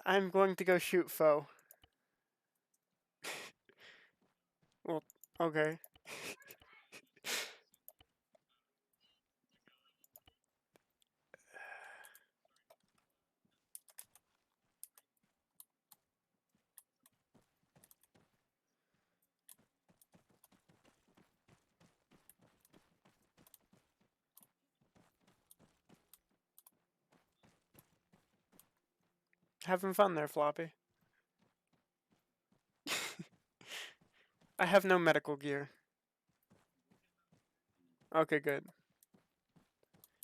I'm going to go shoot foe. Well, okay. Having fun there, Floppy. I have no medical gear. Okay, good.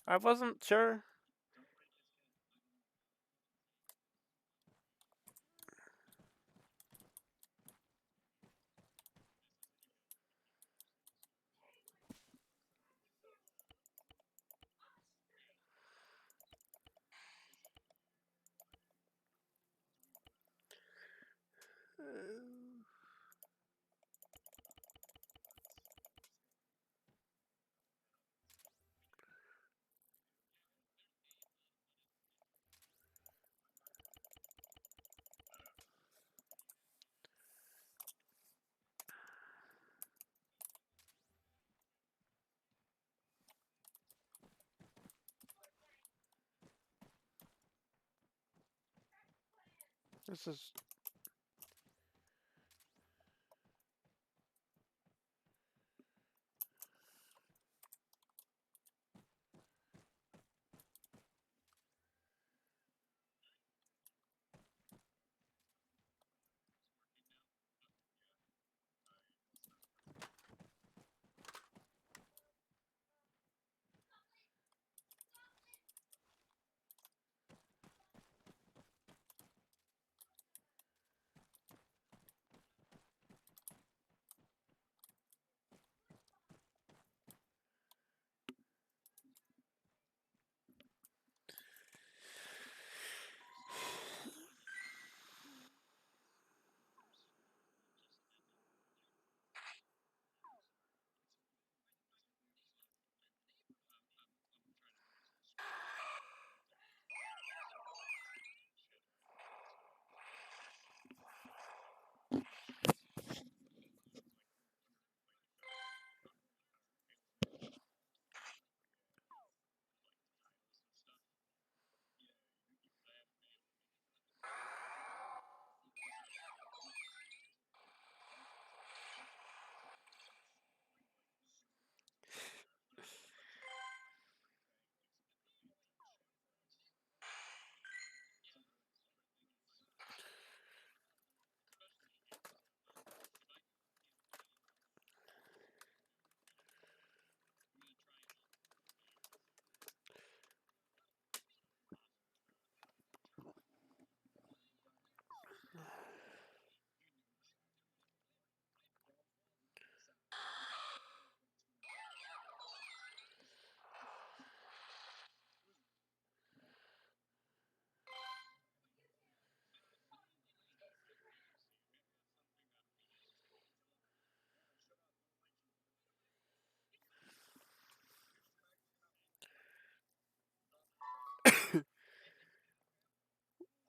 I wasn't sure. This is.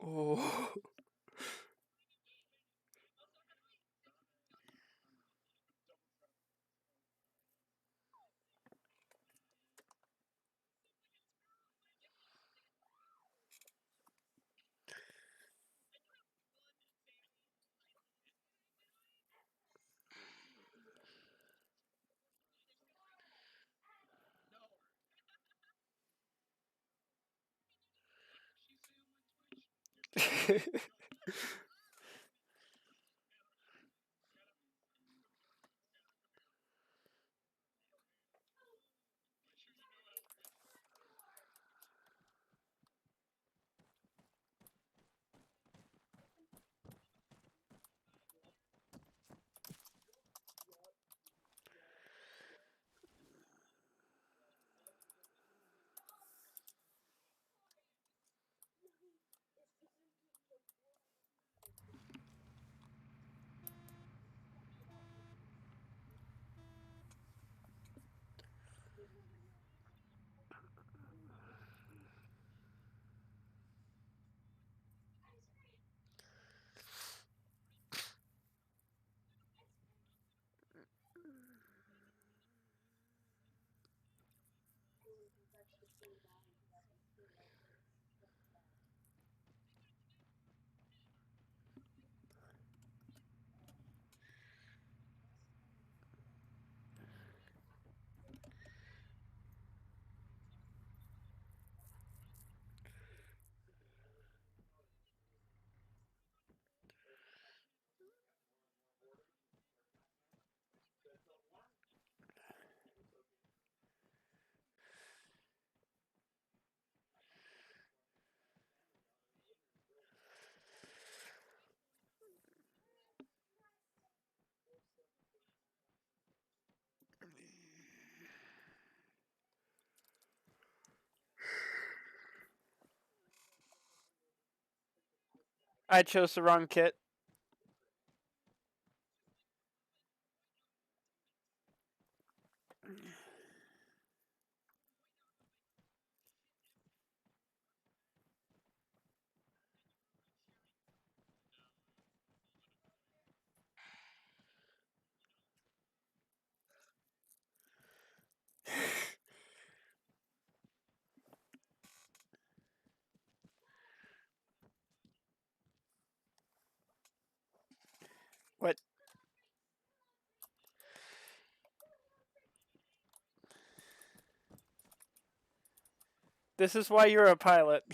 Oh. I chose the wrong kit. What? This is why you're a pilot.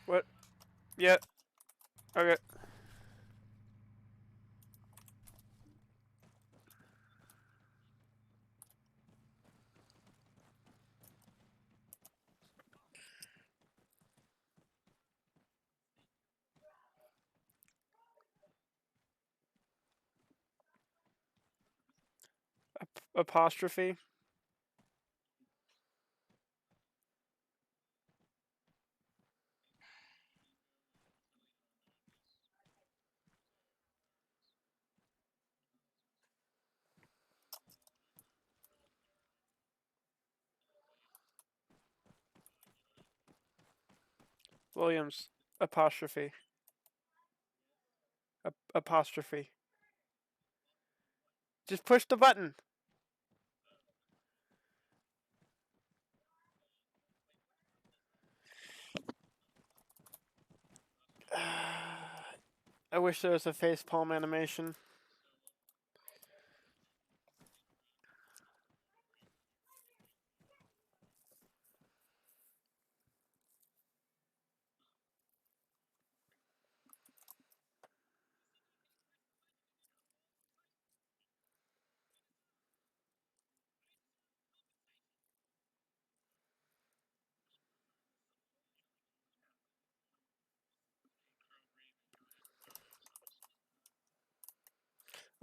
What? Yeah. Okay. Apostrophe. Williams. Apostrophe. Apostrophe. Just push the button. I wish there was a facepalm animation.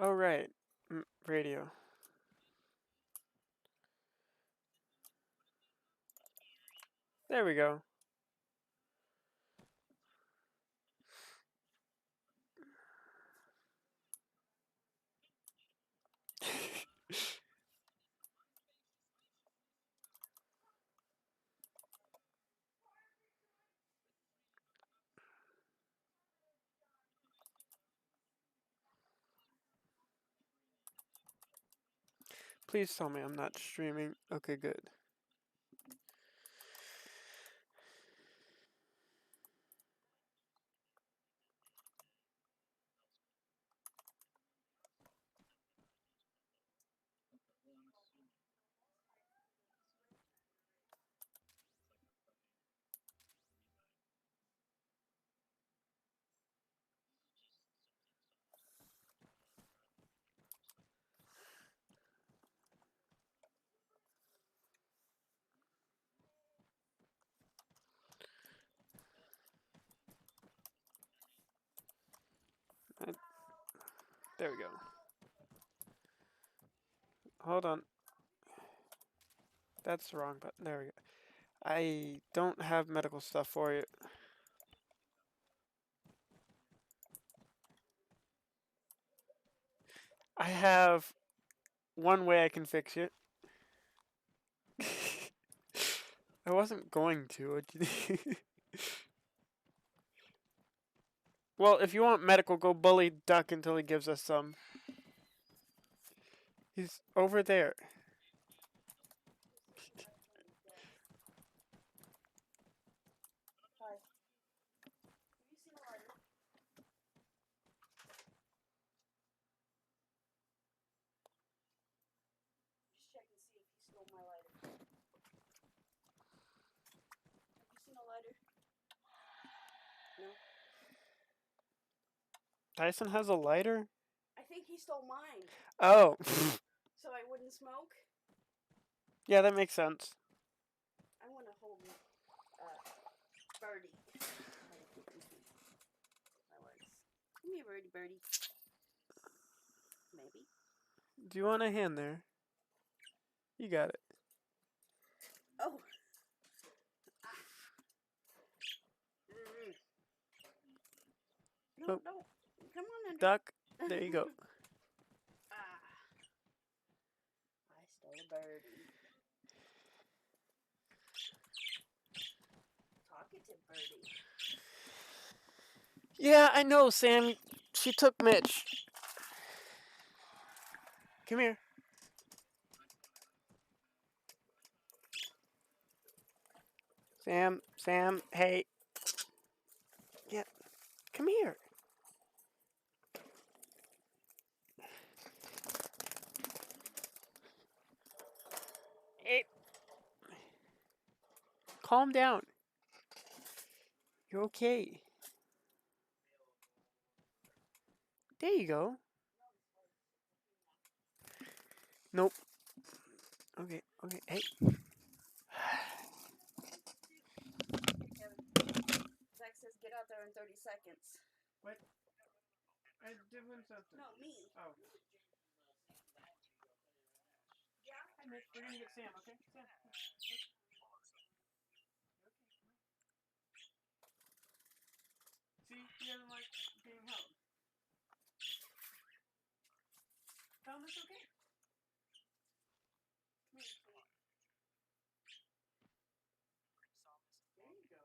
Oh, right. Radio. There we go. Please tell me I'm not streaming. Okay, good. There we go. Hold on. That's the wrong button. There we go. I don't have medical stuff for you. I have one way I can fix it. I wasn't going to. Well, if you want medical, go bully Duck until he gives us some. He's over there. Hi. Have you seen a lighter? Just check and see if he stole my lighter. Have you seen a lighter? No. Tyson has a lighter? I think he stole mine, Oh. so I wouldn't smoke. Yeah, that makes sense. I want to hold Birdie. My legs. Come here, Birdie. Maybe. Do you want a hand there? You got it. Oh. No, Oh. don't. Come on, under. Duck, there you go. I stole a birdie. Talkative birdie. Yeah, I know, Sam. She took Mitch. Come here. Sam, hey. Yeah, come here. Hey. Calm down. You're okay. There you go. Nope. Okay, hey. Zach says get out there in 30 seconds. What? I did win something. No, me. Oh. Yeah? Hi, Mitch. We're gonna get Sam, okay? Sam. See, he doesn't like being held. Tell him it's okay. Come here. There you go.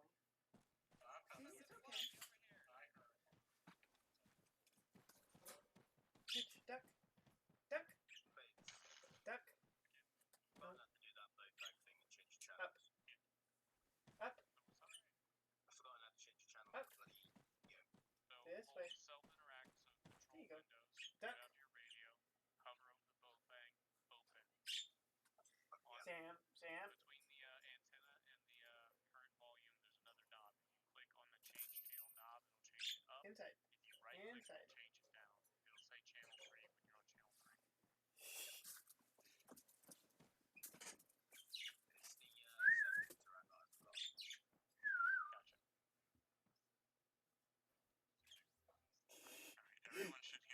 See, it's okay. Mitch, duck. Duck. Duck. Oh. Up. Up. Up. This way. There you go. Duck. Sam. Inside. Inside.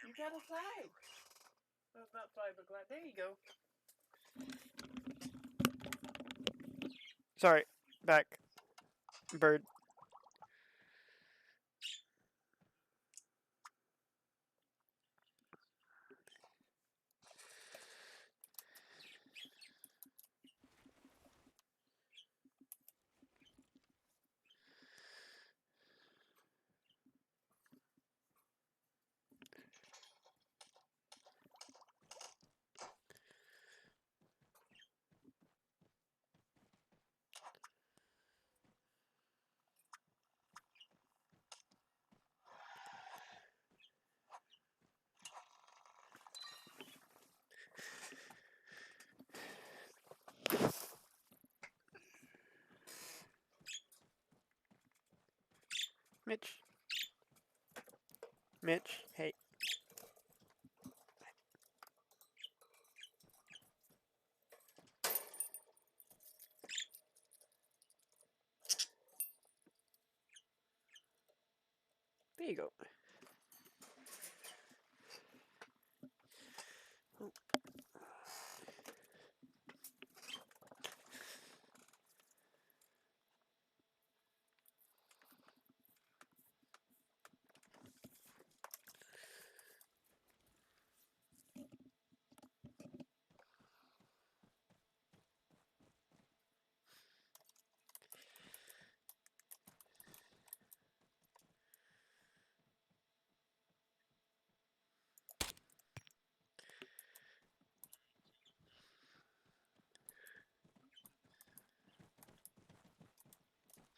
You gotta slide. Well, not fiberglass. There you go. Sorry. Back. Bird. Mitch. Mitch, hey. There you go.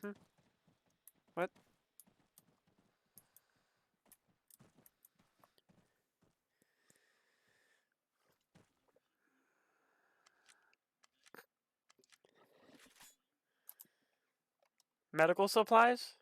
Hmm? What? Medical supplies?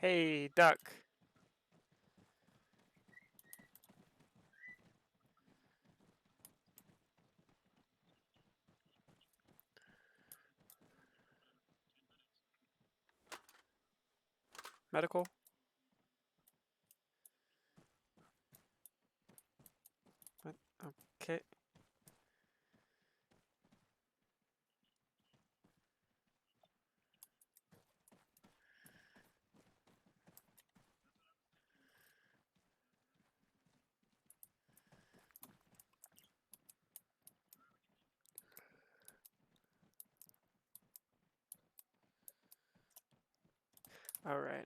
Hey, duck. Medical? What? Okay. Alright,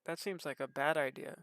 that seems like a bad idea.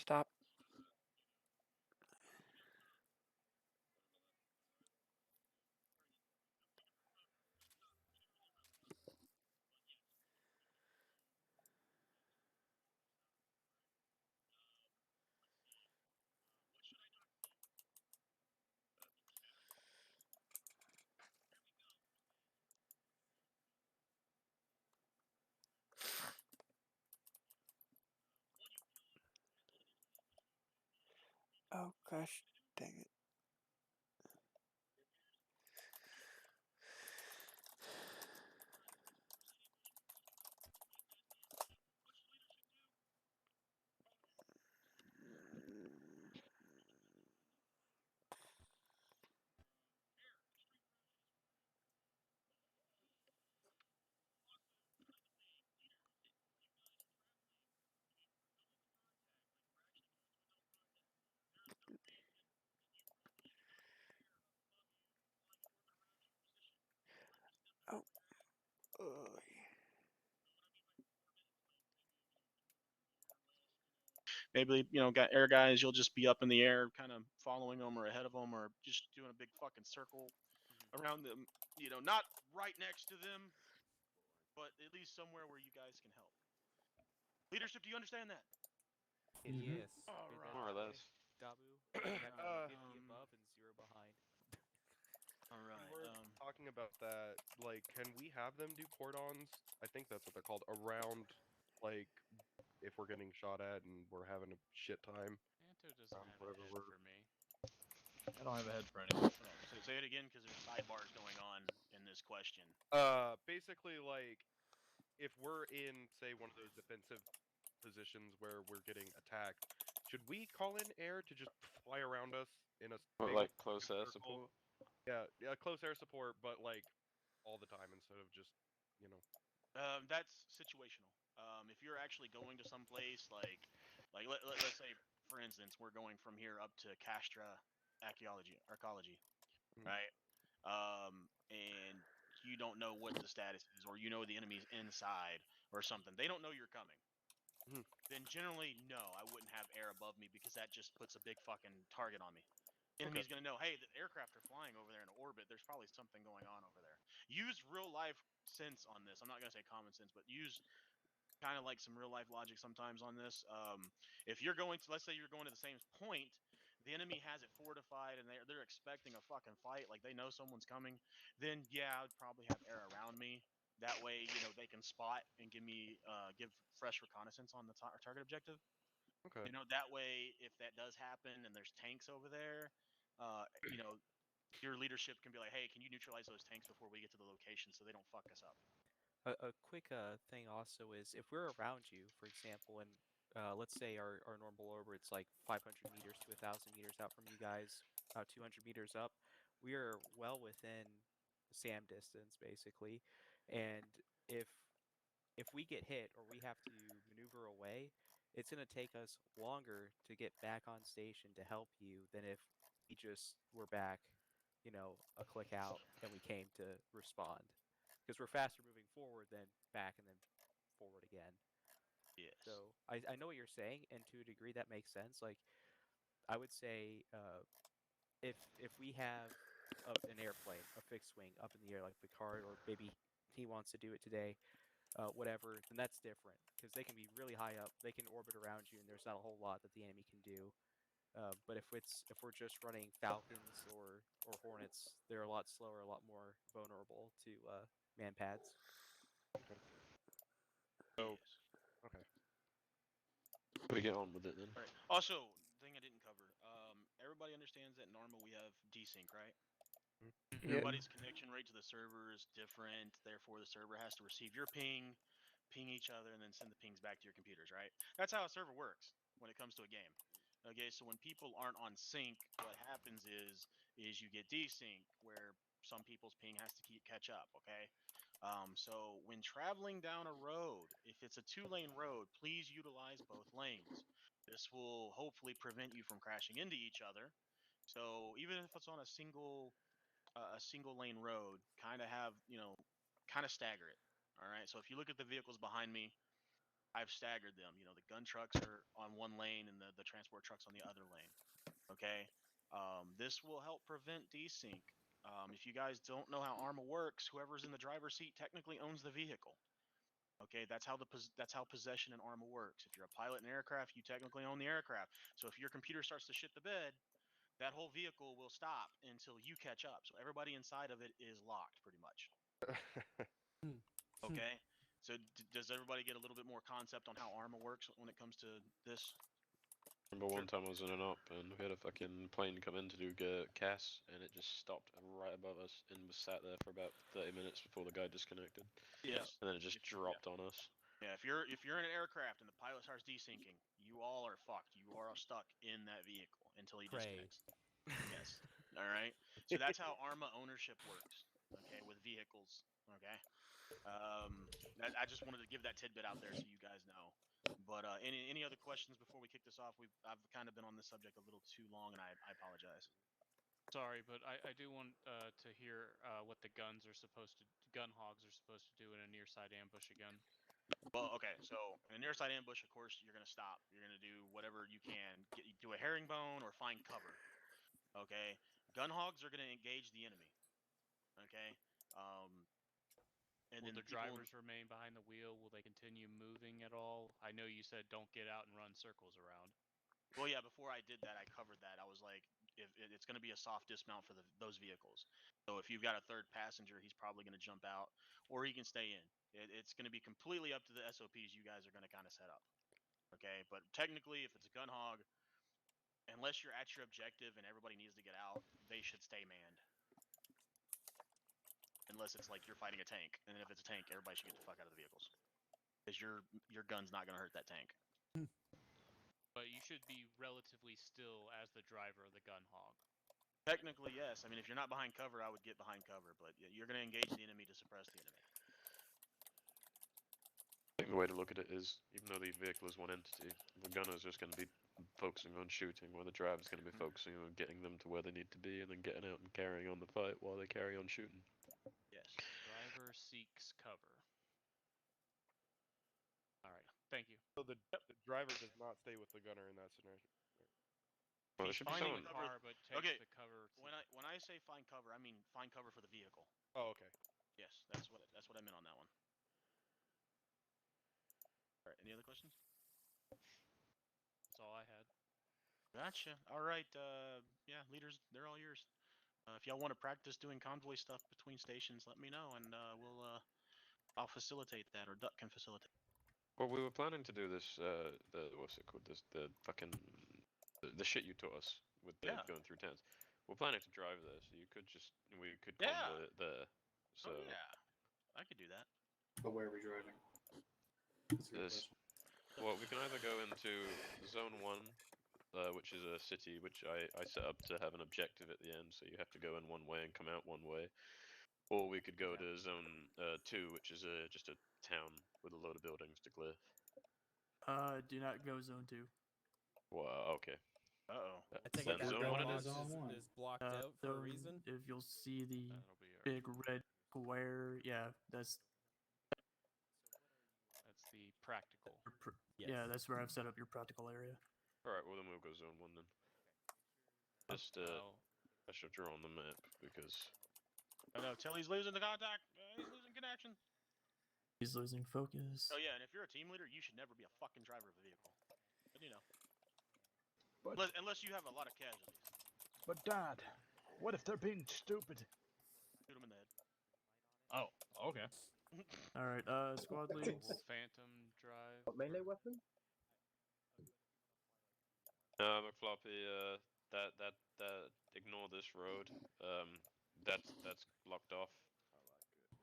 Stop. Oh gosh, dang it. Oh, ugh. Maybe got air guys. You'll just be up in the air, kind of following them or ahead of them, or just doing a big fucking circle around them. Not right next to them, but at least somewhere where you guys can help. Leadership, do you understand that? Yes. All Read right. that More or for less. me, Dabu. You have to be 50 Um, above and 0 behind. all We right. were talking about that. Like, can we have them do cordons? I think that's what they're called. Around, like, if we're getting shot at and we're having a shit time. Anto doesn't have a Whatever head we're. for me. I don't have a head for anyone. So say it again, because there's sidebars going on in this question. Basically, like, if we're in, say, one of those defensive positions where we're getting attacked, should we call in air to just fly around us in a But big like close air circle? support. Yeah, close air support, but like all the time instead of just, you know. That's situational. If you're actually going to some place let's say, for instance, we're going from here up to Castra archaeology, Mhm. right? And you don't know what the status is, or the enemy's inside or something. They don't know you're coming. Mhm. Then generally, no, I wouldn't have air above me because that just puts a big fucking target on me. Enemy's gonna know, hey, the aircraft are flying over there in orbit. There's probably something going on over there. Use real life sense on this. I'm not gonna say common sense, but use kind of like some real life logic sometimes on this. If you're going to, let's say you're going to the same point, the enemy has it fortified and they're expecting a fucking fight, like they know someone's coming, then yeah, I would probably have air around me. That way, they can spot and give fresh reconnaissance on the target objective. Okay. That way, if that does happen and there's tanks over there, uh, you know, your leadership can be like, hey, can you neutralize those tanks before we get to the location so they don't fuck us up? A quick thing also is if we're around you, for example, and let's say our normal orbit's like 500 meters to 1,000 meters out from you guys, 200 meters up, we are well within SAM distance, basically. And if if we get hit or we have to maneuver away, it's going to take us longer to get back on station to help you than if we just were back, a click out and we came to respond. Because we're faster moving forward than back and then forward again. Yes. So I know what you're saying, and to a degree that makes sense. Like I would say, if we have an airplane, a fixed wing up in the air like Picard, or maybe he wants to do it today, whatever, then that's different because they can be really high up. They can orbit around you, and there's not a whole lot that the enemy can do. But if we're just running Falcons or Hornets, they're a lot slower, a lot more vulnerable to man pads. So, Yes. okay. We get on with it then. All right. Also, thing I didn't cover. Everybody understands that normal we have desync, right? Mhm. Yeah. Everybody's connection rate to the server is different. Therefore, the server has to receive your ping each other, and then send the pings back to your computers, right? That's how a server works when it comes to a game. Okay, so when people aren't on sync, what happens is you get desync, where some people's ping has to catch up. Okay, so when traveling down a road, if it's a two-lane road, please utilize both lanes. This will hopefully prevent you from crashing into each other. So even if it's on a single lane road, kind of have kind of stagger it. All right. So if you look at the vehicles behind me, I've staggered them. You know, the gun trucks are on one lane and the transport trucks on the other lane. Okay, this will help prevent desync. If you guys don't know how ARMA works, whoever's in the driver's seat technically owns the vehicle. Okay, that's how possession in ARMA works. If you're a pilot in aircraft, you technically own the aircraft. So if your computer starts to shit the bed, that whole vehicle will stop until you catch up. So everybody inside of it is locked, pretty much. Okay. So does everybody get a little bit more concept on how ARMA works when it comes to this? Remember one time I was in an op and we had a fucking plane come in to do CAS and it just stopped right above us and was sat there for about 30 minutes before the guy disconnected. Yes. And then it just dropped on us. Yeah, if you're in an aircraft and the pilot starts desyncing, you all are fucked. You are stuck in that vehicle until he Pray. disconnects. Yes. All right. So that's how ARMA ownership works. Okay, with vehicles. Okay. I just wanted to give that tidbit out there so you guys know. But any other questions before we kick this off? I've kind of been on this subject a little too long, and I apologize. Sorry, but I do want to hear what the gun hogs are supposed to do in a near side ambush again. Well, okay, so in a near side ambush, of course, you're gonna stop. You're gonna do whatever you can, do a herringbone or find cover. Okay, gun hogs are gonna engage the enemy. Okay, and Will then the drivers remain behind the wheel? Will they continue moving at all? I know you said don't get out and run circles around. Well, yeah. Before I did that, I covered that. I was like, if it's going to be a soft dismount for those vehicles. So if you've got a third passenger, he's probably going to jump out, or he can stay in. It's going to be completely up to the SOPs you guys are going to kind of set up. Okay, but technically, if it's a gun hog, unless you're at your objective and everybody needs to get out, they should stay manned. Unless it's like you're fighting a tank, and if it's a tank, everybody should get the fuck out of the vehicles, because your gun's not going to hurt that tank. But you should be relatively still as the driver of the gun hog. Technically, yes. I mean, if you're not behind cover, I would get behind cover, but you're going to engage the enemy to suppress the enemy. I think the way to look at it is, even though the vehicle is one entity, the gunner's just going to be focusing on shooting, where the driver's going to be focusing on getting them to where they need to be, and then getting out and carrying on the fight while they carry on shooting. Yes. Driver seeks cover. All right, thank you. So the driver does not stay with the gunner in that scenario. Well, there He's should be finding someone. the The car, but takes Okay, the cover. When I say find cover, I mean find cover for the vehicle. Oh, okay. Yes, that's what I meant on that one. All right. Any other questions? That's all I had. Gotcha. All right. Yeah, leaders, they're all yours. If y'all want to practice doing convoy stuff between stations, let me know, and I'll facilitate that, or Duck can facilitate. Well, we were planning to do this. What's it called? The fucking the shit you taught us with the going through towns. We're planning to drive there, so we could convoy it there. So Oh, yeah, I could do that. But where are we driving? That's a good this. question. Well, we can either go into Zone 1, which is a city which I set up to have an objective at the end, so you have to go in one way and come out one way. Or we could go to Zone 2, which is just a town with a load of buildings to clear. Do not go zone 2. Well, okay. Uh-oh. I think Then that Zone going 1 it on is. Zone 1. is blocked out for a Zone, reason. if you'll see the That'll be our, big red square, yeah, that's the practical. Yes. yeah, that's where I've set up your practical area. Alright, well then we'll go Zone 1 then. Just, Well, I should draw on the map, because... Oh no, Tilly's losing the contact. He's losing connection. He's losing focus. Oh yeah, and if you're a team leader, you should never be a fucking driver of a vehicle. But you know, But, unless you have a lot of casualties, but Dad, what if they're being stupid? shoot them in the head. Oh, okay. All right, squad will leads. Phantom drive. What melee weapon? McFloppy, ignore this road. That's blocked off.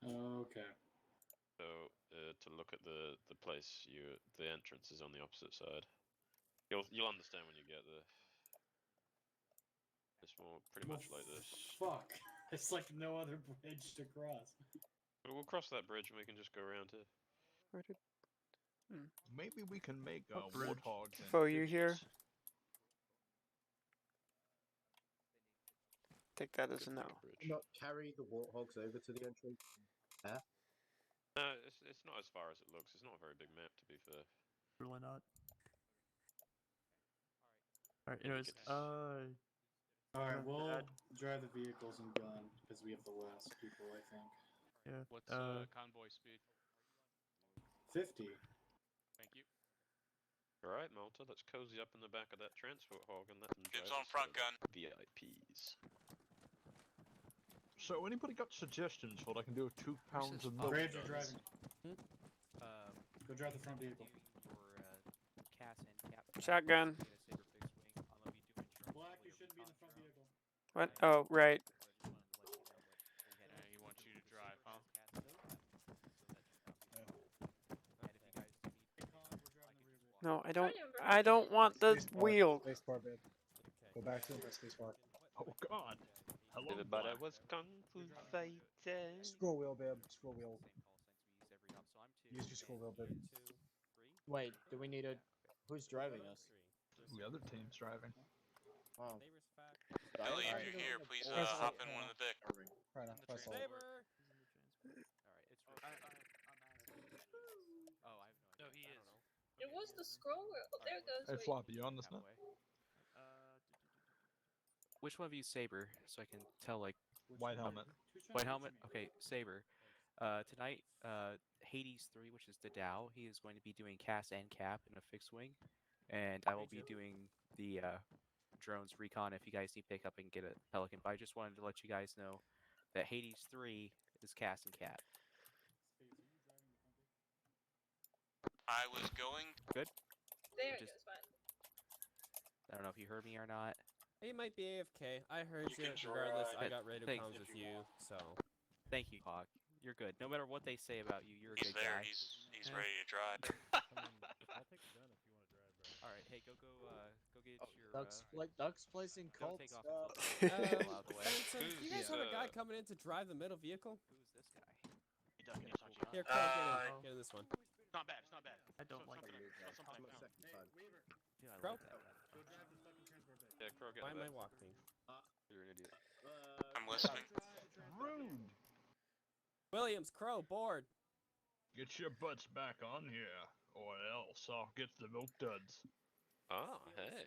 Okay. So, to look at the place, the entrance is on the opposite side. You'll understand when you get there. It's more pretty much like this. Fuck. It's like no other bridge to cross. But we'll cross that bridge and we can just go around here. Where did Maybe we can make What bridge? warthogs. Fo, you here? Take that as a no. Bridge. Not carry the warthogs over to the entrance. No, it's not as far as it looks. It's not a very big map, to be fair. Really not. Alright, Yeah, you anyways, could- Alright, we'll Dad. drive the vehicles and gun because we have the less people, I think. Yeah. What's convoy speed? 50. Thank you. Alright, Malta, let's cozy up in the back of that transport hog and let them drive. Dibs on front gun. VIPs. So, anybody got suggestions for what I can do with 2 pounds of Oh, milk? Graves, you're duds? driving. Go drive the front vehicle. Your CAS and cap. Shotgun. Black, you shouldn't be in the front vehicle. What? Oh, right. Yeah, he wants you to drive, huh? No, I don't want the wheel. Spacebar, babe. Go back to the spacebar. Oh god. Hello, Everybody Black. was kung fu fighting. Scroll wheel, babe. Scroll wheel. Use your scroll wheel, babe. Wait, do we need a... Who's driving us? The other team's driving. Oh. Ellie, if you're here, please hop in one of the deck. Right now, press all. No, he is. It was the scroll wheel. Oh, there it goes. Hey, Wait. Floppy, you on this now? Which one of you Saber? So I can tell like White helmet. White helmet. Okay, Saber. Tonight, Hades 3, which is the Dow, he is going to be doing CAS and cap in a fixed wing, and I will be doing the drones recon if you guys need pick up and get a Pelican. But I just wanted to let you guys know that Hades 3 is CAS and cap. I was going. Good. There it Just- goes. Fine. I don't know if you heard me or not. He might be AFK. I heard You you. can Regardless, I drive. got radio Thank comms you. with you, so. Thank you, Hawk. You're good. No matter what they say about you, you're a He's good there. guy. He's ready to drive. All right, hey, go get your. Ducks placing Don't cults. take off until Uh, out of the way. Benson, do you guys have a guy coming in to drive the middle vehicle? Who's this guy? He doesn't get to talk to you. Here, Crow, get in this one. It's not bad. It's not bad. I don't like something, it's something I found. Dude, I Crow? like that guy. Yeah, Crow, get Why in am I there. walking? You're an idiot. I'm listening. Rude! Williams, Crow, board. Get your butts back on here, or else I'll get the milk duds. Ah, hey.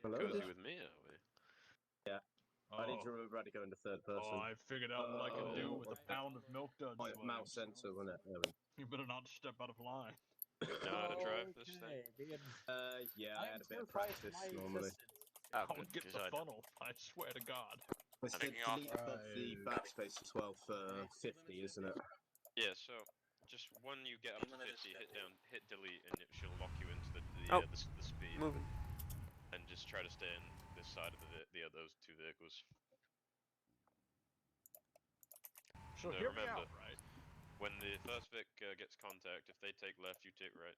Hello Cozy there. with me, are we? I need to remember how to go into third person. Oh, I figured out what I can do with a okay. pound of milk duds. Oh, mouse Williams. sensor, wasn't it? There we go. You better not step out of line. Know how to drive this thing? Yeah, I had a bit of practice normally. Oh, I'll good, get 'cause the I- funnel, I swear to God. It's the Taking off. delete above the backspace as well for 50, isn't it? Yeah, so just when you get up to 50, hit delete, and it should lock you into Oh. the speed. Moving. And just try to stay on this side of those two vehicles. So No, hear me remember. out, right? When the first Vic gets contact, if they take left, you take right.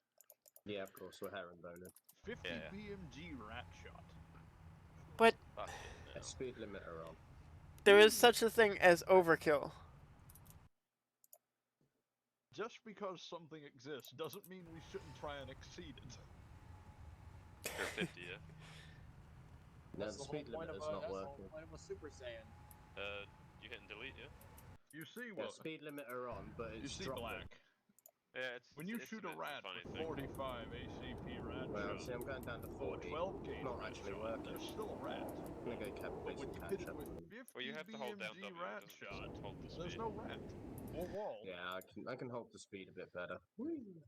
Yeah, of course, we're herringboning. 50 Yeah. BMG rat shot. But Fuck it, no. A speed limiter on. there is such a thing as overkill. Just because something exists doesn't mean we shouldn't try and exceed it. You're 50, yeah? No, That's the the whole speed point limiter's of not that's the working. whole point of a Super Saiyan. You hitting delete, yeah? You see Yeah, what? speed limiter on, but You it's see dropping. Black. Yeah, it's When you it's shoot a a bit rat funny with thing. 45 ACP rat Well, shot, see, I'm going down to or 40. 12 gauge Not rat actually shot, working. you're still a rat. I'm gonna go cap But base when and you hit catch it up. with with them. 50 Well, you have to hold down BMG W, it rat doesn't shot, just hold the there's speed. no rat. Or wall. Yeah, I can hold the speed a bit better. Whee!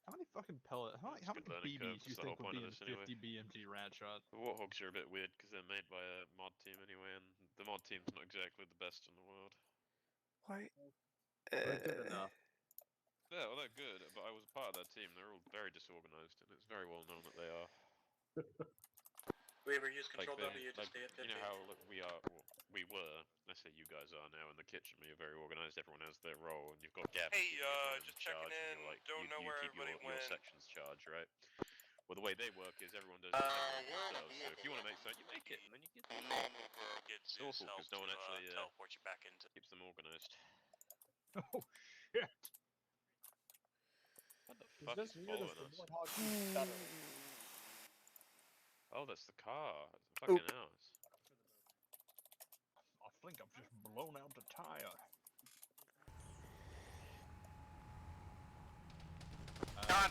How many fucking pellet? How It's many good learning curve, BBs do you that's the think whole would point be of in this anyway. 50 BMG rat shot? The Warthogs are a bit weird because they're made by a mod team anyway, and the mod team's not exactly the best in the world. Why? We're good enough. Yeah, well, they're good, but I was a part of that team. They're all very disorganized, and it's very well known that they are. Weaver, use Like, control W to like, stay at 50. you know how we are, well, we were, let's say you guys are now in the kitchen, where you're very organized, everyone has their role, and you've got Gab. Hey, everyone just in charge, checking and in, you're like, don't know you where keep your everybody went. section's charge, right? Well, the way they work is everyone does themselves, so if you want to make something, you make it, and then you get Gets It's awful, 'cause no one actually, teleport you back into. keeps them organized. Oh shit! What the It's fuck just is weird if following the us? Warthog keeps better. Oh, that's the car. It's Oop. fucking house. I think I've just blown out the tire.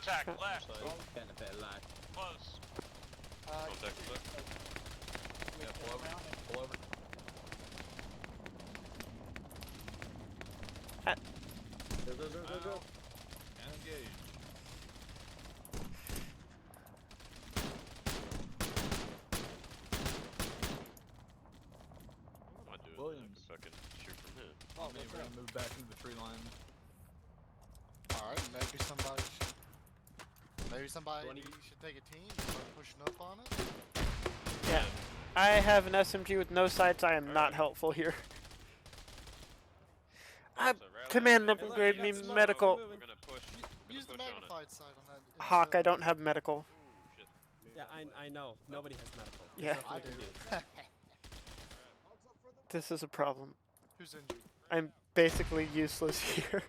Contact left. Getting a bit of lag. Close. Contact left. Yeah, pull over. Pull over. Go, go, go, go, go. Engage. What am I doing? Williams. I can shoot from here. Oh, Maybe we're gonna move back into the tree line. Alright, maybe somebody should take a team and start pushing up on it. Yeah. I have an SMG with no sights. I am not helpful here. Command upgrade me medical. We're gonna push. Use the magnified sight on that. Hawk, I don't have medical. Yeah, I know. Nobody has medical. Yeah. There's nothing I we can do. This is a problem. Who's injured? I'm basically useless here.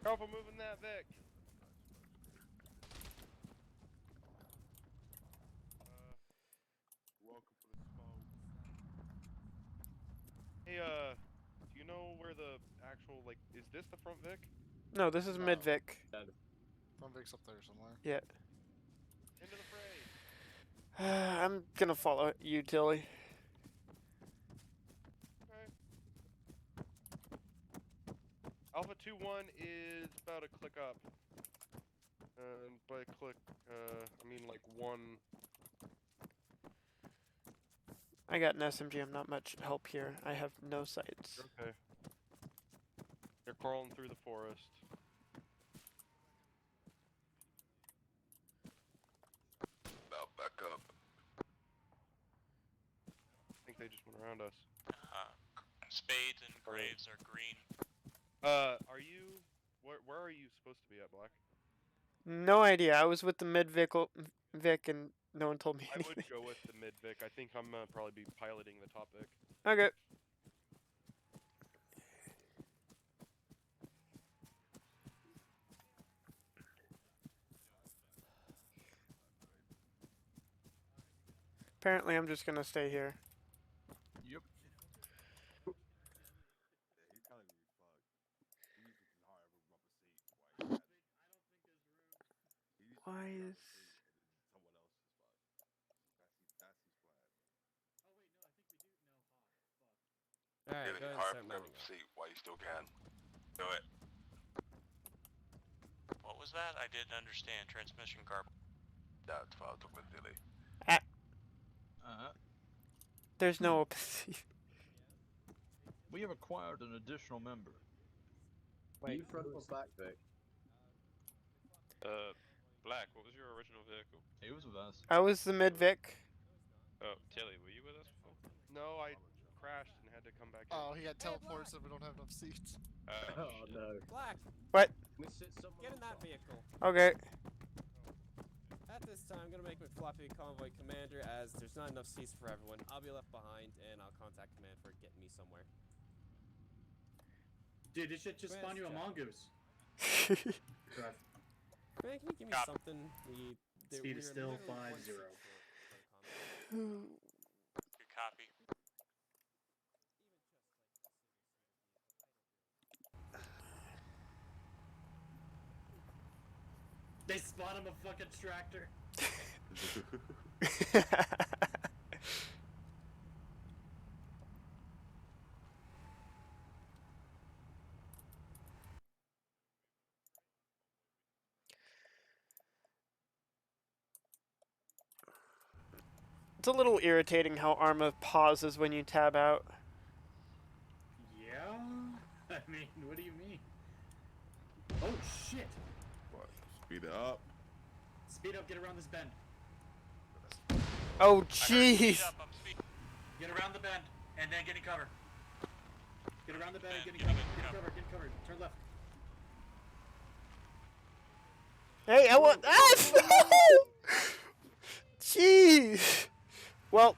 Careful moving that Vic. Welcome for the smoke. Hey, do you know where the actual, like, is this the front Vic? No, this is mid Vic. Front Vic's up there somewhere. Yeah. Into the fray. I'm gonna follow you, Tilly. Alpha 2-1 is about a click up. And by click, I mean like one. I got an SMG. I'm not much help here. I have no sights. Okay. They're crawling through the forest. About back up. I think they just went around us. Spades and graves are green. Are you? Where are you supposed to be at, Black? No idea. I was with the mid Vic and no one told me I anything. would go with the mid Vic. I think I'm gonna probably be piloting the top Vic. Okay. Apparently, I'm just gonna stay here. Yep. Why is... Alright, Getting go ahead and hard start from mounting every up. seat while you still can. Do it. What was that? I didn't understand. Transmission garble. That's what I took with Dilly. There's no open seat. We have acquired an additional member. Wait, front or back, Vic? Black, what was your original vehicle? He was with us. I was the mid Vic. Oh, Tilly, were you with us before? No, I crashed and had to come back in. Oh, he got teleported so we don't have enough seats. Oh no. Black, What? We sit someone get in that vehicle. Okay. At this time, I'm gonna make McFluffy convoy commander as there's not enough seats for everyone. I'll be left behind, and I'll contact command for getting me somewhere. Dude, this shit just Where's spawned you a Jack? mongoose. Drive. Man, can you give me Copy. something? Speed is still 5-0. Good copy. They spawn him a fucking tractor. It's a little irritating how Arma pauses when you tab out. Yeah? I mean, what do you mean? Oh shit! What? Speed it up. Speed up, get around this bend. Oh, Speed jeez. up, I'm speed. Get around the bend, and then get in cover. Get around the bend and get in Getting cover. in Get in cover. cover, get in cover. Turn left. Hey, I want... Ah! Jeez. Well...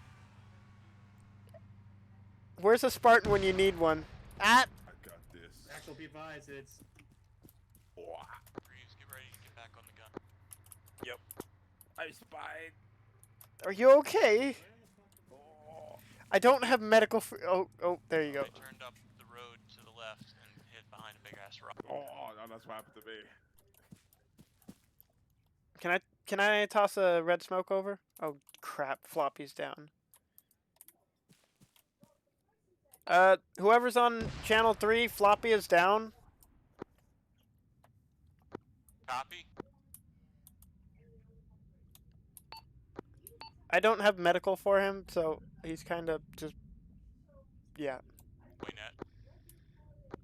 Where's a Spartan when you need one? Ah! I got this. Axel, be advised, it's... Breeze, get ready to get back on the gun. Yep. I spied. Are you okay? I don't have medical... Oh, there you go. They turned up the road to the left and hid behind a big ass rock. Oh, no, that's what happened to me. Can I toss a red smoke over? Oh crap, floppy's down. Whoever's on channel 3, floppy is down. Copy. I don't have medical for him, so he's kind of just, yeah. Net.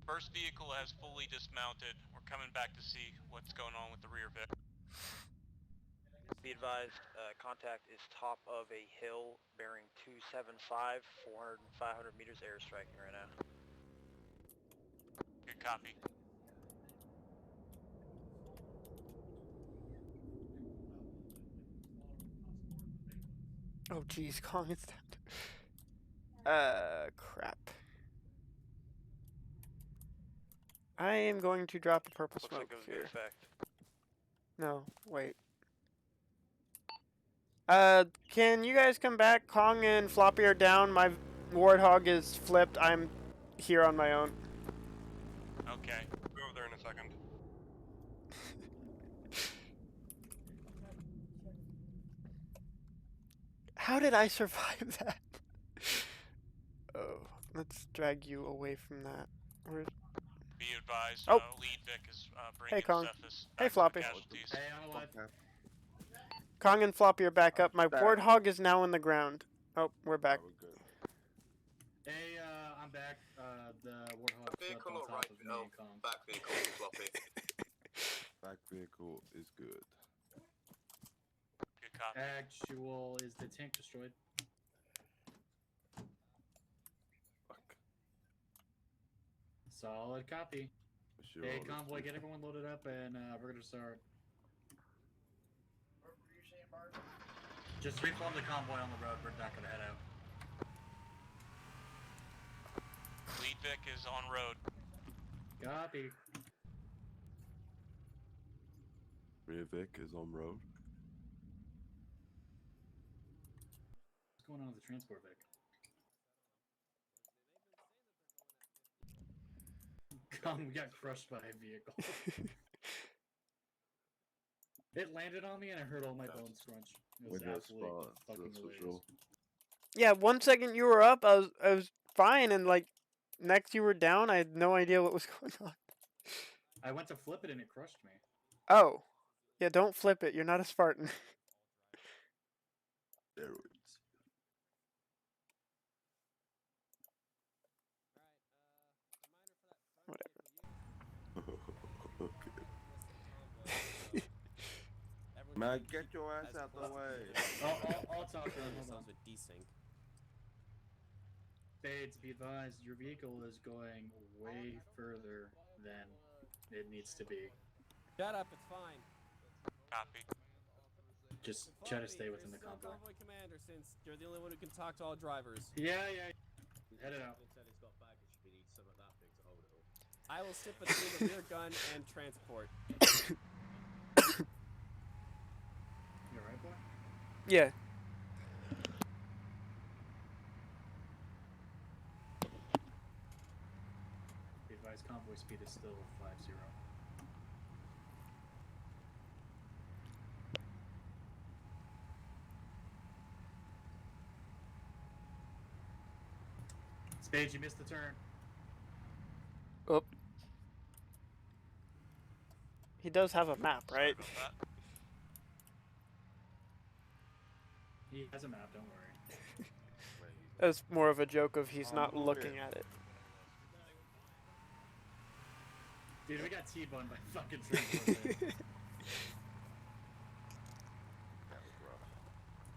First vehicle has fully dismounted. We're coming back to see what's going on with the rear vehicle. Be advised, contact is top of a hill bearing 275, 400 and 500 meters air striking right now. Good copy. Oh geez, Kong is down. Crap. I am going to drop a purple Looks smoke like it was here. good effect. No, wait. Can you guys come back? Kong and Floppy are down. My Warthog is flipped. I'm here on my own. Okay. Go over there in a second. How did I survive that? Oh, let's drag you away from that. Where's... Be advised, oh. lead Vic is bringing Hey, Kong. Cephas Hey, back to Floppy. the casualties. Hey, I'm alive. Kong and Floppy are back up. My Warthog is now in the ground. Oh, we're back. We're good. Hey, I'm back. The Warthog Vehicle slept on or top right? of me Oh, and Kong. back vehicle, floppy. Back vehicle is good. Good copy. Actual, is the tank destroyed? Fuck. Solid copy. Sure, Hey, let's convoy, do get everyone loaded up and we're gonna start. Just reform the convoy on the road. We're not gonna head out. Lead Vic is en road. Copy. Rear Vic is on road. What's going on with the transport Vic? We got crushed by a vehicle. It landed on me and I heard all my bones crunch. It was With that absolutely spot, fucking that's for hilarious. sure. Yeah, 1 second you were up, I was fine, and like next you were down. I had no idea what was going on. I went to flip it and it crushed me. Oh, yeah, don't flip it. You're not a Spartan. Steroids. Okay. Man, get your ass out the way. I'll talk to them. Hold on. With desync. Spades, be advised, your vehicle is going way further than it needs to be. Shut up, it's fine. Copy. Just try to stay within the You're still convoy. convoy commander since you're the only one who can talk to all drivers. Yeah. Head it out. I will sit between the rear gun and transport. You alright, boy? Yeah. Be advised, convoy speed is still 50. Spades, you missed the turn. Oh. He does have a map, right? He has a map, don't worry. That's more of a joke of he's not looking at it. Dude, we got T-boned by fucking transport. That was rough.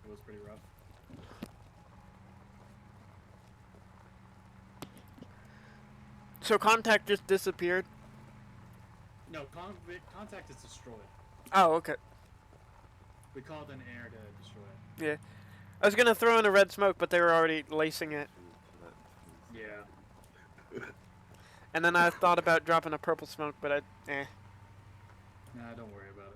It was pretty rough. So contact just disappeared? No, contact is destroyed. Oh, okay. We called in air to destroy it. Yeah. I was gonna throw in a red smoke, but they were already lacing it. Yeah. And then I thought about dropping a purple smoke, but eh. Nah, don't worry about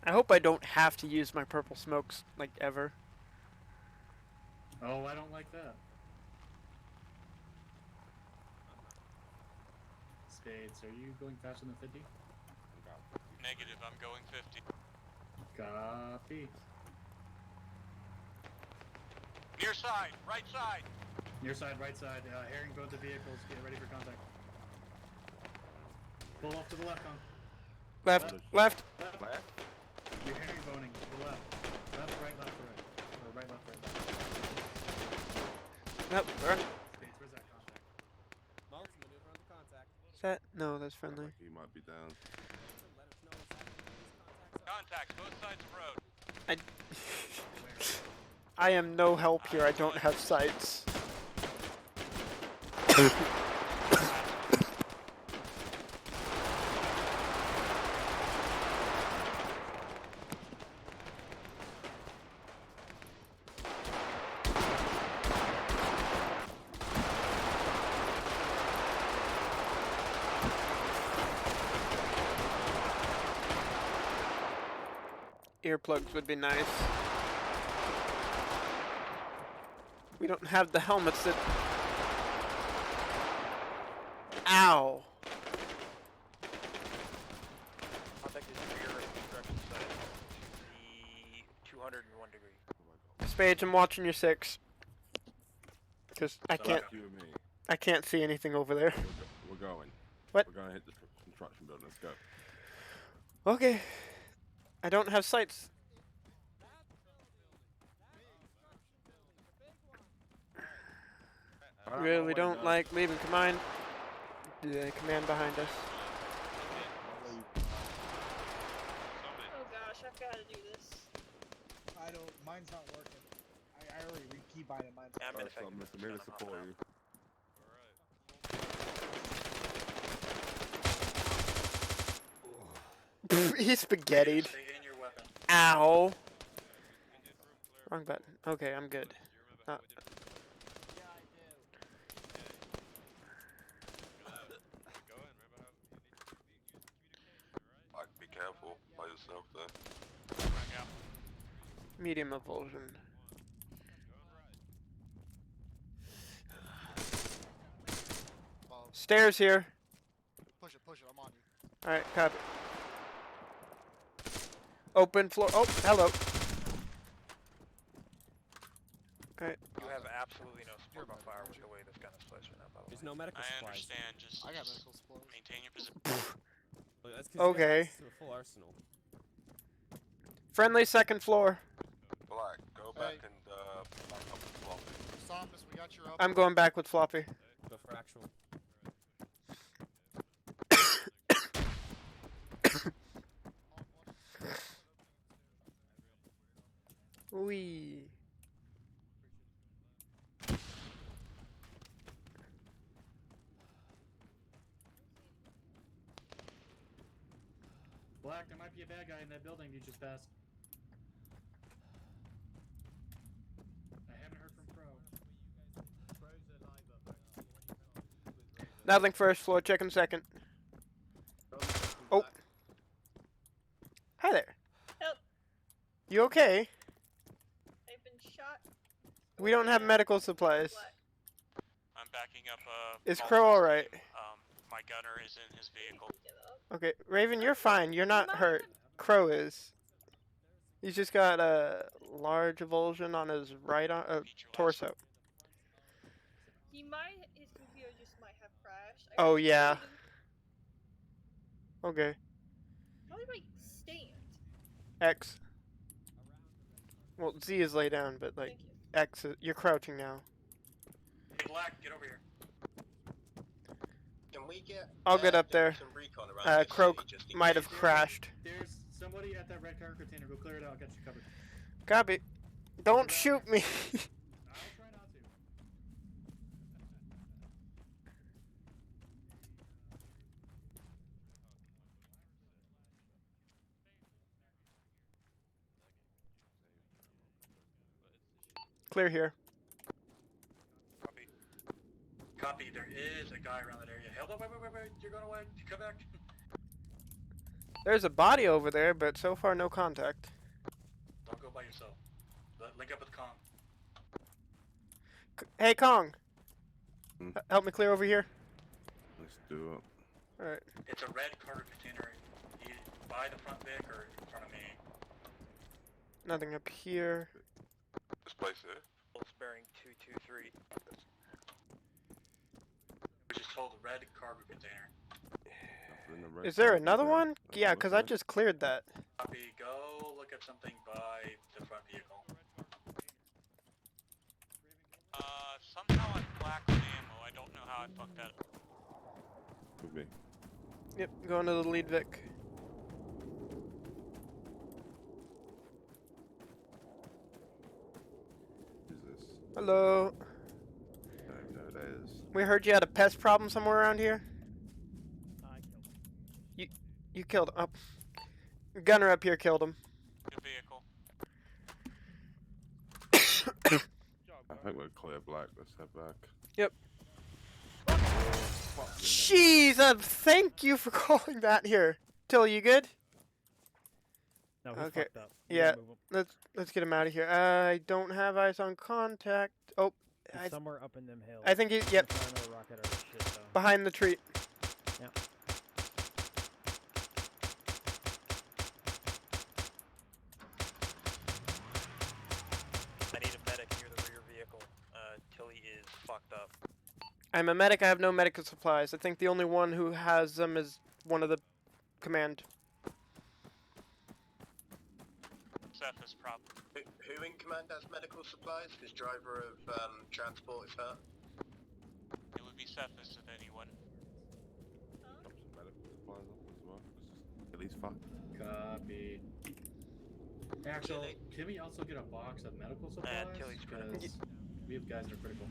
it. I hope I don't have to use my purple smokes, like, ever. Oh, I don't like that. Spades, are you going faster than 50? Negative, I'm going 50. Copy. Near side, right side. Near side, right side. Herring both the vehicles. Get ready for contact. Pull off to the left, Con. Left. Left. You're herring boning. To the left. Left, right, left, right. Or right, left, right, left. Nope. Spades, where's that contact? Malton, maneuver on the contact. Is that? No, that's friendly. He might be down. Let us know exactly where these Contacts, contacts are. both sides of the road. I am no help here. I don't have sights. Earplugs would be nice. We don't have the helmets that... Ow! Contact is rear construction site to the 201 degree. Spades, I'm watching your 6. Because I can't... You and me. I can't see anything over there. We're going. What? We're going to hit the construction building. Let's go. Okay. I don't have sights. Really don't like leaving command. The command behind us. Oh gosh, I gotta do this. I don't. Mine's not working. I already rekeybind it. Mine's not working. I'm here to support you. He's spaghettied. Stay in your weapon. Ow. Wrong button. Okay, I'm good. Be careful by yourself there. Medium avulsion. Stairs here. Push it, I'm on you. Alright, copy. Open floor. Oh, hello. Alright. You have absolutely no support on fire with the way this gun is placed right now, by the way. There's no medical I supplies. understand, just I got medical supplies. maintain your position. Look, that's 'cause you have Okay. access to a full arsenal. Friendly second floor. Black, go back Hey. and back up the floppy. Sombus, we got your up. I'm going back with floppy. Go for actual. Wee. Black, there might be a bad guy in that building you just passed. I haven't heard from Crow. Nothing first floor, checking second. Oh. Hi there. Help. You okay? I've been shot. We don't have medical supplies. I'm backing up. Is Malton's Crow alright? team. My gunner is in his vehicle. Okay, Raven, you're fine. You're not hurt. Crow is. He's just got a large avulsion on his right torso. His computer just might have crashed. Oh, yeah. Okay. How do I stand? X. Well, Z is lay down, but like X is, you're crouching now. Hey, Black, get over here. Can we get? I'll get up there. Some recon around this Crow city just in might case. have crashed. There's somebody at that red car container. Go clear it out. I'll get you covered. Copy. Don't shoot me. I'll try not to. Clear here. Copy. Copy. There is a guy around that area. Hold on, wait. You're going away. Come back. There's a body over there, but so far no contact. Don't go by yourself. Link up with Kong. Hey Kong, Hmm. help me clear over here. Let's do it. All right. It's a red cargo container. By the front Vic or in front of me. Nothing up here. This place here. Pulse bearing 223. We just hold a red cargo container. Is there another one? Yeah, because I just cleared that. Copy. Go look at something by the front vehicle. Somehow I'm black on ammo. I don't know how I fucked that up. Could be. Yep, going to the lead Vic. Who's this? Hello. I don't even know who that is. We heard you had a pest problem somewhere around here. You killed him. Oh. Gunner up here killed him. Good vehicle. I think we're clear black. Let's head back. Yep. Jeez, thank you for calling that here. Till, you good? No, he's Okay. fucked up. We Yeah, gotta move him. let's get him out of here. I don't have eyes on contact. Oh, He's somewhere up in them hills. I think he's, yep, Fire another rocket or shit, though. behind the tree. Yep. I need a medic near the rear vehicle. Tilly is fucked up. I'm a medic. I have no medical supplies. I think the only one who has them is one of the command. Seth is prop. Who in command has medical supplies? This driver of transport is hurt. It would be Cephas if anyone. Got some medical supplies up as well. At least fucked. Copy. Axel, can we also get a box of medical supplies? Tilly's critical. Because we have guys that are critical.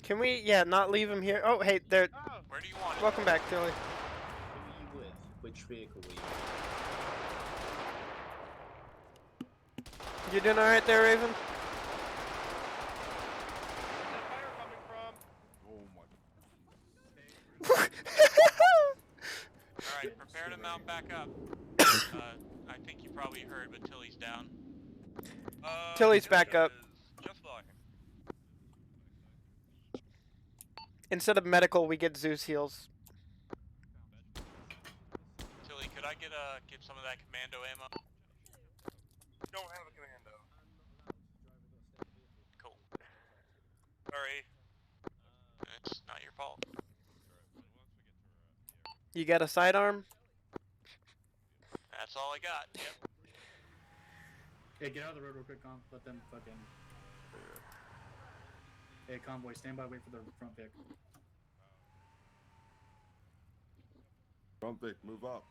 Can we, yeah, not leave him here? Oh, hey, there. Where do you want it? Welcome back, Tilly. Who are you with? Which vehicle were you You doing all right there, Raven? Alright, prepare to mount back up. I think you probably heard, but Tilly's down. Tilly's back up. Just fine. Instead of medical, we get Zeus heals. Tilly, could I get some of that commando ammo? Don't have a commando. Cool. Sorry. It's not your fault. You got a sidearm? That's all I got. Yep. Hey, get out of the road real quick, Con. Let them fucking... Hey, convoy, stand by, wait for the front pick. Front Vic, move up.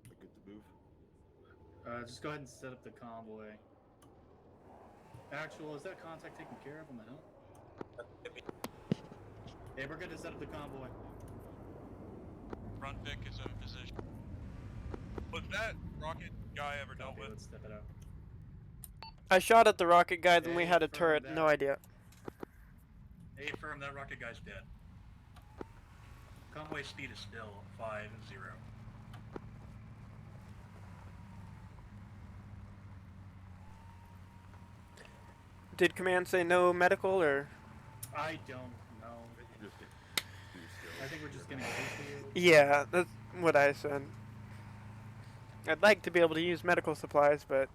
Good to move. Just go ahead and set up the convoy. Actual, is that contact taken care of on the hill? Hey, we're good to set up the convoy. Front Vic is in position. Was that rocket guy ever dealt with? Let's step it out. I shot at the rocket guy, then we Hey, had a firm turret. that. No idea. Hey, firm, that rocket guy's dead. Convoy speed is still 5-0. Did command say no medical, or? I don't know. I think we're just gonna get to you. Yeah, that's what I said. I'd like to be able to use medical supplies, but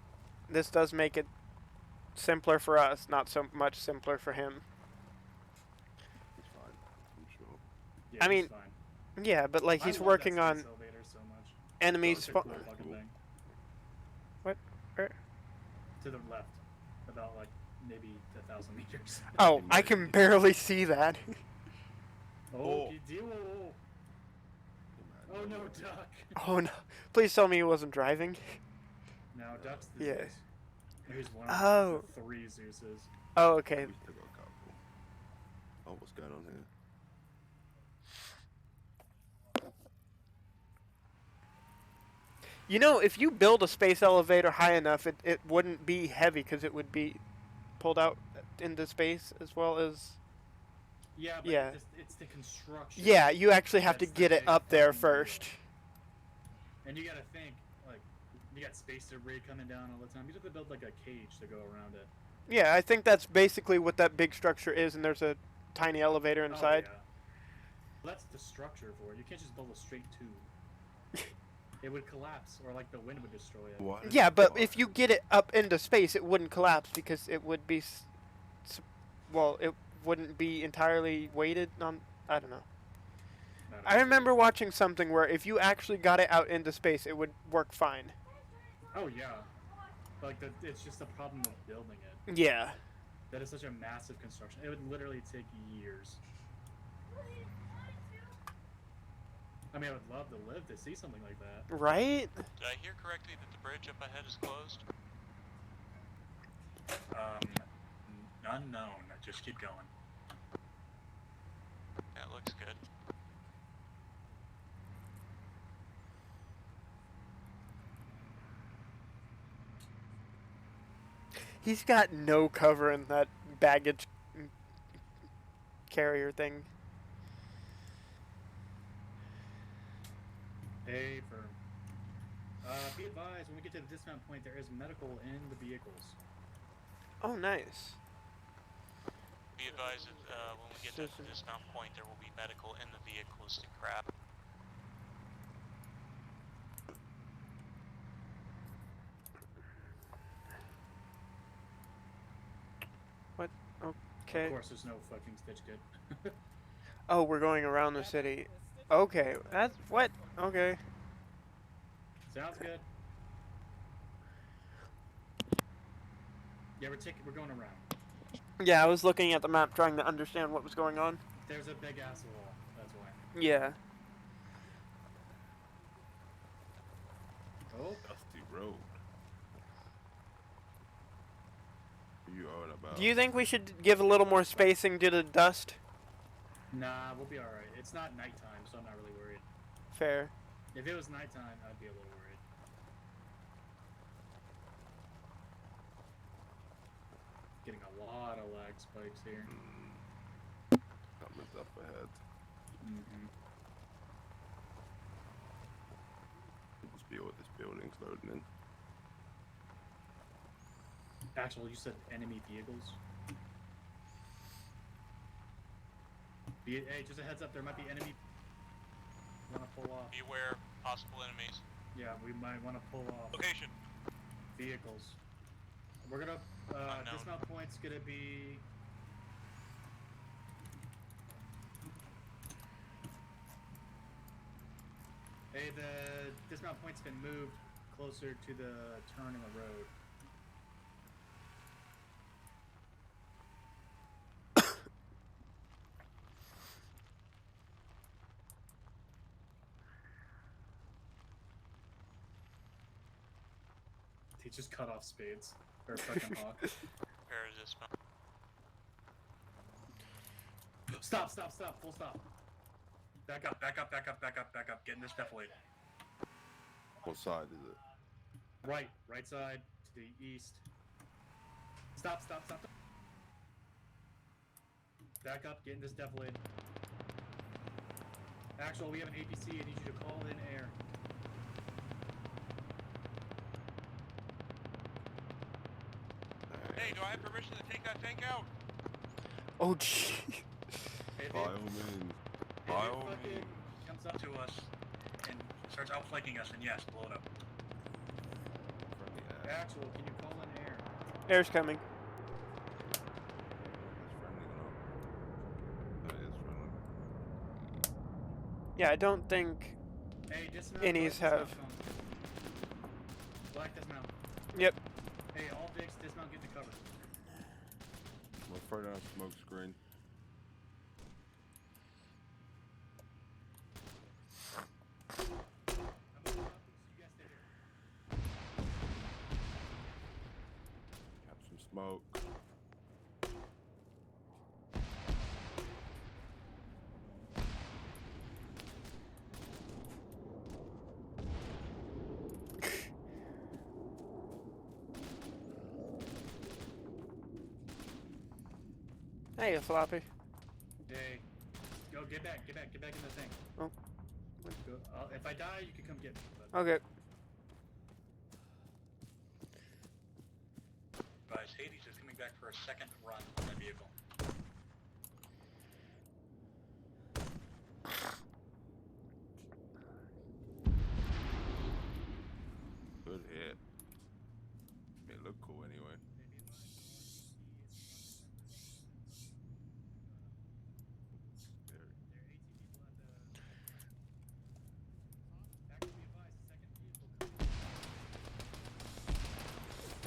this does make it simpler for us, not so much simpler for him. He's fine. I'm sure. Yeah, I mean, he's fine. yeah, but like I he's love working that on space elevator so much. enemy Oh, it's a spawn. cool fucking thing. What? Where? To the left, about like maybe 1,000 meters. Oh, I can barely see that. Oh, oh no, Duck. Oh no! Please tell me he wasn't driving. No, Duck's the Yeah. Zeus. He's one Oh. of the 3 Zeuses. Oh, okay. We still got a couple. Oh, what's going on here? You know, if you build a space elevator high enough, it wouldn't be heavy because it would be pulled out into space as well as... Yeah, but Yeah. it's the construction. Yeah, you actually have to that's the get it big up there fucking first. deal. And you gotta think, like, you got space debris coming down all the time. You have to build like a cage to go around it. Yeah, I think that's basically what that big structure is, and there's a tiny elevator inside. Oh, yeah. Well, that's the structure for it. You can't just build a straight tube. It would collapse, or like the wind would destroy it. What? Yeah, but if you get it up into space, it wouldn't collapse because it would be... well, it wouldn't be entirely weighted on... I don't know. I remember watching something where if you actually got it out into space, it would work fine. Oh, yeah. Like, it's just the problem of building it. Yeah. That is such a massive construction. It would literally take years. I mean, I would love to live to see something like that. Right? Did I hear correctly that the bridge up ahead is closed? Unknown. Just keep going. That looks good. He's got no cover in that baggage carrier thing. Hey, firm. Be advised, when we get to the dismount point, there is medical in the vehicles. Oh, nice. Be advised that when we get to the dismount point, there will be medical in the vehicles to grab. What? Okay. Of course, there's no fucking stitch kit. Oh, we're going around the city. Okay, that's... what? Okay. Sounds good. Yeah, we're going around. Yeah, I was looking at the map trying to understand what was going on. There's a big ass wall, that's why. Yeah. Oh. Dusty road. You are about. Do you think we should give a little more spacing to the dust? Nah, we'll be alright. It's not nighttime, so I'm not really worried. Fair. If it was nighttime, I'd be a little worried. Getting a lot of lag spikes here. Something's up ahead. This building's loading in. Actual, you said enemy vehicles? Hey, just a heads up, there might be enemy... Want to pull off. Beware possible enemies. Yeah, we might want to pull off. Location. Vehicles. We're gonna... dismount point's gonna be... Hey, the dismount point's been moved closer to the turn in the road. He just cut off spades. Or fucking hawk. Where is this? Stop, full stop. Back up. Get in this defilade. What side is it? Right side, to the east. Stop. Back up, get in this defilade. Actual, we have an APC, I need you to call in air. Hey, do I have permission to take that tank out? Oh, gee. By all means. By all means. Comes up to us and starts outflanking us, and yes, blow it up. Actual, can you call in air? Air's coming. Yeah, I don't think innies have... Black dismount. Yep. Hey, all Vicks, dismount, get in the cover. We'll throw down a smoke screen. Have some smoke. Hey, Floppy. Hey, go get back in the thing. Oh. Go, if I die, you can come get me. But... Okay. Guys, Hades is coming back for a second run on that vehicle. Good hit. It looked cool anyway.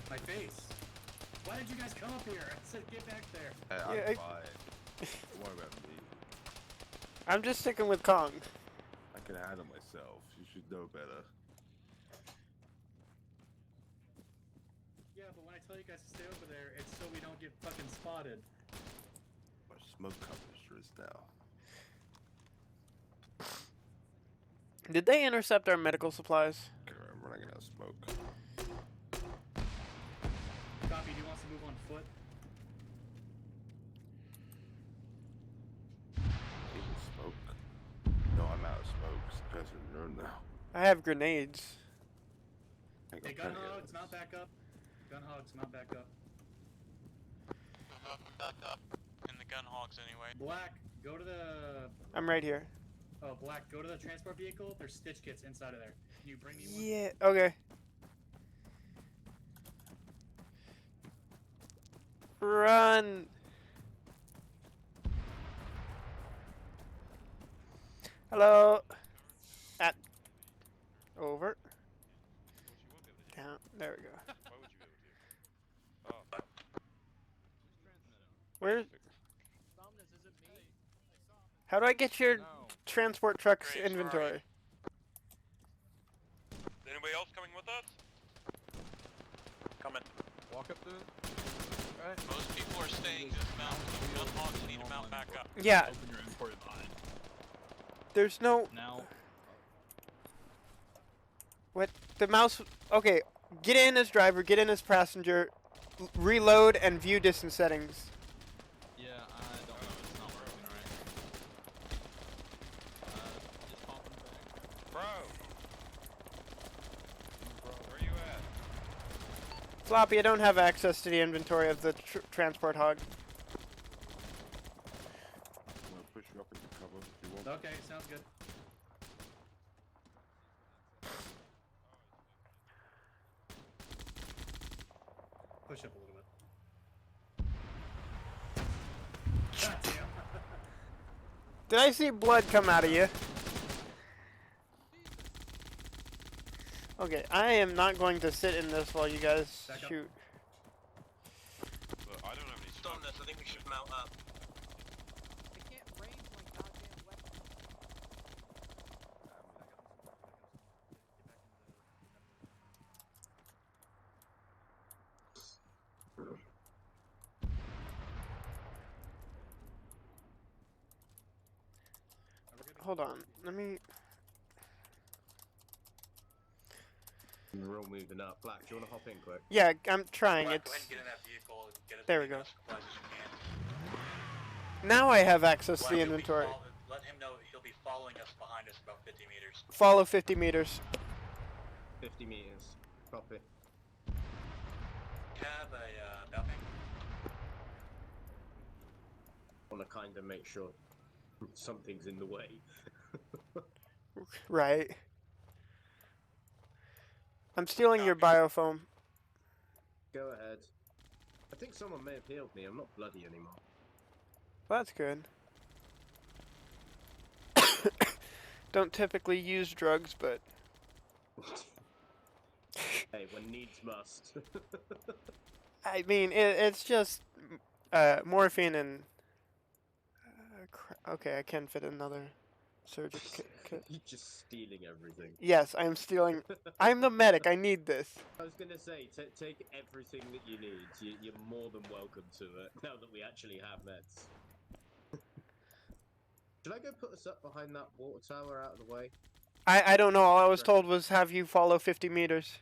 My face. Why did you guys come up here? I said get back there. Hey, Yeah, I'm fine. Don't worry about me. I'm just sticking with Kong. I can handle myself. You should know better. Yeah, but when I tell you guys to stay over there, it's so we don't get fucking spotted. Our smoke coverage is now. Did they intercept our medical supplies? I'm running out of smoke. Copy, do you want us to move on foot? Even smoke. No, I'm out of smoke. You guys are nerd now. I have grenades. Hey, gun hogs, mount back up. Gun hogs, mount back up. In the gun hogs anyway. Black, go to the... I'm right here. Oh, Black, go to the transport vehicle. There's stitch kits inside of there. Can you bring me one? Yeah, okay. Run! Hello? At... Over. Down. There we go. Why would you be able to? Oh. Where? How do I get your transport truck's Great, sorry. inventory? Anybody else coming with us? Coming. Walk up to it. Alright. Most people are staying dismount. Gun hogs need to mount back up. Yeah. Open your inventory behind. There's no... Now. What? The mouse... Okay, get in as driver, get in as passenger, reload, and view distance settings. Yeah, I don't know. It's not working right. Just pop them back. Bro! Where you at? Floppy, I don't have access to the inventory of the transport hog. I'm gonna push you up into cover if you want. Okay, sounds good. Push up a little bit. God damn. Did I see blood come out of you? Okay, I am not going to sit in this while you guys shoot. But I don't have any Still on this, I think we should mount up. Hold on, let me... We're all moving up. Black, do you want to hop in quick? Yeah, I'm trying. Black, It's... go ahead and get in that vehicle and get as There we many go. supplies as you can. Now I have access Black, to the you'll be inventory. let him know he'll be following us behind us about 50 meters. Follow 50 meters. 50 meters. Copy. Have a mapping. Want to kind of make sure something's in the way. Right. I'm stealing your biofoam. Go ahead. I think someone may have healed me. I'm not bloody anymore. Well, that's good. Don't typically use drugs, but... Hey, when needs must. I mean, it's just morphine and... okay, I can fit another surgical kit. You're just stealing everything. Yes, I am stealing... I'm the medic, I need this. I was gonna say, take everything that you need. You're more than welcome to it, now that we actually have meds. Should I go put us up behind that water tower out of the way? I don't know, all I was told was have you follow 50 meters.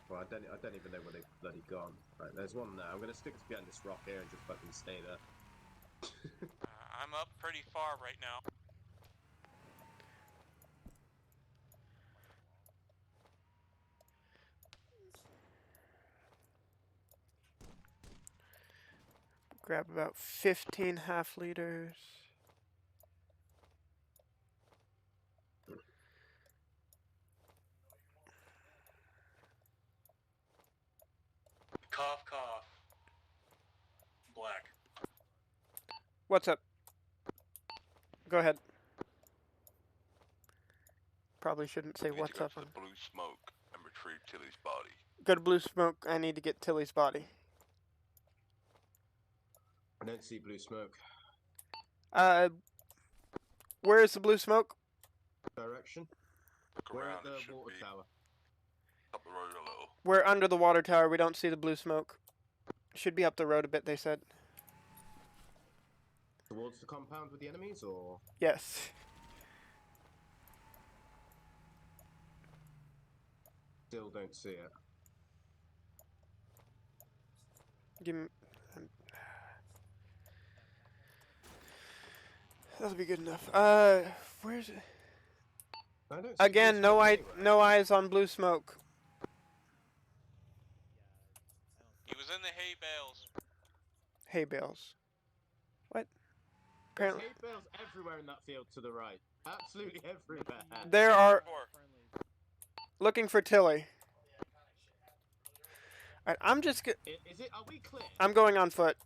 Well, I don't even know where they've bloody gone. Right, there's one there. I'm gonna stick us behind this rock here and just fucking stay there. I'm up pretty far right now. Grab about 15 half-liters. Cough, cough. Black. What's up? Go ahead. Probably shouldn't say what's up. The blue smoke and retrieve Tilly's body. Go to blue smoke. I need to get Tilly's body. I don't see blue smoke. Where is the blue smoke? Direction? We're at the water tower. Up the road a little. We're under the water tower. We don't see the blue smoke. Should be up the road a bit, they said. Towards the compound with the enemies, or? Yes. Still don't see it. Give me... That'll be good enough. Where's it? Again, no eyes on blue smoke. He was in the hay bales. Hay bales. What? There's Apparently. hay bales everywhere in that field to the right. Absolutely everywhere. There are... Looking for Tilly. Alright, I'm just... Is it... Are we clear? I'm going on foot.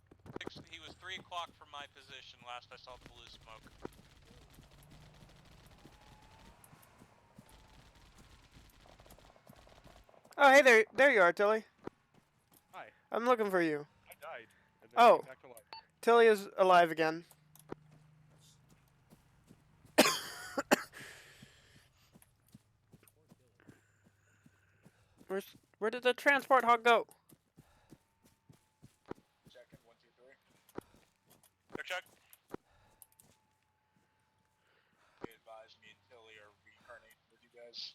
He was 3 o'clock from my position last I saw the blue smoke. Oh, hey there. There you are, Tilly. Hi. I'm looking for you. I died. And then Oh. came back to life. Tilly is alive again. Where did the transport hog go? Check 1, 2, 3. Check. Be advised, me and Tilly are reincarnating with you guys.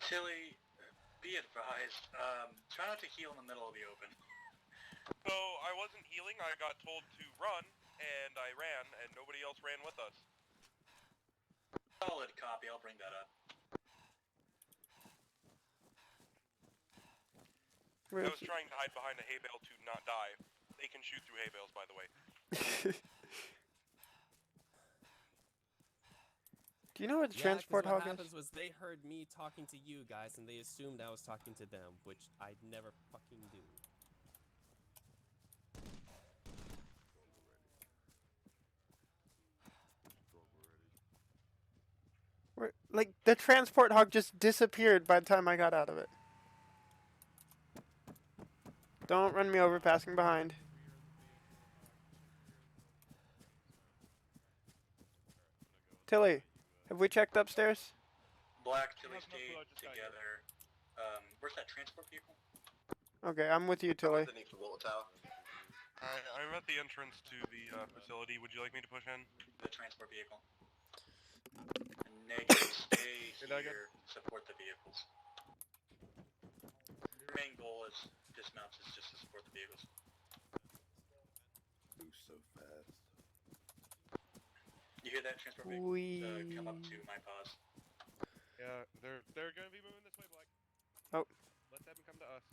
Tilly, be advised, try not to heal in the middle of the open. So, I wasn't healing, I got told to run, and I ran, and nobody else ran with us. Solid copy, I'll bring that up. I was trying to hide behind a hay bale to not die. They can shoot through hay bales, by the way. Do you know where the transport hog what is? happened was they heard me talking to you guys, and they assumed I was talking to them, which I'd never fucking do. Like, the transport hog just disappeared by the time I got out of it. Don't run me over, passing behind. Tilly, have we checked upstairs? Black, Tilly stayed together. Where's that transport vehicle? Okay, I'm with you, Tilly. Underneath the water tower. I'm at the entrance to the facility. Would you like me to push in? The transport vehicle. Negative, stay here, support the vehicles. Your main goal is dismounts is just to support the vehicles. Move so fast. You hear that transport vehicle? Come up to my pause. Yeah, they're gonna be moving this way, Black. Oh. Let them come to us.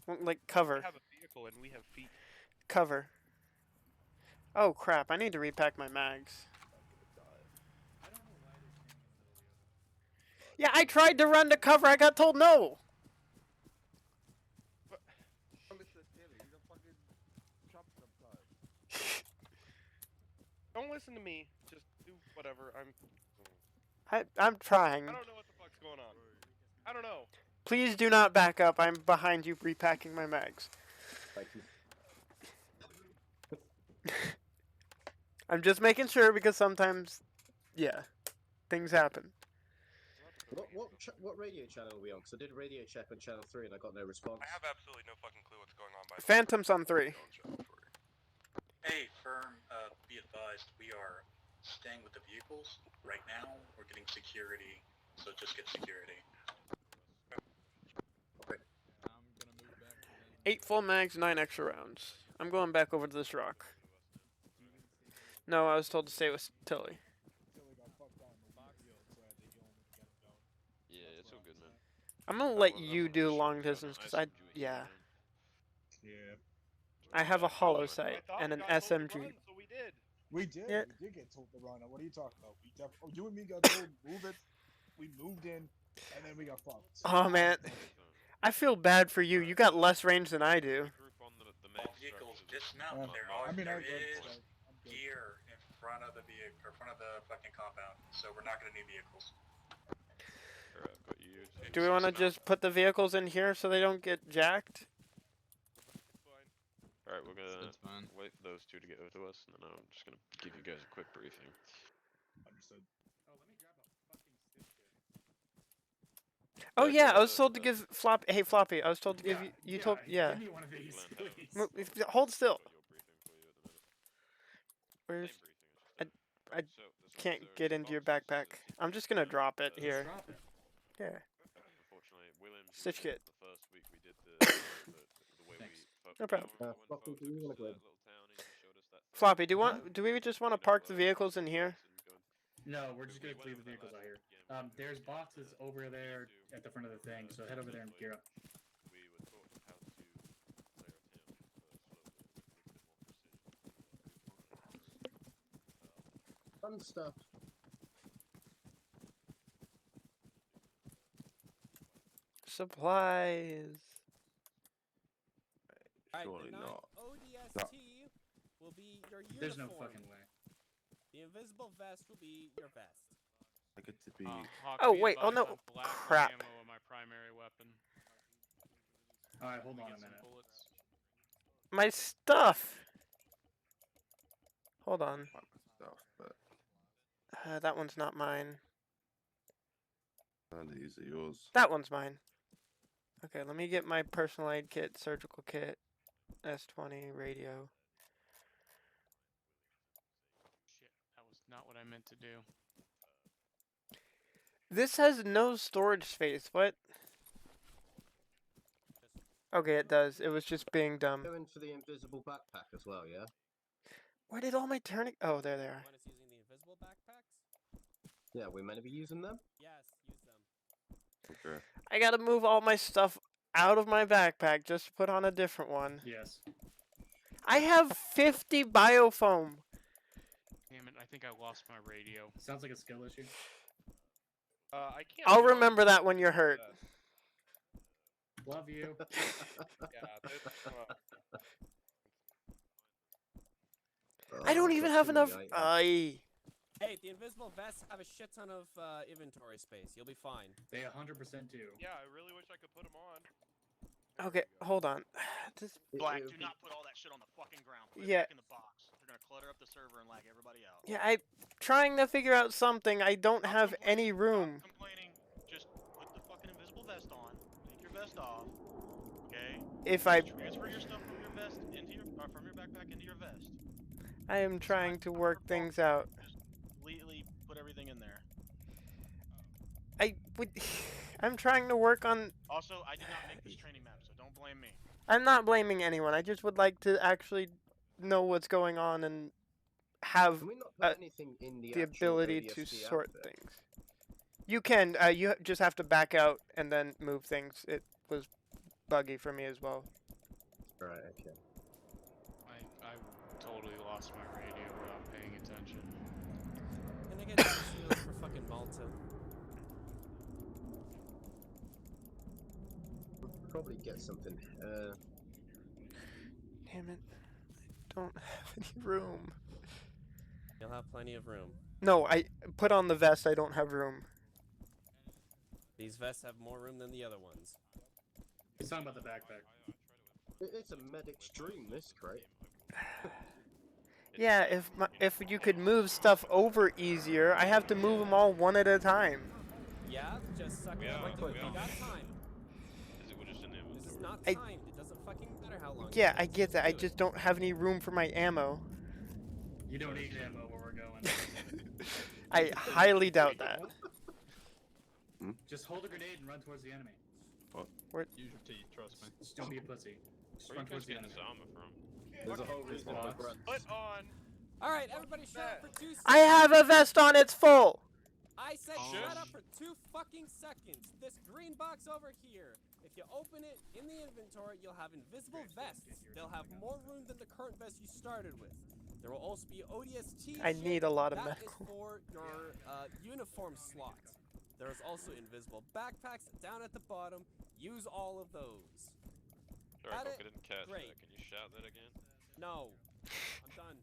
Well, like, cover. We have a vehicle and we have feet. Cover. Oh, crap. I need to repack my mags. Yeah, I tried to run to cover. I got told no. Don't listen to me. Just do whatever. I'm trying. I don't know what the fuck's going on. I don't know. Please do not back up. I'm behind you repacking my mags. Thank you. I'm just making sure because sometimes, yeah, things happen. What radio channel are we on? Because I did a radio check on channel 3 and I got no response. I have absolutely no fucking clue what's going on. By Phantom's on 3. Hey, firm, be advised, we are staying with the vehicles. Right now, we're getting security, so just get security. Okay. I'm gonna move back to them. 8 full mags, 9 extra rounds. I'm going back over to this rock. No, I was told to stay with Tilly. Yeah, it's all good, man. I'm gonna let you do long distance, because yeah. Yeah. I have a hollow sight and an SMG. So we did. We did. Yeah. We did get told to run. What are you talking about? You and me got told move it. We moved in, and then we got fucked. Oh man, I feel bad for you. You got less range than I do. All vehicles dismount. There is gear in front of the vehicle, or front of the fucking compound. So we're not gonna need vehicles. Alright, I've got you. Do we want to just put the vehicles in here so they don't get jacked? Alright, we're gonna wait for those two to get over to us, and then I'm just gonna give you guys a quick briefing. Understood. Oh, let me grab a fucking stick Oh yeah, I was told to give Floppy. Hey Floppy, I was told to give you. You told yeah. Give me one of these, please. Hold still. Where's? I can't get into your backpack. I'm just gonna drop it here. Drop it. Yeah. Unfortunately, Williams Stitch kit. the first week we did the way we No problem. Floppy, do you want to go? Floppy, do we just want to park the vehicles in here? No, we're just gonna leave the vehicles out here. There's boxes over there at the front of the thing, so head over there and gear up. Fun stuff. Supplies. Alright, Surely the not. ODST will be your uniform. There's no fucking way. The invisible vest will be your vest. I get to be. Oh wait, oh no, crap. My primary weapon. Alright, hold on a minute. My stuff. Hold on. Stuff, but That one's not mine. none of these are yours. That one's mine. Okay, let me get my personal aid kit, surgical kit, S20, radio. Shit, that was not what I meant to do. This has no storage space. What? Okay, it does. It was just being dumb. Go in for the invisible backpack as well, yeah? Where did all my turning? Oh, there they are. One is using the invisible backpacks? Yeah, we're meant to be using them? Yes, use them. Okay. I gotta move all my stuff out of my backpack just to put on a different one. Yes. I have 50 biofoam. Damn it, I think I lost my radio. Sounds like a skill issue. I can't. I'll remember that when you're hurt. Love you. I don't even have enough. Hey, the invisible vests have a shit ton of inventory space. You'll be fine. They 100% do. Yeah, I really wish I could put them on. Okay, hold on. This... Black, do not put all that shit on the fucking ground. Put Yeah. it back in the box. They're gonna clutter up the server and lag everybody out. Yeah, I'm trying to figure out something. I don't have any room. Stop complaining. Just put the fucking invisible vest on. Take your vest off. Okay. If I Transfer your stuff from your vest into your from your backpack into your vest. I am trying to work things out. Just completely put everything in there. I'm trying to work on. Also, I did not make this training map, so don't blame me. I'm not blaming anyone. I just would like to actually know what's going on and have Can we not put anything in the actual ability to ODST sort outfit? things. You can. You just have to back out and then move things. It was buggy for me as well. Right. Okay. I totally lost my radio without paying attention. Can I get shields for fucking Malta? We'll probably get something. Damn it! I don't have any room. You'll have plenty of room. No, I put on the vest. I don't have room. These vests have more room than the other ones. He's talking about the backpack. It's a medic's dream, this crate. Yeah, if you could move stuff over easier, I have to move them all one at a time. Yeah, just suck it up. We got time. This is not timed. It doesn't fucking matter how long. Yeah, I get that. I just don't have any room for my ammo. You don't need ammo where we're going. I highly doubt that. Just hold a grenade and run towards the enemy. What? Use your teeth, trust me. Just don't be a pussy. Just Where are run you guys towards the getting enemy. this armor from? There's a whole reason on the ground. Put on. Alright, everybody shut up for 2 seconds. I have a vest on. It's full. I said shut up for 2 fucking seconds. This green box over here. If you open it in the inventory, you'll have invisible vests. They'll have more room than the current vest you started with. There will also be ODST. I need a lot of that medical. is for your uniform slot. There's also invisible backpacks down at the bottom. Use all of those. Sorry, Got Hulk, it? I didn't catch Great. that. Can you shout that again? No. I'm done.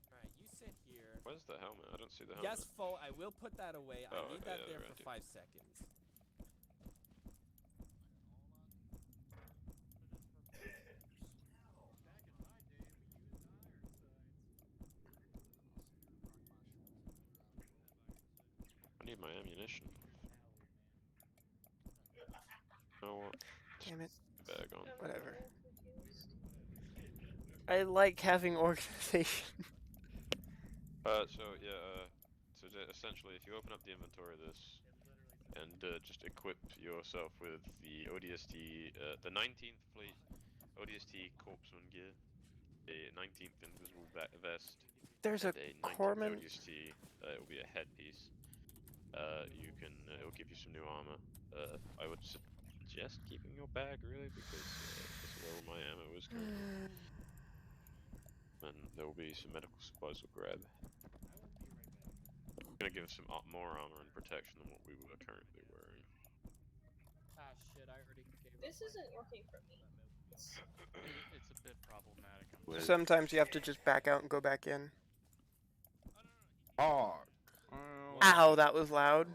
Alright, you sit here. Where's the helmet? I don't see the helmet. Yes, Fo, I will put that away. I Oh, need okay, that yeah, there right, for yeah. 5 seconds. I need my ammunition. Oh, what? Damn it. Bag on. Whatever. I like having organization. So essentially, if you open up the inventory of this, and just equip yourself with the ODST, the 19th Fleet ODST Corpsman gear, a 19th Invisible Vest, There's and a 19th corpsman. ODST, it will be a headpiece. You can, it'll give you some new armor. I would suggest keeping your bag, really, because that's where all my ammo is currently. And there will be some medical supplies we'll grab. Gonna give us some more armor and protection than what we were currently wearing. Ah shit, I already gave up. This isn't working for me. It's a bit problematic. Sometimes you have to just back out and go back in. Oh. Ow, that was loud.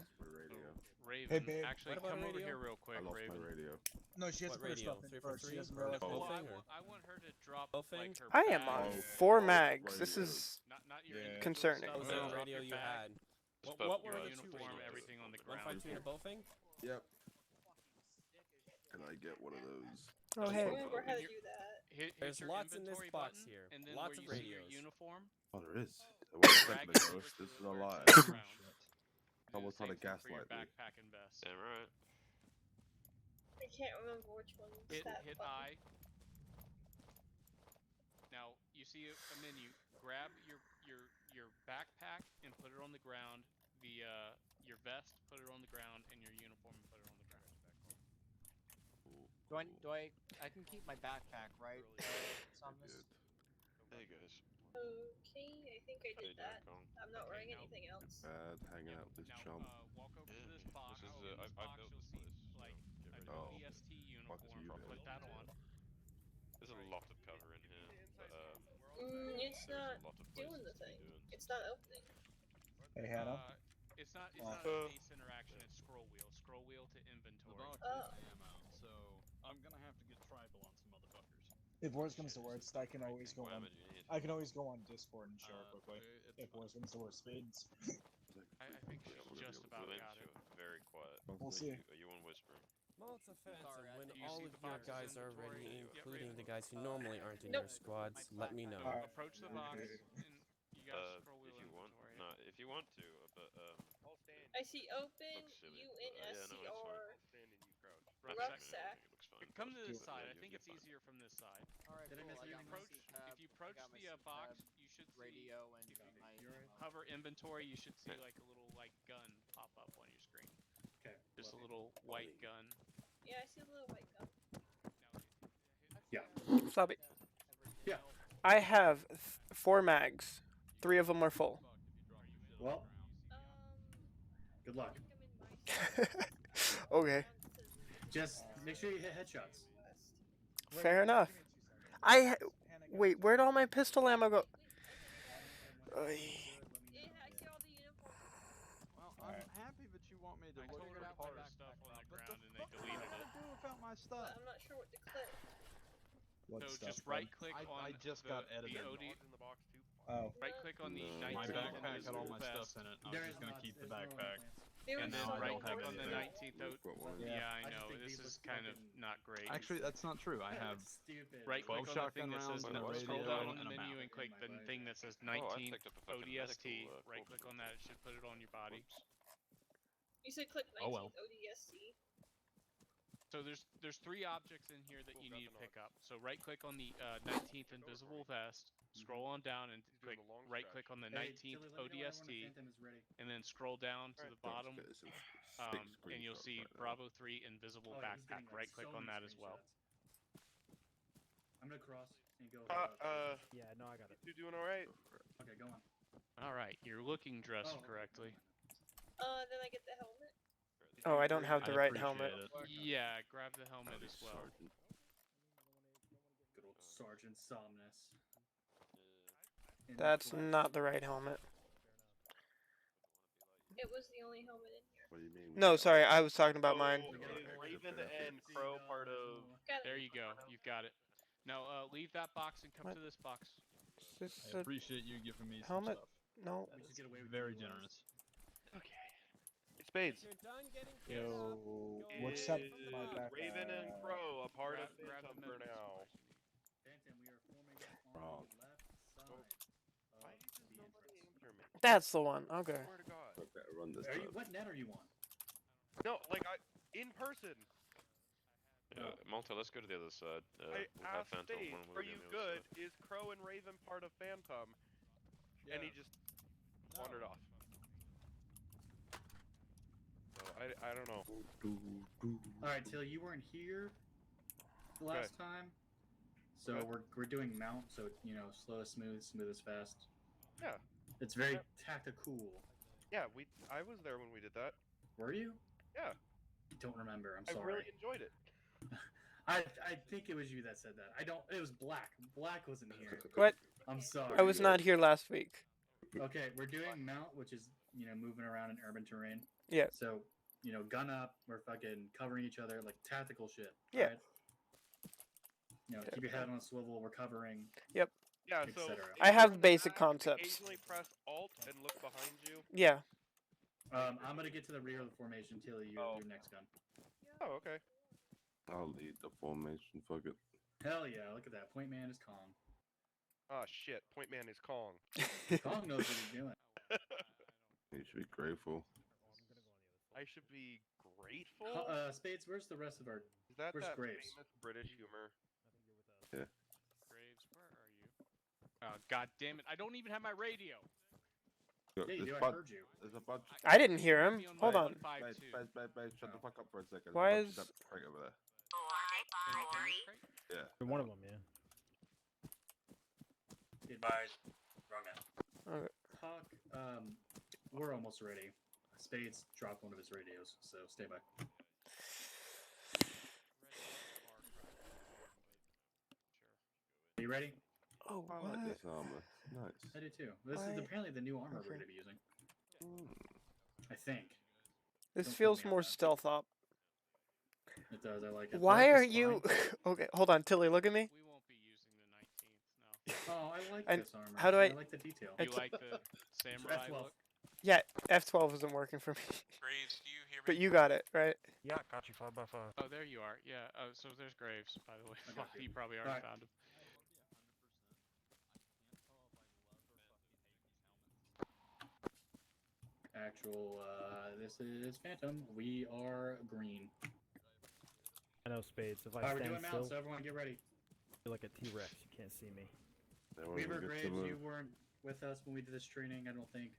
Raven, Hey, babe. actually, What about come a over radio? here real quick, I lost Raven. my radio. No, she has What to put her radio? stuff in 3 for first. She 3? doesn't Or realize. full Well, thing, or? I want her to drop Both like things? her I am bag. on Oh, 4 oh, mags. This radio. is Not your Yeah. individual concerning. stuff, What was but the drop radio your you bag, had? Just What your were the two uniform, radios? everything on the ground. 152 to Bofing? Yep. Can I get one of those? Oh, I hey. don't remember how to Here- do that. Hit There's your lots in this inventory box button, here. and then Lots where of you see your radios. uniform, Oh, there is. One second drag it ago. over to This is a where it lie. says ground. Do Someone's the trying to same thing for your gaslight me. backpack and vest. Damn right. I can't remember which one was Hit that button. I. Now you see a menu. Grab your backpack and put it on the ground. Your vest, put it on the ground, and your uniform, and put it on the ground. I can keep my backpack, right? Samus? Hey guys. Okay, I think I How you did doing, that. Kong? I'm not wearing now- anything else. Bad hanging out with this Now, chump. walk over to this box. This is, In this I box, built you'll this see place, like so get an ready. ODST fuck uniform. you, Put dude. that on. There's a lot of cover in here, but It's there's not a lot of doing places the to be thing. doing It's not opening. Hey, Hannah. It's not Oh. a base interaction. It's scroll wheel. Scroll wheel to The inventory. box Oh. is ammo, so I'm gonna have to get tribal on some motherfuckers. If worse comes to worst, I can always go What on. ammo do you need? I can always go on Discord and share quickly. It's If worse comes to worst, spades. I think she's just about got it. Very quiet. We'll see. Are you on whispering? Well, it's offensive when Do you all see of the your boxes guys in are inventory? ready, Yeah, including Raven. the guys who normally aren't in Nope. your squads. Let me know. Alright. Approach the box, and you got scroll wheel If you want, inventory. no, if you want to, but I see open looks silly. UNSCR Rucksack. rucksack. It looks fine. Come to this Yeah, side. I you're think it's fine. easier from this side. Alright, If cool. you I got my approach, C-tab, if you I approach got my the box, C-tab, you should see. radio and If you my hover inventory, you should see like a little like gun pop up on your screen. Okay. Just a little white gun. Yeah, I see a little white gun. Yeah. Stop it. Yeah. I have 4 mags. 3 of them are full. Well, good luck. Okay. Just make sure you hit headshots. Fair enough. Wait, where'd all my pistol ammo go? Oy. Well, I'm happy that you want me to look told her for to put her parts, stuff on the but ground the and they fuck am I deleted gonna it. do without my stuff? I'm not sure what to click. What So stuff, just bud? right click on I just the, got the edited. OD. Oh. Right click on the My 19 backpack had all invisible my vest. stuff in it. I was just gonna keep the backpack. They were And then so right important. click on the 19th. Yeah, I I just know. think This V is looks kind of fucking- not great. Actually, that's not true. I have Stupid. Right click 12 on the thing shotgun that says rounds and a scroll radio down on the and a menu mount. and click the thing that says Oh, I 19th picked up a fucking ODST. medical, Right click on that. It should put it on your body. You said click 19th Oh, well. ODSC. So there's 3 objects in here that you need to pick up. So right click on the 19th invisible vest. Scroll on down and click right click on the 19th ODST, and then scroll down to the bottom, and you'll see Bravo 3 invisible backpack. Right click on that as well. I'm gonna cross and go. Yeah, no, I got it. You doing all right? Okay, go on. All right, you're looking dressed correctly. Then I get the helmet. Oh, I don't have the right helmet. Yeah, grab the helmet as well. Good old Sergeant Somnus. That's not the right helmet. It was the only helmet in here. What do you mean? No, sorry, I was talking about mine. Raven and Crow part of. There you go. You've got it. Now leave that box and come What? to this box. Is I this a appreciate you giving me helmet? some stuff. No. Very generous. Okay. Spades. If you're done getting Yo, go what's away up, from the my box. back? Raven and Crow, a part of Grab Phantom the for medical now. Phantom, we are forming on Wrong. the left side Why of did the somebody entrance. injure me? That's the one. Okay. Swear to God. I better run this Are you, time. what net are you on? No, like in person. Yeah, Malta, let's go to the other side. I We'll have asked Phantom Spades, when we're are on you the other good? Is Crow and Raven part of Phantom? And he just wandered off. So I don't know. Alright, Tilly, you weren't here the last time. So Okay. we're doing mount, so you know, slow is smooth, smooth is fast. Yeah. It's very tactical. Yeah, I was there when we did that. Were you? Yeah. I don't remember. I'm I sorry. really enjoyed it. I think it was you that said that. I don't. It was Black. Black wasn't here. What? I'm sorry. I was not here last week. Okay, we're doing mount, which is moving around in urban terrain. Yeah. So gun up. We're fucking covering each other like tactical shit. Yeah. Right? Keep your head on a swivel. We're covering. Yep. Yeah, so I have basic concepts. Occasionally press Alt and look behind you. Yeah. I'm gonna get to the rear of the formation. Tilly, your next gun. Oh, okay. I'll lead the formation. Fuck it. Hell yeah! Look at that. Point man is Kong. Oh shit! Point man is Kong. Kong knows what he's doing. You should be grateful. I should be grateful. Spades, where's the rest of our? Is that where's that Graves? famous British humor? Yeah. Graves, where are you? Oh, God damn it! I don't even have my radio. Look, Yeah, you there's do. I bud- heard you. There's a bunch. I didn't hear him. Be on Hold my on. 152. Shut the fuck up for a second. Why There's a bunch is- of that crate over there. Crate? Yeah. One of them, yeah. Goodbye. Wrong man. Okay. Hawk, we're almost ready. Spades dropped one of his radios, so stay by. Are you ready? Oh, I what? like this armor. Nice. I do too. This is Why- apparently the new armor we're Okay. going to be using. I think. This Don't feels quote me on more that. stealth op. It does. I like it. Why I are like the you? spine. Okay, hold on, Tilly. Look at me. We won't be using the 19th. No. Oh, I like And this armor. how do I I- like the detail. You like the samurai F12. look? Yeah, F12 isn't working for me. Graves, do you hear me? But you got it, right? Yeah, got you 5x5. Oh, there you are. Yeah. Oh, so there's Graves, by the way. I got Fuck, you. you probably already Alright. found him. Actual, this is Phantom. We are green. I know Spades. If I Alright, we're stand doing still, mount, so everyone get ready. I feel like a T-Rex. You can't see me. They won't Weaver even get to Graves, move. you weren't with us when we did this training, I don't think.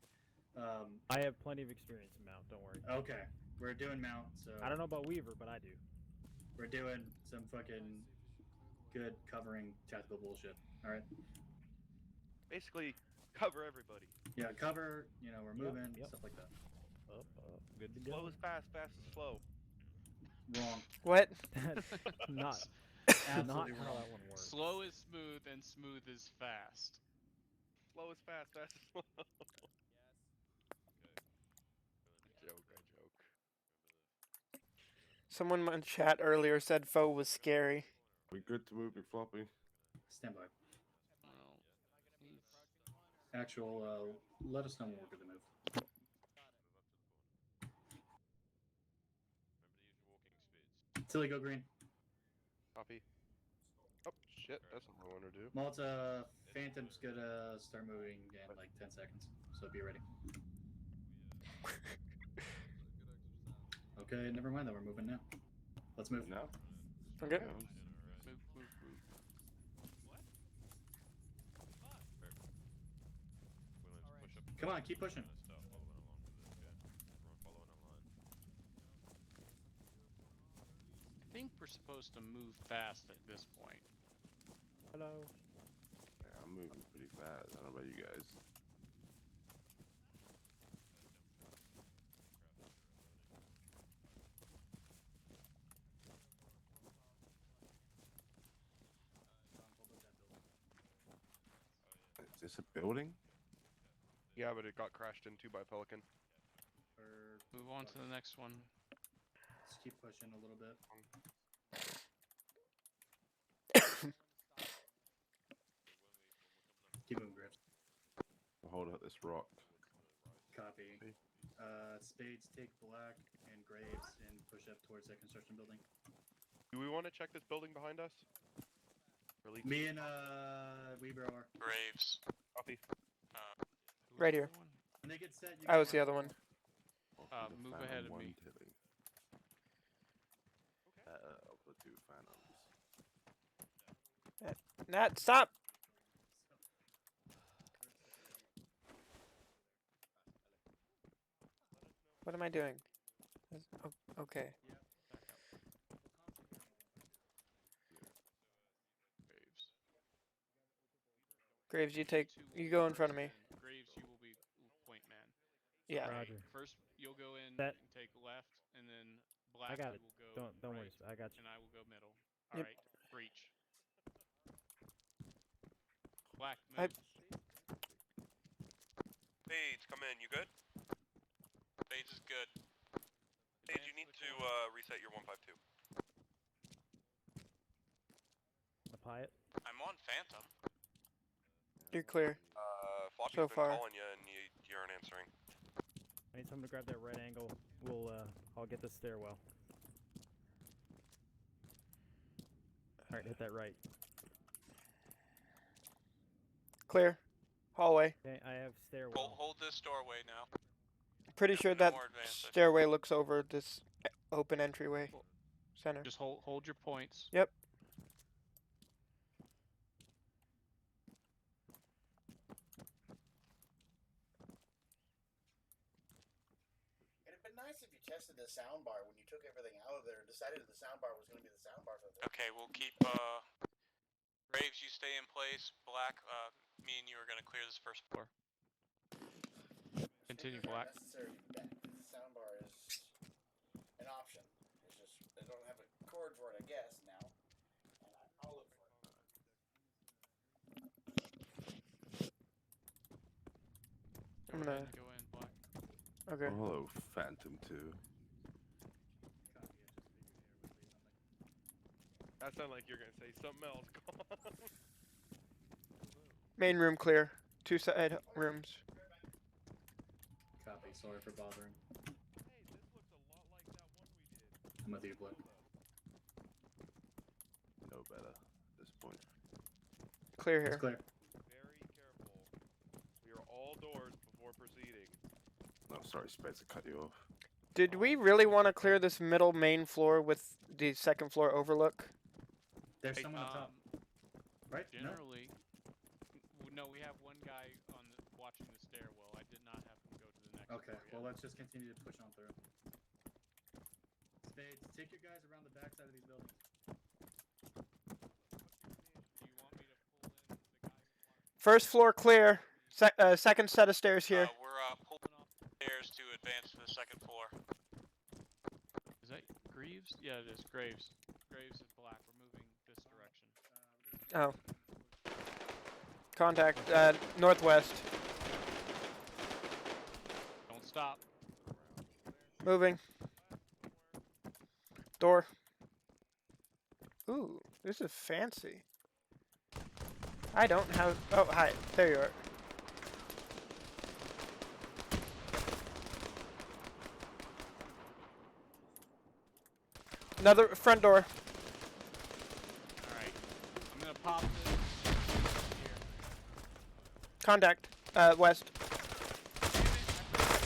I have plenty of experience in mount. Don't worry. Okay, we're doing mount, so I don't know about Weaver, but I do. we're doing some fucking good covering tactical bullshit. Alright? Basically, cover everybody. Yeah, cover, we're moving, yep. stuff like that. Up, good to go. Slow is fast, fast is slow. Wrong. What? That's not Absolutely how wrong. that one works. Slow is smooth and smooth is fast. Slow is fast, fast is slow. I joke. Someone in chat earlier said foe was scary. We good to move McFloppy? Stand by. Well, he's... Actual, let us know when we're good to move. Tilly, go green. Copy. Oh shit, that's not what I want to do. Malta, Phantom's gonna start moving in like 10 seconds, so be ready. Okay, never mind that we're moving now. Let's move. Now? Okay. Move, move, move. Come on, keep pushing. I think we're supposed to move fast at this point. Hello. Yeah, I'm moving pretty fast. I don't know about you guys. Is this a building? Yeah, but it got crashed into by Pelican. Move on to the next one. Let's keep pushing a little bit. Keep moving, Graves. Hold up this rock. Copy. Spades take black and Graves and push up towards that construction building. Do we want to check this building behind us? Me and Weber are. Graves. Copy. Right here. When they get set, you I was the other one. Move ahead of me. Tilly. Of the two phantoms. Nat, stop! What am I doing? Oh, okay. Graves, you go in front of me. Graves, you will be point man. Yeah. Roger. First, you'll go in That- and take left, and then Black I got it. will go Don't right, worry. I got you. and I will go middle. Yep. Alright, breach. Black, I- move. Spades, come in. You good? Spades is good. Spades, you need to reset your 152. Apply it. I'm on Phantom. You're clear. Floppy's So been far. calling you and you aren't answering. I need someone to grab that red angle. I'll get the stairwell. Alright, hit that right. Clear. Hallway. Okay, I have stairwell. Hold this doorway now. Pretty sure No that more advance, I stairway looks over this open entryway. Center. Just hold your points. Yep. It'd been nice if you tested the soundbar when you took everything out of there and decided the soundbar was going to be the soundbar for this. Okay, we'll keep, Graves, you stay in place. Black, me and you are gonna clear this first floor. Continue, Speakers Black. aren't necessary to be back. The soundbar is an option. It's just, they don't have a cord for it, I guess, now. And I'll look for it. I'm gonna go in, Black. Okay. Oh, hello, Phantom 2. That sounded like you're gonna say something else. Main room clear. 2 side rooms. Copy. Sorry for bothering. I'm with you, Black. No better at this point. Clear here. It's clear. Very careful. We are all doors before proceeding. Oh, sorry, Spades, I cut you off. Did we really want to clear this middle main floor with the second floor overlook? There's someone up top. Right? Generally, no, we have one guy watching the stairwell. I did not have him go to the next Okay, floor well, yet. let's just continue to push on through. Spades, take your guys around the backside of these buildings. Do you want me to pull in the guy? First floor clear. Second set of stairs here. We're pulling off the stairs to advance to the second floor. Is that Greaves? Yeah, it is Graves. Graves and Black. We're moving this direction. Oh. Contact northwest. Don't stop. Moving. Door. Ooh, this is fancy. I don't have. Oh, hi. There you are. Another front door. Alright. I'm gonna pop this here. Contact. West.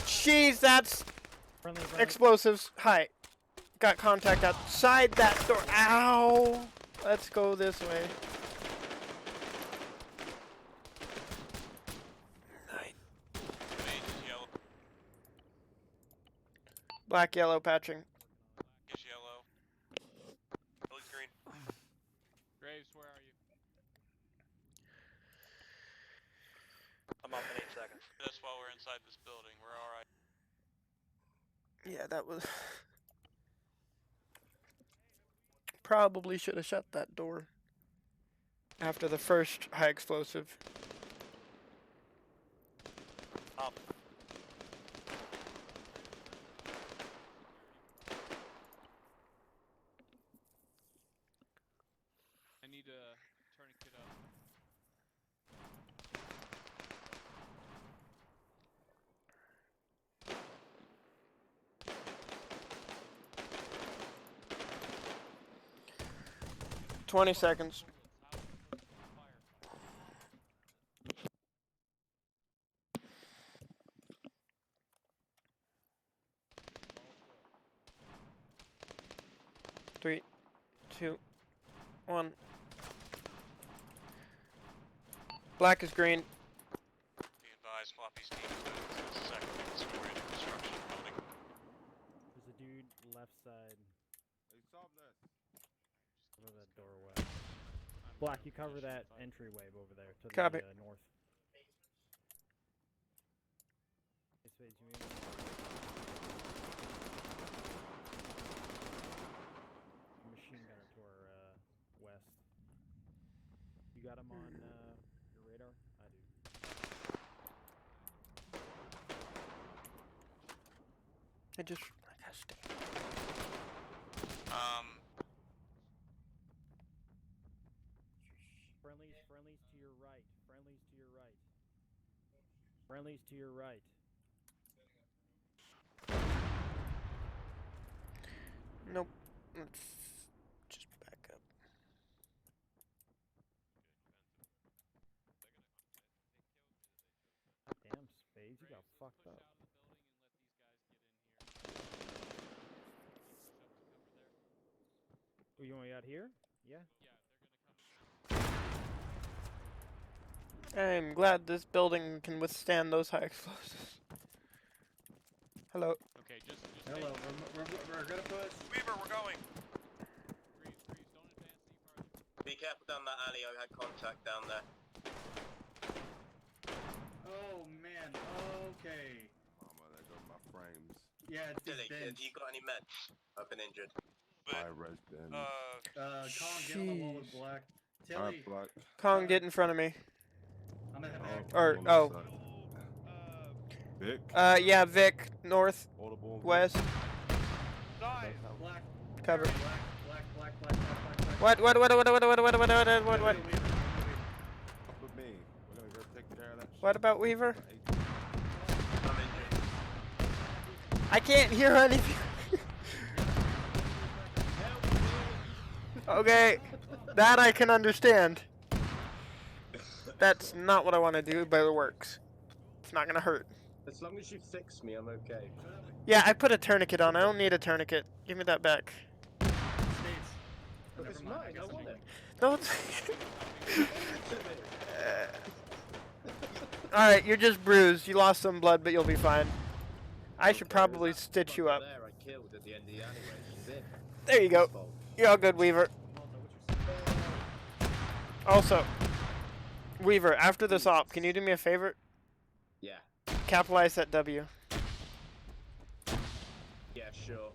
Jeez, that's Friendly. explosives. Hi. Got contact outside that door. Ow! Let's go this way. Black, yellow patching. Is yellow. Billy's green. Graves, where are you? I'm up in 8 seconds. That's while we're inside this building. We're alright. Yeah, that was... Probably should have shut that door. After the first high explosive. Up. I need a tourniquet up. $20 seconds. Three, 2, 1. Black is green. Be advised, Floppy's team is the second story of the construction building. There's a dude left side. Hey, solve this. Cover that doorway. Black, you cover that entryway over there to Copy. the north. Hey, Spades, you mean? Machine gunner to our west. You got him on your radar? I do. I just... Gosh dang. Friendlies to your right. Friendlies to your right. Friendlies to your right. Nope. Let's just back up. Damn, Spades, you got fucked up. Oh, you want me out here? Yeah. I'm glad this building can withstand those high explosives. Hello. Okay, just Hello, we're gonna push. Weaver, we're going. Be careful down that alley. I had contact down there. Oh man. Okay. Mama, there go my frames. Yeah, it's Dilly, been. you got any meds? I've been injured. I rest in. Colin, get on the wall with Black. Tilly. Alright, Black. Kong, get in front of me. I'm gonna head back. Or, I'm on oh. the side. Vic? Yeah, Vic, north, Audible, west. Black. Cover. Black. What? Up with me. We're gonna go take care of that shit. What about Weaver? I can't hear anything. Okay, that I can understand. That's not what I want to do, but it works. It's not gonna hurt. As long as you fix me, I'm okay. Yeah, I put a tourniquet on. I don't need a tourniquet. Give me that back. But it's mine, I want it. No, it's... Alright, you're just bruised. You lost some blood, but you'll be fine. I should probably stitch you up. There, I killed at the end of the alleyway. She's in. There you go. You're all good, Weaver. Also, Weaver, after this op, can you do me a favor? Yeah. Capitalize that W. Yeah, sure.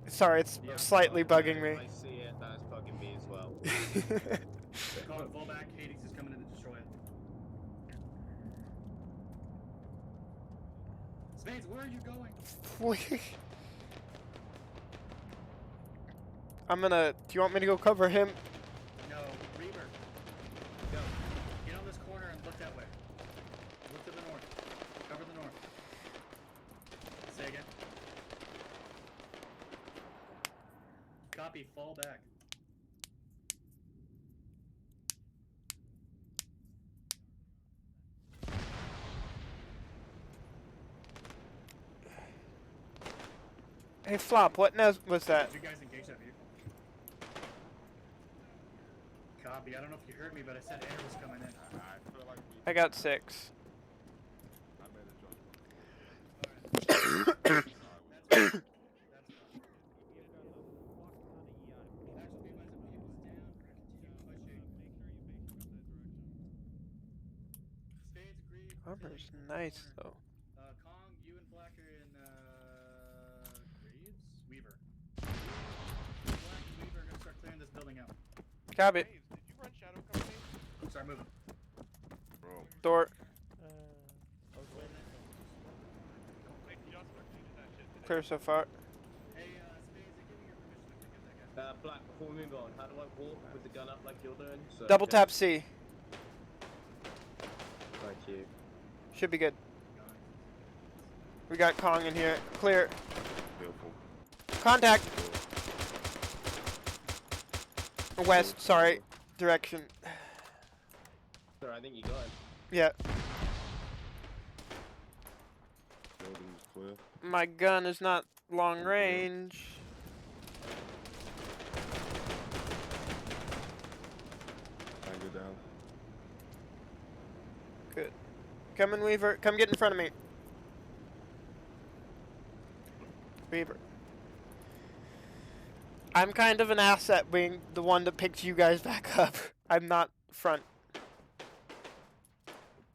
Sorry, it's slightly bugging me. I see it. That's bugging me as well. Colin, fall back. Hades is coming in to destroy it. Spades, where are you going? I'm gonna... Do you want me to go cover him? No, Reaver. Go. Get on this corner and look that way. Look to the north. Cover the north. Say again. Copy. Fall back. Hey, Flop, what was that? Did you guys engage that vehicle? Copy. I don't know if you heard me, but I said air was coming in. I feel like we. I got 6. I made a judgment. Armor's nice though. Kong, you and Black are in Graves? Weaver. Black and Weaver are gonna start clearing this building out. Copy. Did you run Shadow Company? Start moving. Bro. Door. Wait, Josh actually did that shit today. Clear so far. Hey, Spades, I give you your permission to pick up that guy. Black, before we move on, how do I walk with the gun up like you're doing? So Double tap C. Thank you. Should be good. We got Kong in here. Clear. Beautiful. Contact. West, sorry. Direction. Sorry, I think you got him. Yeah. Building's clear. My gun is not long range. Tango down. Good. Come in, Weaver. Come get in front of me. Weaver. I'm kind of an asset being the one that picks you guys back up. I'm not front.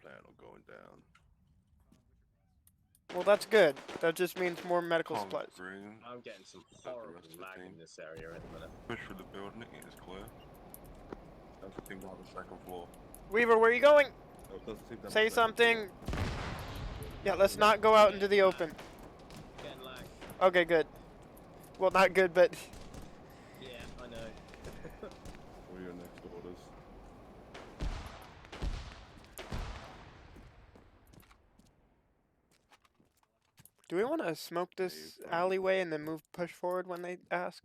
Plan on going down. Well, that's good. That just means more medical Kong supplies. green. I'm getting some horrible lag in this area at the minute. Push through the building. It is clear. Everything on the second floor. Weaver, where are you going? Oh, doesn't seem to Say have a second something. Yeah, let's not go out into the open. Getting lag. Okay, good. Well, not good, but... Yeah, I know. What are your next orders? Do we want to smoke this alleyway and then push forward when they ask?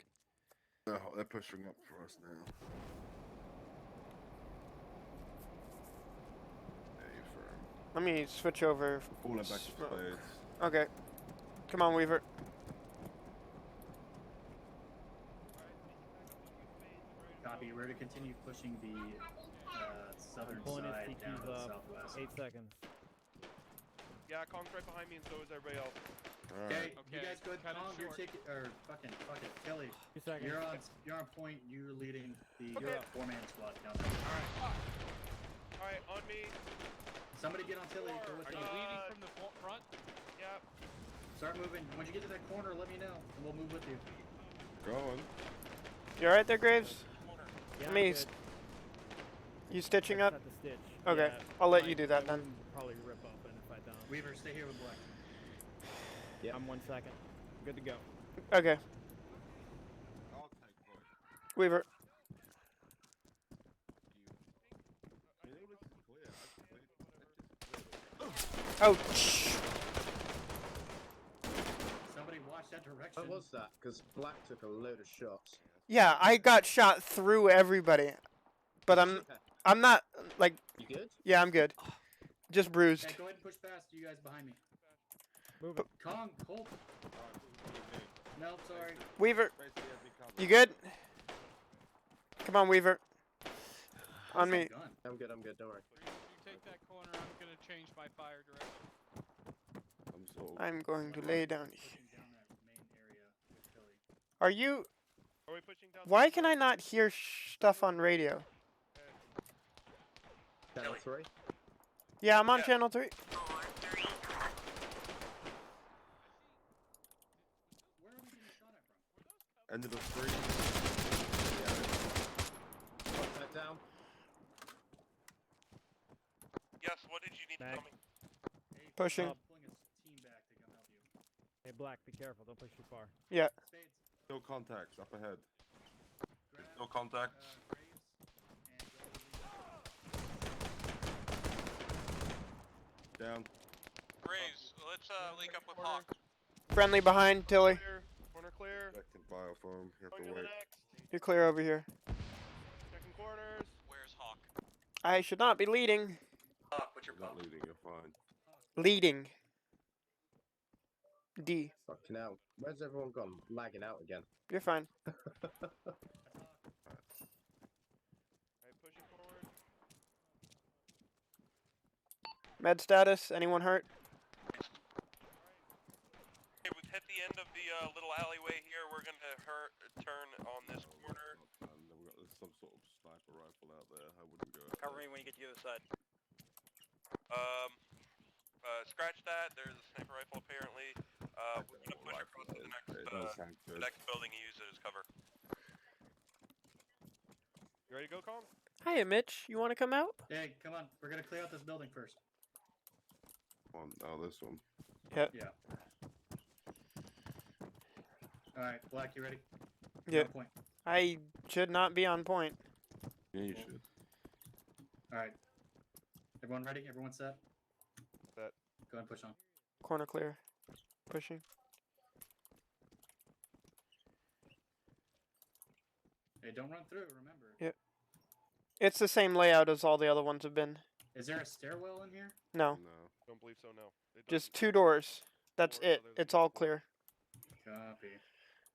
No, they're pushing up for us now. Let me switch over. Falling back to spades. Okay. Come on, Weaver. Copy. We're to continue pushing the southern Pulling his side down to the CQs up. southwest. 8 seconds. Yeah, Kong's right behind me, and so is everybody else. Okay, you guys go ahead. Kong, you're taking, or fuck it, Kelly. 2 seconds. You're on point. You're leading the Okay. 4-man squad down there. Alright, on me. Somebody get on Tilly. Go with Are me. you leading from the front? Yep. Start moving. When you get to that corner, let me know, and we'll move with you. Go on. You alright there, Graves? Yeah, Let me... I'm good. You stitching up? At the stitch. Okay, Yeah, I'll let my- you do that my then. wound will probably rip open if I don't. Weaver, stay here with Black. Yeah, I'm 1 second. Good to go. Okay. I'll take point. Weaver. Oh, shh. Somebody watch that direction. What was that? Because Black took a load of shots. Yeah, I got shot through everybody. But I'm not, like... You good? Yeah, I'm good. Just bruised. Hey, go ahead and push past you guys behind me. Move it. Kong, hold. No, sorry. Weaver. You good? Come on, Weaver. On me. I'm good, don't worry. You take that corner, I'm gonna change my fire direction. I'm going to lay down here. Down that main area with Tilly. Are you... Are we pushing down? Why can I not hear stuff on radio? Channel 3? Yeah, I'm on channel 3. Where are we getting shot at from? End of the street. Contact down. Yes, what did you need to Back. tell me? Hey, Pushing. Pulling a team back to come help you. Hey, Black, be careful. Don't push too far. Yeah. Spades, Still contacts up ahead. grab, Still contacts. Graves, and Down. Graves, let's link up with Hawk. Friendly behind, Tilly. Corner clear. Second bioform. You have Going to to the wait. next. You're clear over here. Checking corners. Where's Hawk? I should not be leading. Hawk, what's your You're not problem? leading, you're fine. Leading. D. Fucking hell. Where's everyone gone? Lagging out again. You're fine. Alright, pushing forward. Med status. Anyone hurt? Okay, we've hit the end of the little alleyway here. We're gonna turn on this corner. And we've got some sort of sniper rifle out there. I wouldn't go out Cover there. me when you get to the other side. Scratch that. There's a sniper rifle apparently. We're gonna push across to the next building and use it as cover. You ready to go, Kong? Hiya, Mitch. You want to come out? Hey, come on. We're gonna clear out this building first. Oh, this one. Yep. Yeah. Alright, Black, you ready? Yep. On point. I should not be on point. Yeah, you should. Alright. Everyone ready? Everyone set? Set. Go ahead and push on. Corner clear. Pushing. Hey, don't run through, remember. Yep. It's the same layout as all the other ones have been. Is there a stairwell in here? No. No. Don't believe so, no. Just 2 doors. That's it. It's all clear. Copy.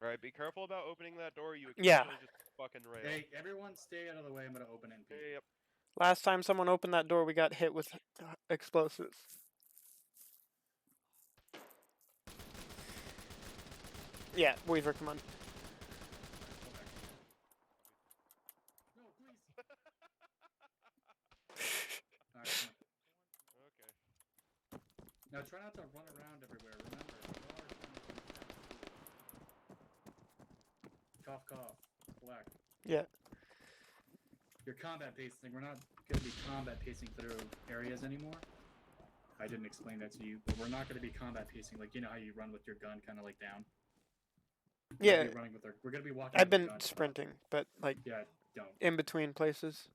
Alright, be careful about opening that door. You Yeah. occasionally just fucking rail. Hey, everyone stay out of the way. I'm gonna open it and peek. Yep. Last time someone opened that door, we got hit with explosives. Yeah, Weaver, come on. No, please. Alright, come on. Okay. Now try not to run around everywhere. Remember, cough, cough. Black. Yeah. Your combat pacing. We're not gonna be combat pacing through areas anymore. I didn't explain that to you, but we're not gonna be combat pacing. Like, you know how you run with your gun, kind of like down. We're gonna Yeah. be running with our. We're gonna be walking. I've with our been gun. sprinting, but like Yeah, don't. in between places.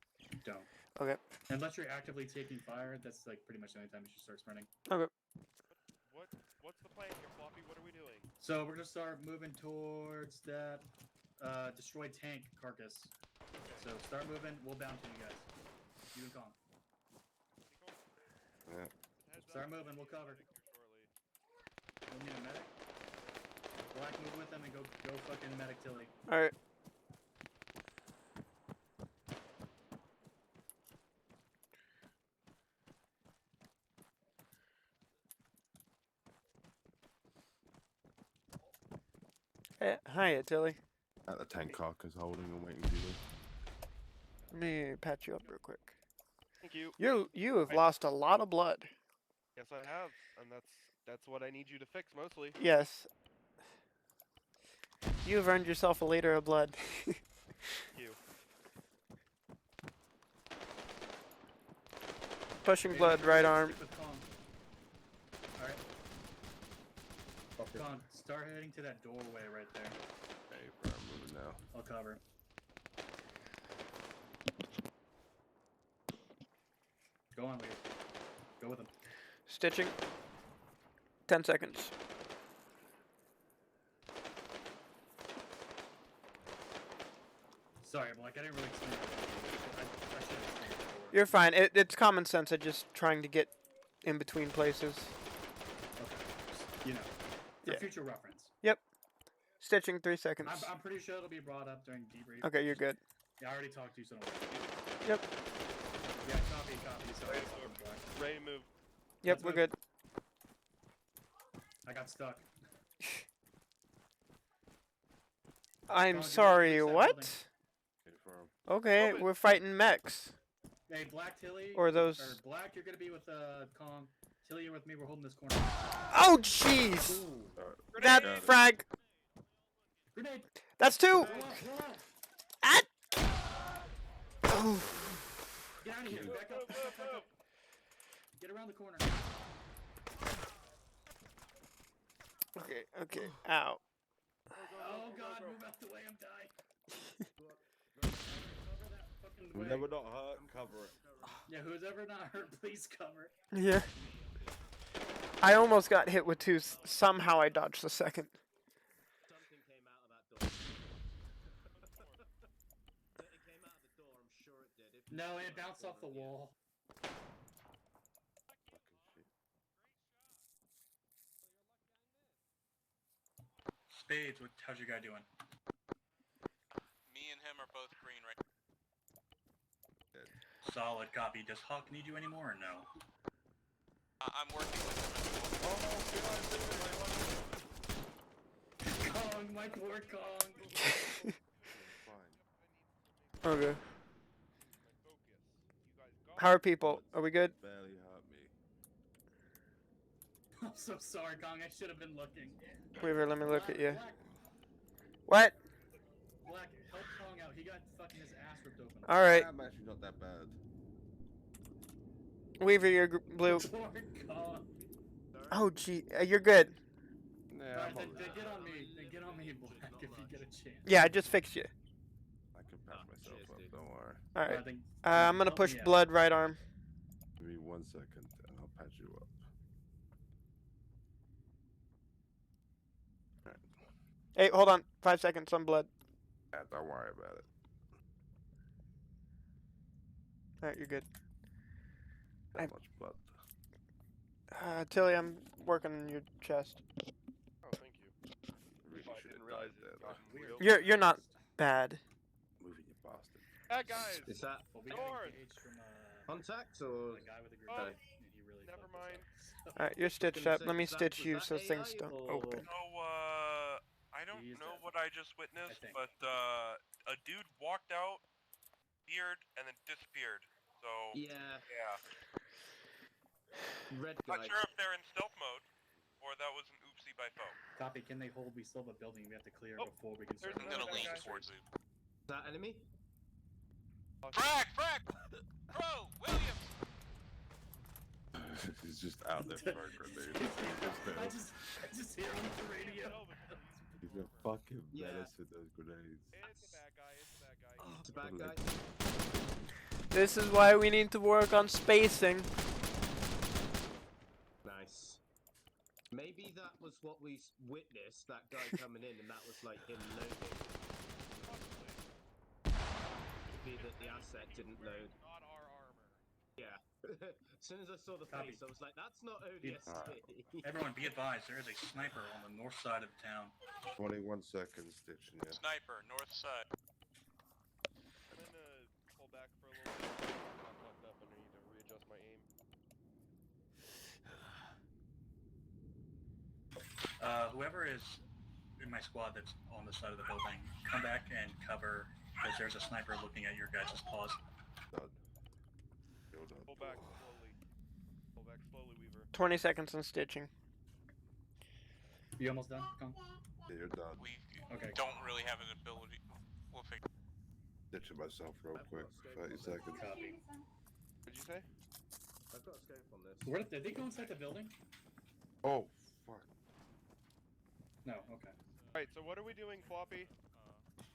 Don't. Okay. Unless you're actively taking fire, that's like pretty much the only time you should start sprinting. Okay. What's the plan here, Floppy? What are we doing? So we're gonna start moving towards that destroyed tank carcass. So start moving. We'll bounce to you guys. You and Kong. Yeah. Start moving. We'll cover. We'll need a medic. Black, move with them and go fucking medic Tilly. All right. Hey, hiya, Tilly. At the tank carcass holding and waiting for you. Let me patch you up real quick. Thank you. You have lost a lot of blood. Yes, I have, and that's what I need you to fix mostly. Yes. You have earned yourself a liter of blood. Thank you. Pushing blood, right arm. Stick with Kong. Alright. Kong, start heading to that doorway right there. Okay, bro, I'm moving now. I'll cover. Go on, Lee. Go with him. Stitching. 10 seconds. Sorry, Black, I didn't really explain that. I should have explained it before. You're fine. It's common sense. I'm just trying to get in between places. Okay. You know. For Yeah. future reference. Yep. Stitching 3 seconds. I'm pretty sure it'll be brought up during debrief. Okay, you're good. Yeah, I already talked to you, so don't worry. Yep. Yeah, copy. So I saw them, Black. Ready to move. Yep, Let's we're move. good. I got stuck. I'm Oh, you sorry, must have what? building. Okay, Oh, we're fighting mechs. Hey, Black Tilly. Or those- Or Black, you're gonna be with Kong. Tilly, you're with me. We're holding this corner. Oh, jeez! That Grenade! frag! Grenade! That's 2! Roll out. Ah! Get out of here. Back up. Back up. Get around the corner. Okay, okay. Ow. Oh god, move out the way, I'm dying. Cover that fucking way. Never not hurt, cover it. Yeah, who's ever not hurt, please cover. Yeah. I almost got hit with 2. Somehow I dodged the second. Something came No, it bounced off the wall. Spades, how's your guy doing? Me and him are both green right. Solid copy. Does Hawk need you anymore or no? I'm working with him. Kong, my poor Kong. Okay. How are people? Are we good? Barely hurt me. I'm so sorry, Kong. I should have been looking. Weaver, let me look at you. Black, What? Black, help Kong out. He got fucking his ass ripped open. Alright. I'm actually not that bad. Weaver, you're blue. Poor Kong. Oh, gee. You're good. Nah, Alright, then get on me. Then get on me, Black, if you get a chance. Yeah, I just fixed you. I can patch myself up, don't worry. Alright. then I'm gonna help push me out. blood right arm. Give me 1 second and I'll patch you up. Hey, hold on. 5 seconds on blood. Yeah, don't worry about it. Alright, you're good. That much blood. Tilly, I'm working on your chest. Oh, thank you. Really I should didn't have realize died it there. gotten real. You're not bad. Moving you bastard. Hey guys! Is that Well, we got engaged from contact or? the guy with the group. Oh, And he really never fucked us mind. up. Alright, you're stitched gonna up. say, Let me was that- stitch was you that so things AI don't or- open. So, I don't He is know dead. what I just witnessed, think. but a dude walked out, appeared, and then disappeared. So Yeah, yeah. red Not guy. sure if they're in stealth mode, or that was an oopsie by foe. Copy, can they hold? We still have a building we have to clear Oh, before we can start. there's I'm gonna another lean guy. towards it. Is that enemy? Frag! Frag! Bro! Williams! He's just out there throwing grenades. I just hear on the radio. He's a fucking Yeah. menace with those grenades. It's a bad guy. It's a bad guy. It's a bad guy. This is why we need to work on spacing. Nice. Maybe that was what we witnessed, that guy coming in, and that was like him loading. Maybe that the asset didn't load. Not our armor. Yeah. As soon as I saw the Copy. face, I was like, that's not ODST. Everyone, be advised, there is a sniper on the north side of the town. 21 seconds, stitching you. Sniper, north side. I'm gonna pull back for a little bit. I'm fucked up and I need to readjust my aim. Whoever is in my squad that's on the side of the building, come back and cover, because there's a sniper looking at your guys' paws. Done. You're done. Pull back slowly. Pull back slowly, Weaver. 20 seconds on stitching. You almost done, Kong? Yeah, you're done. We Okay. don't really have an ability. We'll figure. Stitching myself real quick. 30 seconds. Copy. What'd you say? I've got a scope on this. Where did they go inside the building? Oh, fuck. No. Okay. Alright, so what are we doing, Floppy?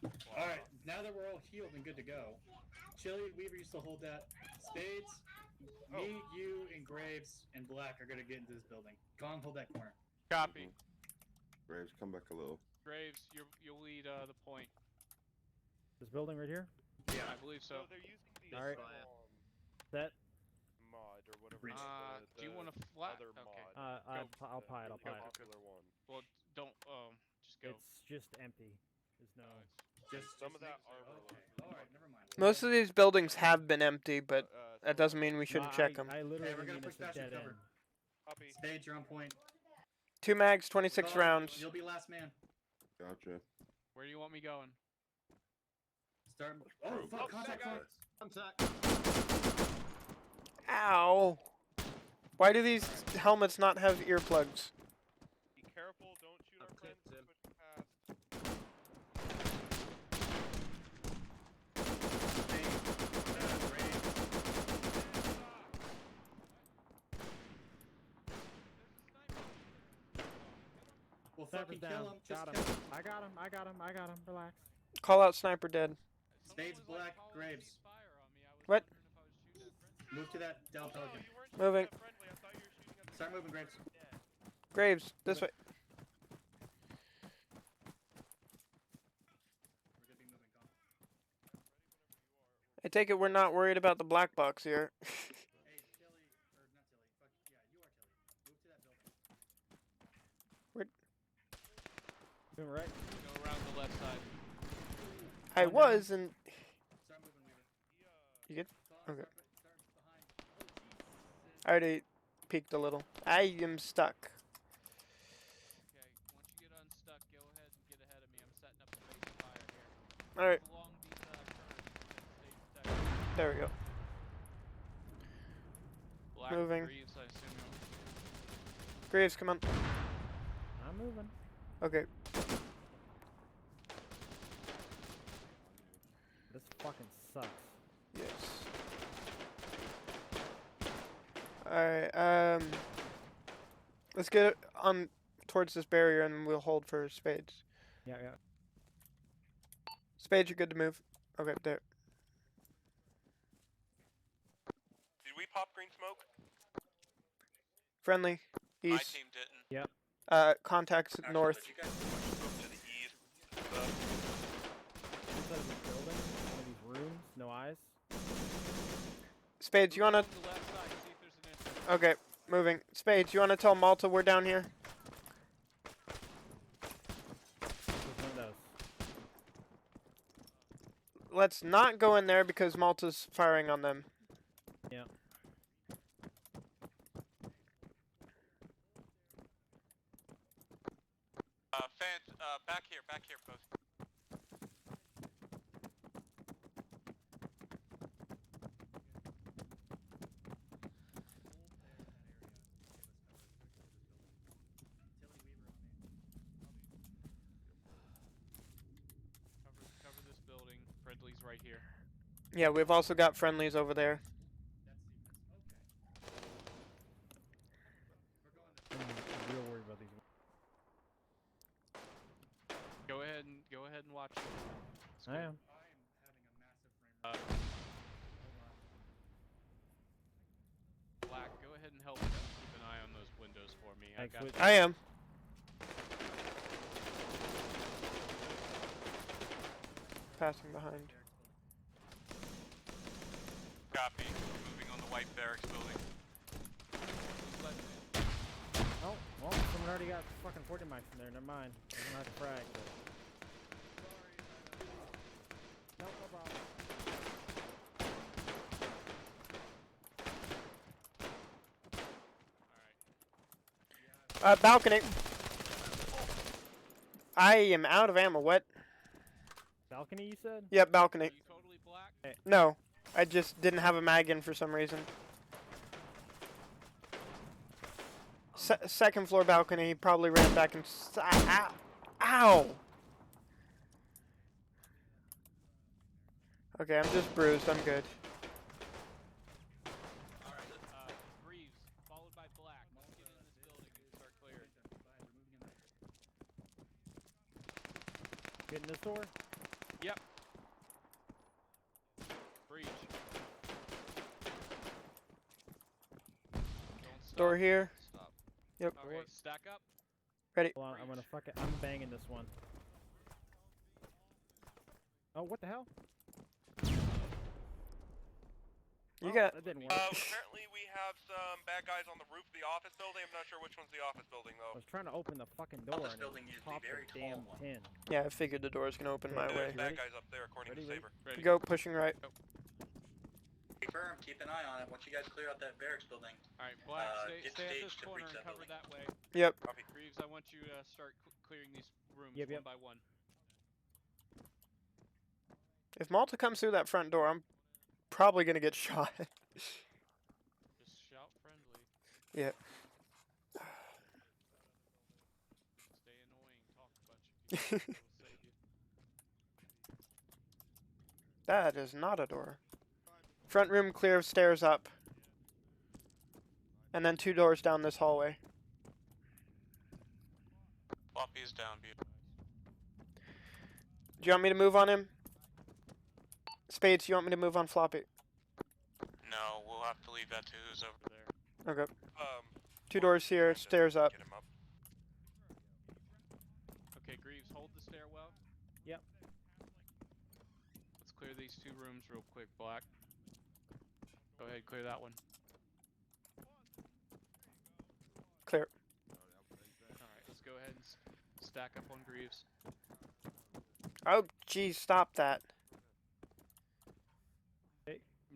All right. Now that we're all healed and good to go, Chili, Weaver used to hold that. Spades, me, you, and Graves and Black are gonna get into this building. Kong, hold that corner. Copy. Graves, come back a little. Graves, you'll lead the point. This building right here? Yeah, I believe so. So they're using the All right. Set. mod or whatever. Do you want to flat? Other Okay. mod. I'll pie it. I'll pie it. Popular one. Well, don't just go. It's just empty. There's no. Just Some of that armor. Okay. All right. Never mind. Most of these buildings have been empty, but that doesn't mean we shouldn't check them. I literally Hey, we're gonna mean push it's a past your dead cover. end. Copy. Spades, you're on point. 2 mags, 26 Kong, rounds. You'll be last man. Gotcha. Where do you want me going? Start. Oh fuck! Contact. Contact. Ow! Why do these helmets not have earplugs? Be careful, don't shoot our friends. clipped him. Push past. Well, Sniper's fucking kill down. him. Just Got kill him. him. I got him. I got him. I got him. Relax. Call out sniper dead. Spades, Black, Graves. What? Move to that Del Pelican. Moving. Start moving, Graves. Graves, this way. We're gonna be moving, Kong. I take it we're not worried about the black box here. Hey, Tilly, or not Tilly, fuck, yeah, you are Tilly. Move to that building. Doing right. Go around the left side. I One was, and Start moving, Weaver. you good? Okay. Start behind. Oh, Jesus. I already peeked a little. I am stuck. Okay, once you get unstuck, go ahead and get ahead of me. I'm setting up a base of fire here. All right. Move along these curves and stay protected. There we go. Black Moving. Greaves, I assume you'll... Graves, come on. I'm moving. Okay. This fucking sucks. Yes. Alright, let's get on towards this barrier and we'll hold for spades. Yeah. Spades, you're good to move. Okay, there. Did we pop green smoke? Friendly. My East. team didn't. Yep. Contacts Actually, north. but you guys moved to the east. Inside of this building, one of these rooms, no eyes. Spades, you wanna... Move along the left side, see if there's an entrance. Okay, moving. Spades, you wanna tell Malta we're down here? There's one of those. Let's not go in there because Malta's firing on them. Yeah. Fans, back here, post. Cover this building. Friendly's right here. Yeah, we've also got friendlies over there. I'm real worried about these. Go ahead and watch. I am. Black, go ahead and help keep an eye on those windows for me. Thanks, got Witch. I am. Passing behind. Copy. Moving on the white barracks building. Oh, well, someone already got fucking 40 mics in there. Never mind. I don't have to frag, but... No problem. Balcony. I am out of ammo. What? Balcony, you said? Yep, balcony. Are you totally black? Hey. No, I just didn't have a mag in for some reason. Second floor balcony. Probably ran back and... Ow! Ow! Okay, I'm just bruised. I'm good. Greaves, followed by Black. Let's get in this building and start clearing. Get in this door? Yep. Breach. Don't stop. Door here. Stop. Yep. Okay, stack up. Ready. Hold on, I'm gonna fuck it. I'm banging this one. Oh, what the hell? You got... That didn't work. Apparently we have some bad guys on the roof of the office building. I'm not sure which one's the office building I though. was trying to open the fucking door Office and building it is the popped very the damn tall one. pin. Yeah, I figured the door's gonna open my way. There's bad guys up there according to Saber. Ready. Go, pushing right. Confirm, keep an eye on it. Once you guys clear out that barracks building, Alright, Black, get stay at staged this to corner breach and that cover building. that way. Yep. Greaves, I want you to start clearing these rooms Yep. one by one. If Malta comes through that front door, I'm probably gonna get shot. Just shout friendly. Yeah. Stay annoying, talk a bunch of people. It'll save you. That is not a door. Front room clear, stairs up. And then 2 doors down this hallway. Floppy is down, beautiful. Do you want me to move on him? Spades, you want me to move on Floppy? No, we'll have to leave that to who's over there. Okay. 2 doors here, stairs up. Get him up. Okay, Greaves, hold the stairwell. Yep. Let's clear these these 2 rooms real quick, Black. Go ahead, clear that one. Clear. Alright, let's go ahead and stack up on Greaves. Oh, geez, stop that.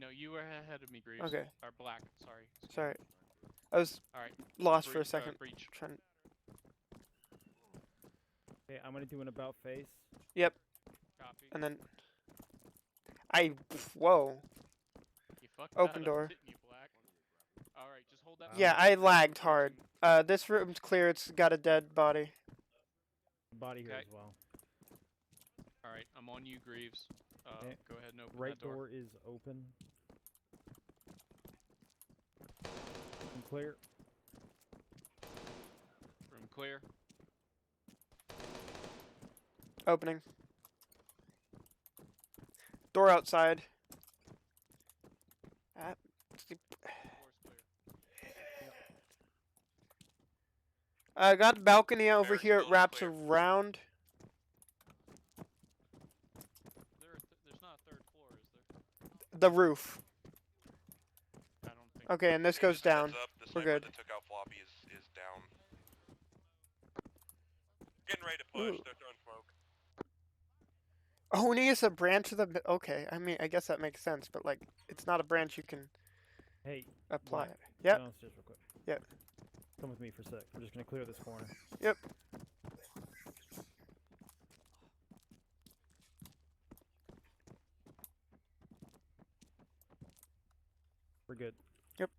No, you were ahead of me, Greaves. Okay. Or Black, sorry. Sorry. I was Alright. lost for a second. Breach. Trying... Okay, I'm gonna do an about face. Yep. Copy. And then... Whoa. You fucked Open that up, door. didn't you, Black? Alright, just hold that. Yeah, I lagged hard. This room's clear. It's got a dead body. Body here as well. Alright, I'm on you, Greaves. Okay. Go ahead and open Right that door. door is open. Room clear. Room clear. Opening. Door outside. I got the balcony over here. It wraps around. There's not a 3rd floor, is there? The roof. I don't think. Okay, and this goes down. Heads up, the We're sniper good. that took out Floppy is down. Getting ready to push. Ooh. They're throwing smoke. Oh, we need a branch of the... Okay, I mean, I guess that makes sense, but, like, it's not a branch you can Hey, apply. Black, Yep. downstairs real quick. Yep. Come with me for a sec. We're just gonna clear this corner. Yep. We're good. Yep.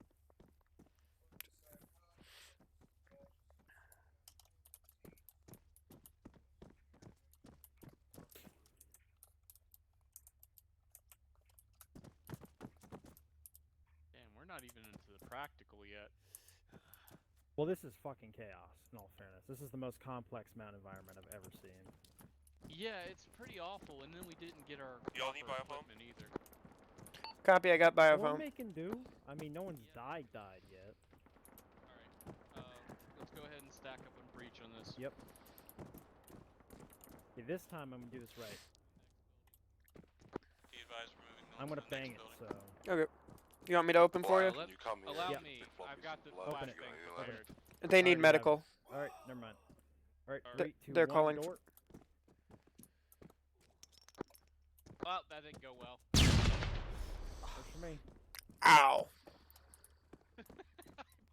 Damn, we're not even into the practical yet. Well, this is fucking chaos, in all fairness. This is the most complex mount environment I've ever seen. Yeah, it's pretty awful, and then we didn't get our Y'all need proper biofoam? equipment either. Copy, I got We're biofoam. making do. I mean, no one's died yet. Let's go ahead and stack up and breach on this. Yep. Okay, this time I'm gonna do this right. Be advised, we're moving on I'm to gonna the bang next it, building. so... Okay. You want me to open for you? Allow Yeah. me. I've got the Open flash it. thing Open prepared. it. They need Alrighty, medical. Alright, never mind. Alright, Th 3, 2, they're 1, calling door. Well, that didn't go well. Works for me. Ow.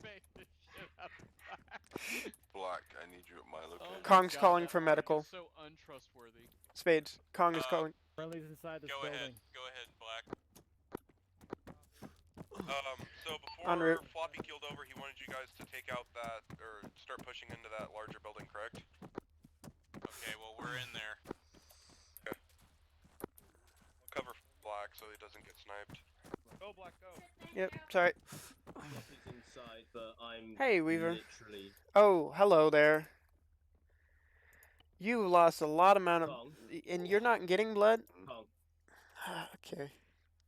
Banged the shit out of Black, I need you at my location. Oh my Kong's God, calling that for line medical. is so untrustworthy. Spades. Kong is calling. Friendly's inside this Go building. ahead, Black. So En before route. Floppy keeled over, he wanted you guys to take out that, or start pushing into that larger building, correct? Okay, well we're in there. Okay. We'll cover Black so he doesn't get sniped. Go, Black, go. Yep, sorry. Floppy's inside, but I'm Hey, Weaver. literally... Oh, hello there. You lost a lot amount of... Kong. And you're not getting blood? Kong. Okay.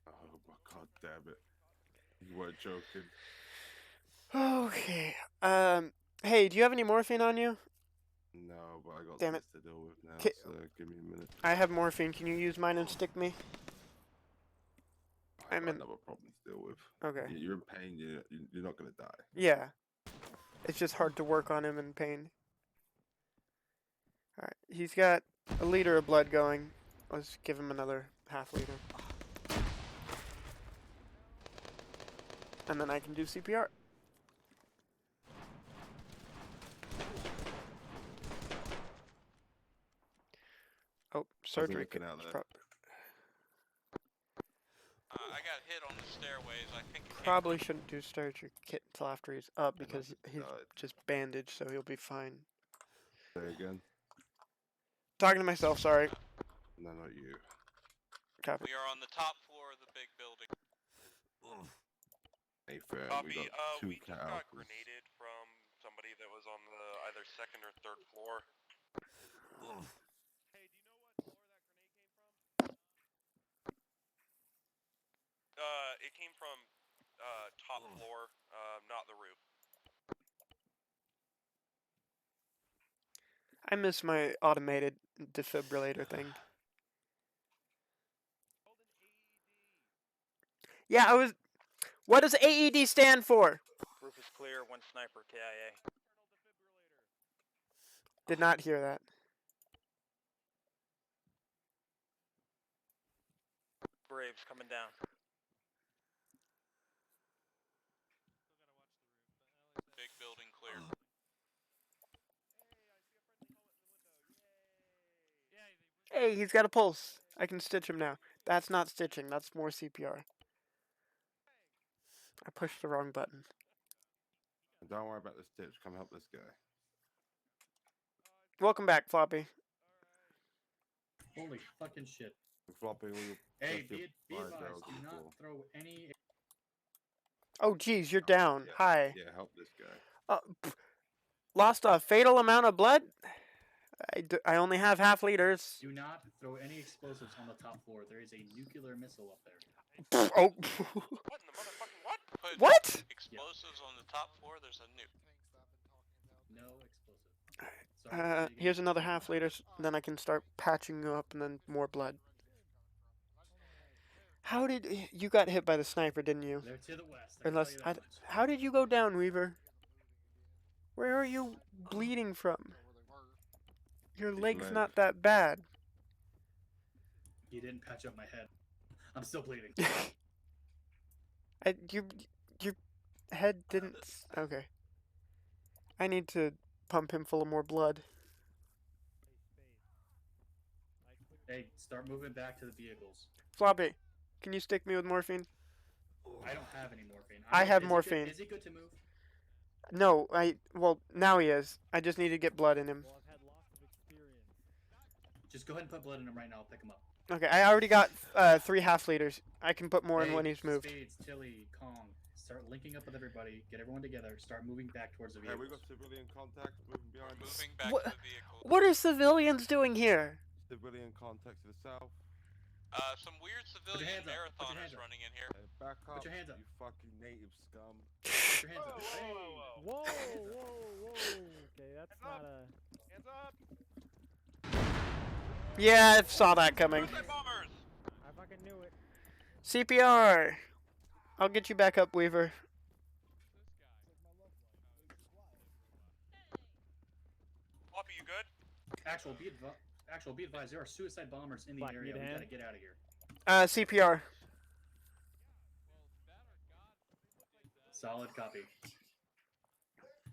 Oh my god damn it. You weren't joking. Okay. Hey, do you have any morphine on you? No, but I got Damn this it. to deal with now, Ki- so give me a minute. I have morphine. Can you use mine and stick me? I I'm got in... another problem to deal with. Okay. You're in pain, you're not gonna die. Yeah. It's just hard to work on him in pain. Alright, he's got a liter of blood going. Let's give him another half liter. And then I can do CPR. Oh, surgery. looking out there? I got hit on the stairways. I think it came Probably shouldn't do surgery kit until after he's up because he's just bandaged, so he'll be fine. Say again? Talking to myself, sorry. No, not you. Copy. We are on the top floor of the big building. Hey, fair. Copy. We got two We just got cat grenaded from somebody that was on the either second or third floor. Hey, do you know what floor that grenade came from? It came from top floor, not the roof. I miss my automated defibrillator thing. Yeah, I was. What does AED stand for? Roof is clear. One sniper KIA. Did not hear that. Braves coming down. Big building clear. Hey, he's got a pulse. I can stitch him now. That's not stitching. That's more CPR. I pushed the wrong button. Don't worry about the stitch. Come help this guy. Welcome back, Floppy. Holy fucking shit. Floppy, will you Hey, press your be fire advised, barrels do not before? throw any. Oh, geez, you're down. Yeah. Hi. Yeah, help this guy. Lost a fatal amount of blood? I only have half liters. Do not throw any explosives on the top floor. There is a nuclear missile up there. Oh. What in the motherfucking what? Put What? explosives on the top floor. There's a nuke. No explosive. Here's another half liters. Then I can start patching you up and then more blood. How did you got hit by the sniper, didn't you? They're to the west. Unless how did you go down, Weaver? Where are you bleeding from? Your leg's not that bad. You didn't patch up my head. I'm still bleeding. Your head didn't. Okay. I need to pump him full of more blood. Hey, start moving back to the vehicles. Floppy, can you stick me with morphine? I don't have any morphine. I have morphine. Is he good to move? No, well, now he is. I just need to get blood in him. Just go ahead and put blood in him right now. I'll pick him up. Okay, I already got 3 half liters. I can put more in when he's moved. Spades, Tilly, Kong, start linking up with everybody. Get everyone together. Start moving back towards the Hey, vehicles. we got civilian contact moving behind us. Moving back What? to the vehicle. What are civilians doing here? Civilian contact to the south. Some weird civilian marathoners running in here. Hey, back up. Put your hands up. You fucking native scum. Put your hands up. Whoa, whoa. Okay, that's not a. Hands up. Yeah, I saw that coming. I fucking knew it. CPR. I'll get you back up, Weaver. Floppy, you good? Actual, be advised, there are suicide bombers in the area. We gotta get out of here. CPR. Solid copy.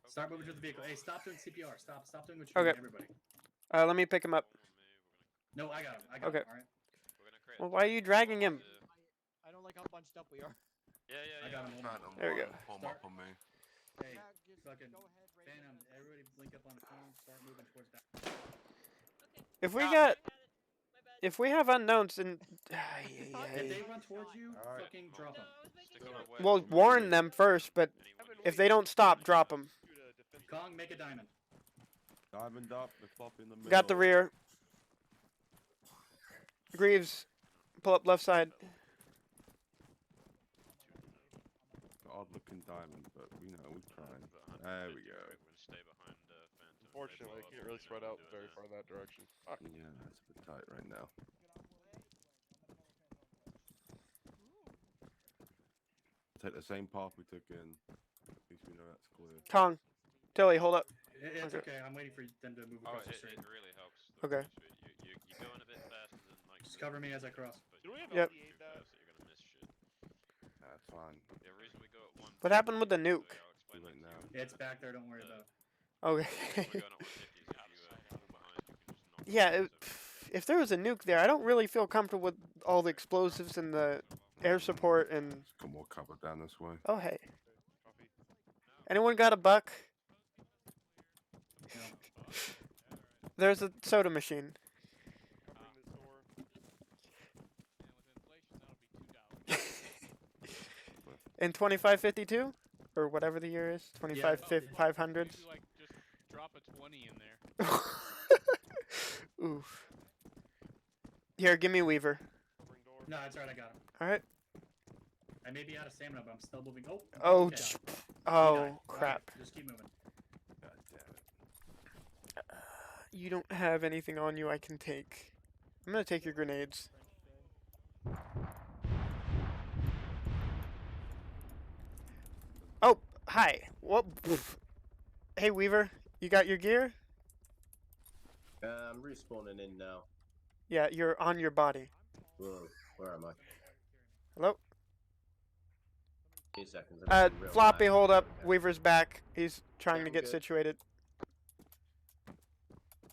Start moving to the vehicle. Hey, stop doing CPR. Stop doing what you're doing, everybody. Let me pick him up. No, I got him. I got him. All right. Well, why are you dragging him? I don't like how bunched up we are. I got him. There we go. Form up on me. Hey, fucking Phantom, everybody blink up on the phone. Start moving towards that. If we have unknowns, then If they run towards you, fucking drop them. we'll warn them first. But if they don't stop, drop them. Kong, make a diamond. Diamond up, the flop in the middle. Got the rear. Greaves, pull up left side. Odd looking diamond, but we know we're trying. There we go. Unfortunately, I can't really spread out very far in that direction. Fuck. Yeah, that's a bit tight right now. Take the same path we took in. At least we know that's clear. Kong, Tilly, hold up. It's okay. I'm waiting for them to move across the street. It really helps. Okay. You go in a bit faster than like. Just cover me as I cross. Do we have Yep. LDA that? You're gonna miss shit. That's fine. The reason we go at 1. What happened with the nuke? Too late now. It's back there. Don't worry about it. Okay. Yeah, if there was a nuke there, I don't really feel comfortable with all the explosives and the air support and. Got more cover down this way. Oh hey. Anyone got a buck? No. There's a soda machine. In 2552, or whatever the year is, 500s. Like just drop a 20 in there. Oof. Here, give me Weaver. No, that's alright. I got him. All right. I may be out of stamina, but I'm still moving. Oh. Oh. Okay. Oh crap. Right, just keep moving. God damn it. You don't have anything on you I can take. I'm gonna take your grenades. Hi. What? Hey, Weaver, you got your gear? I'm respawning in now. Yeah, you're on your body. Whoa, where am I? Hello? 2 seconds. I'm getting real Floppy, lag. hold up. There we go. Weaver's back. He's trying Yeah, to I'm get good. situated.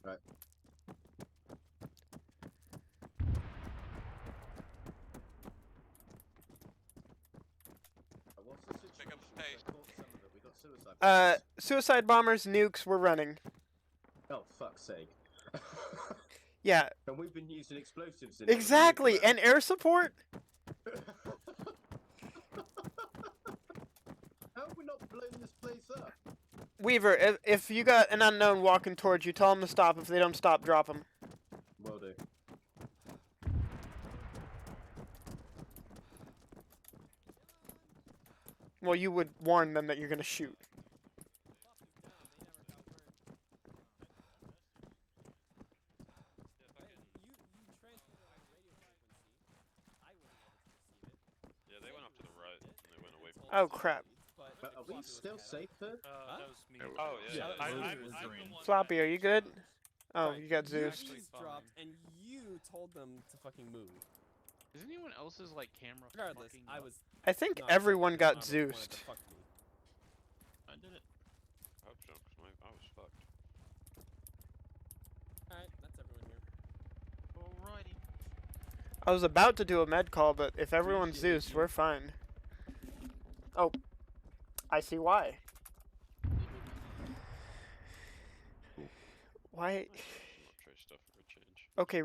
Right. What's the situation? Pick up the pace. I caught some of it. We got suicide bombers. Suicide bombers, nukes, we're running. Oh, fuck's sake. Yeah. And we've been using explosives in Exactly, and air support? How have we not blown this place up? Weaver, if you got an unknown walking towards you, tell them to stop. If they don't stop, drop them. Will do. Well, you would warn them that you're going to shoot. Yeah, they went off to the right and they went away from. Oh, crap. But are we still safe here? That was me. Oh, yeah. Floppy, are you good? Oh, you got Zeus. You dropped, and you told them to fucking move. Is anyone else's like camera? Regardless, fucking I up? was. I think not everyone fucking got armored, wanted to Zeused. fuck me. I did it. I hope so, because I was fucked. Alright, that's everyone here. Alrighty. I was about to do a med call, but if everyone's Zeus, we're fine. Oh, I see why. Why? Try stuff for a change. Okay.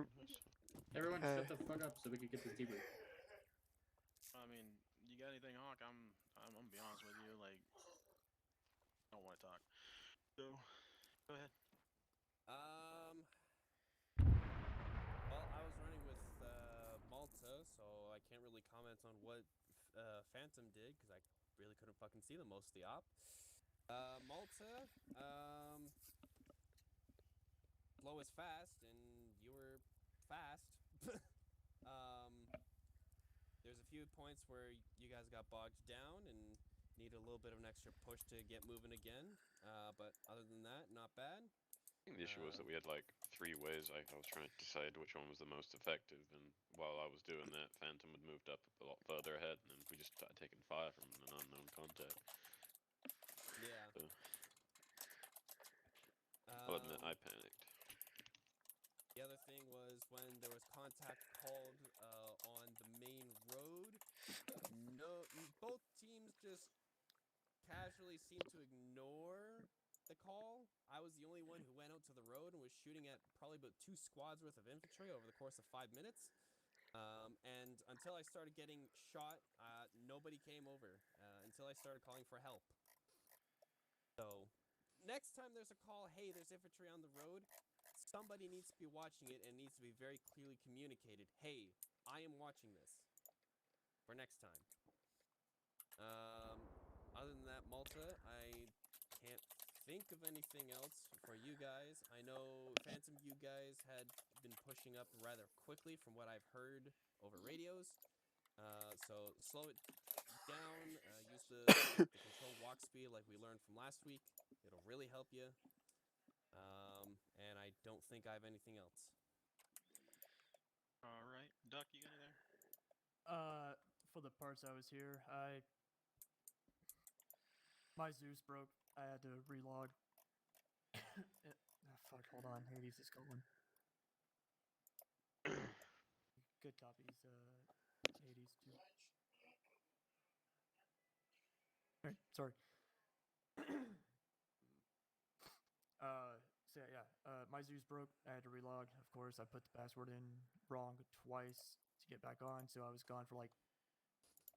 Everyone shut the fuck up so we can get this debrief. I mean, you got anything, Hawk? I'm gonna be honest with you. Like, I don't want to talk. So, go ahead. Well, I was running with Malta, so I can't really comment on what Phantom did because I really couldn't fucking see them most of the op. Malta, Low is fast, and you were fast. There's a few points where you guys got bogged down and need a little bit of an extra push to get moving again. But other than that, not bad. I think the issue was that we had like 3 ways. I was trying to decide which one was the most effective, and while I was doing that, Phantom had moved up a lot further ahead, and we just started taking fire from an unknown contact. Yeah. So, I'll admit, I panicked. The other thing was when there was contact called on the main road. No, both teams just casually seemed to ignore the call. I was the only one who went out to the road and was shooting at probably about 2 squads worth of infantry over the course of 5 minutes. And until I started getting shot, nobody came over until I started calling for help. So, next time there's a call, hey, there's infantry on the road, somebody needs to be watching it and needs to be very clearly communicated. Hey, I am watching this. For next time. Other than that, Malta, I can't think of anything else for you guys. I know Phantom, you guys had been pushing up rather quickly from what I've heard over radios. So slow it down. Use the control walk speed like we learned from last week. It'll really help you. And I don't think I have anything else. Alright. Duck, you got anything? For the parts I was here, my Zeus broke. I had to relog. Fuck, hold on. Hades is calling. Good copies, Hades too. Alright, sorry. So yeah, my Zeus broke. I had to relog. Of course, I put the password in wrong twice to get back on, so I was gone for like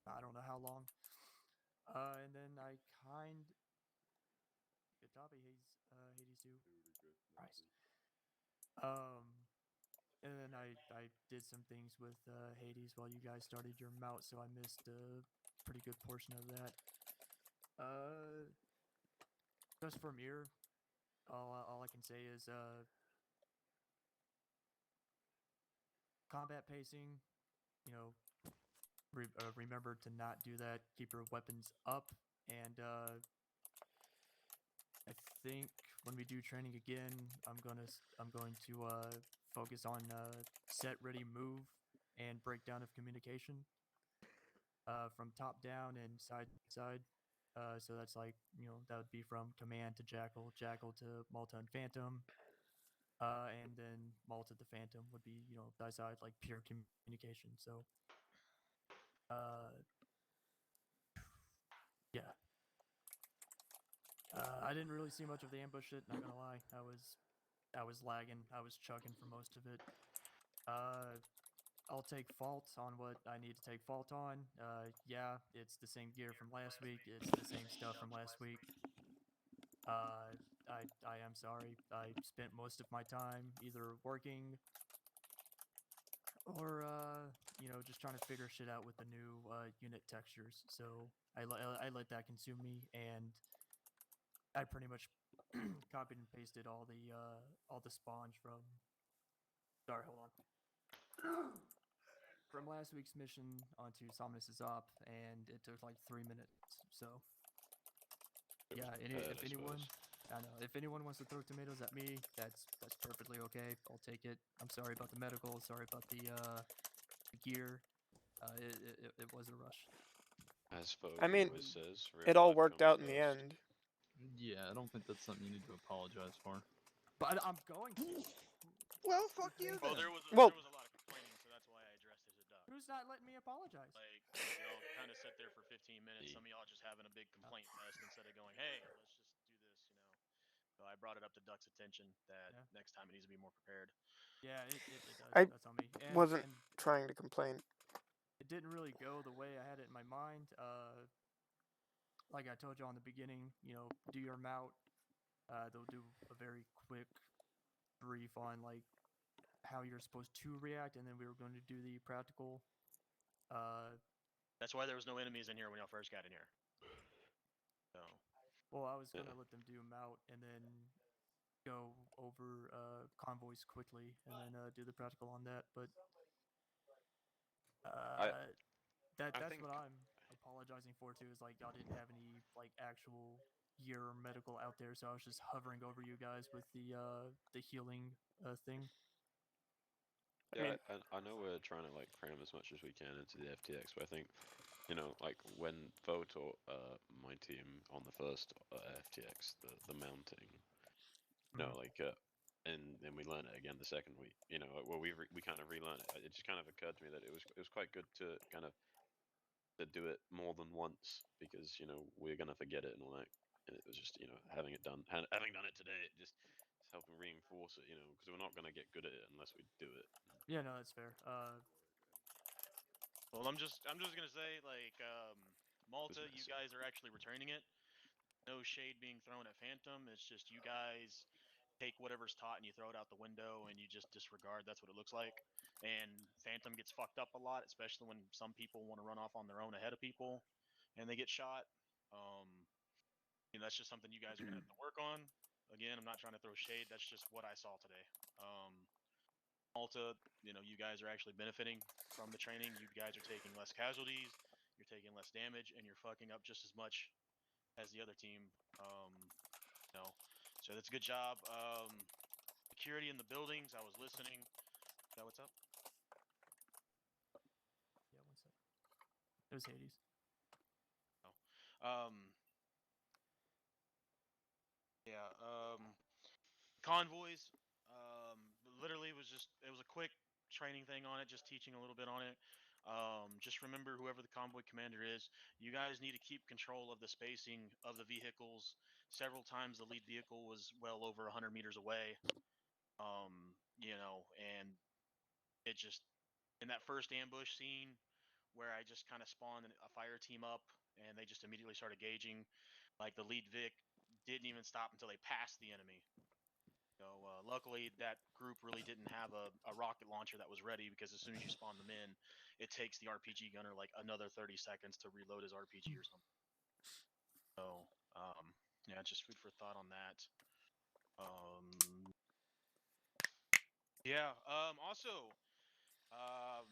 I don't know how long. And then I good copy, Hades too. Nice. And then I did some things with Hades while you guys started your mount, so I missed a pretty good portion of that. Just from here, all I can say is combat pacing. You know, remember to not do that. Keep your weapons up, and I think when we do training again, I'm going to focus on set, ready, move, and breakdown of communication. From top down and side to side. So that's like, that would be from command to Jackal, Jackal to Malta and Phantom. And then Malta to Phantom would be, by side, like pure communication. So, yeah. I didn't really see much of the ambush shit, not gonna lie. I was lagging. I was chugging for most of it. I'll take fault on what I need to take fault on. Yeah, it's the same gear from last week. It's the same stuff from last week. I am sorry. I spent most of my time either working or just trying to figure shit out with the new unit textures. So I let that consume me, and I pretty much copied and pasted all the spawns from. Sorry, hold on. From last week's mission onto Somnus' op, and it took like 3 minutes. So yeah, if anyone, I know if anyone wants to throw tomatoes at me, that's perfectly okay. I'll take it. I'm sorry about the medical. Sorry about the gear. It was a rush. As I mean, always says, it all worked out in the end. Yeah, I don't think that's something you need to apologize for. But I'm going to. Well, fuck you Well, then. there was a lot of complaining, so that's why I addressed it as a duck. Who's not letting me apologize? Like, y'all kind of sit there for 15 minutes. Some of y'all just having a big complaint fest instead of going, hey, let's just do this, So I brought it up to Duck's attention that next time it needs to be more prepared. Yeah, it does. I That's on me. wasn't trying to complain. It didn't really go the way I had it in my mind. Like I told you in the beginning, do your mount. They'll do a very quick brief on like how you're supposed to react, and then we were going to do the practical. That's why there was no enemies in here when y'all first got in here. So. Well, I was gonna let them do mount and then go over convoys quickly, and then do the practical on that. But that's what I'm apologizing for too. Is like y'all didn't have any like actual gear or medical out there, so I was just hovering over you guys with the healing thing. Yeah, I know we're trying to like cram as much as we can into the FTX, but I think, like when VOD taught my team on the first FTX, the mounting, and then we learned it again the second week. Well, we kind of relearned it. It just kind of occurred to me that it was quite good to kind of to do it more than once because we're gonna forget it and all that. And it was just having done it today, it just helping reinforce it. Because we're not gonna get good at it unless we do it. Yeah, no, that's fair. Well, I'm just gonna say like Malta, you guys are actually returning it. No shade being thrown at Phantom. It's just you guys take whatever's taught and you throw it out the window and you just disregard. That's what it looks like. And Phantom gets fucked up a lot, especially when some people want to run off on their own ahead of people and they get shot. That's just something you guys are gonna have to work on. Again, I'm not trying to throw shade. That's just what I saw today. Malta, you guys are actually benefiting from the training. You guys are taking less casualties, you're taking less damage, and you're fucking up just as much as the other team. So that's a good job. Security in the buildings. I was listening. Yeah, what's up? Yeah, 1 sec. It was Hades. Oh. Yeah. Convoys. Literally it was a quick training thing on it, just teaching a little bit on it. Just remember, whoever the convoy commander is, you guys need to keep control of the spacing of the vehicles. Several times the lead vehicle was well over 100 meters away. And it just, in that first ambush scene where I just kind of spawned a fire team up and they just immediately started gauging, like the lead Vic didn't even stop until they passed the enemy. So luckily that group really didn't have a rocket launcher that was ready, because as soon as you spawn them in, it takes the RPG gunner like another 30 seconds to reload his RPG or something. So yeah, just food for thought on that. Yeah. Also, I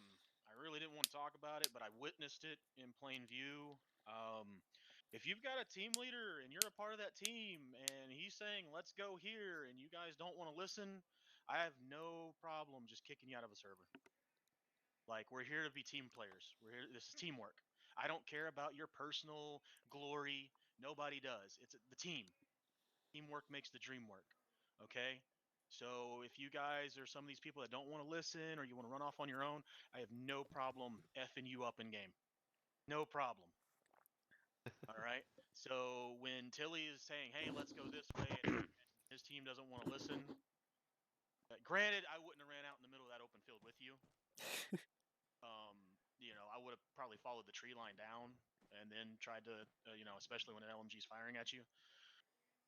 really didn't want to talk about it, but I witnessed it in plain view. If you've got a team leader and you're a part of that team and he's saying, let's go here, and you guys don't want to listen, I have no problem just kicking you out of a server. Like, we're here to be team players. We're here. This is teamwork. I don't care about your personal glory. Nobody does. It's the team. Teamwork makes the dream work. Okay? So if you guys are some of these people that don't want to listen or you want to run off on your own, I have no problem effing you up in game. No problem. All right. So when Tilly is saying, "Hey, let's go this way," and his team doesn't want to listen, granted, I wouldn't have ran out in the middle of that open field with you. I would have probably followed the tree line down and then tried to, especially when an LMG is firing at you.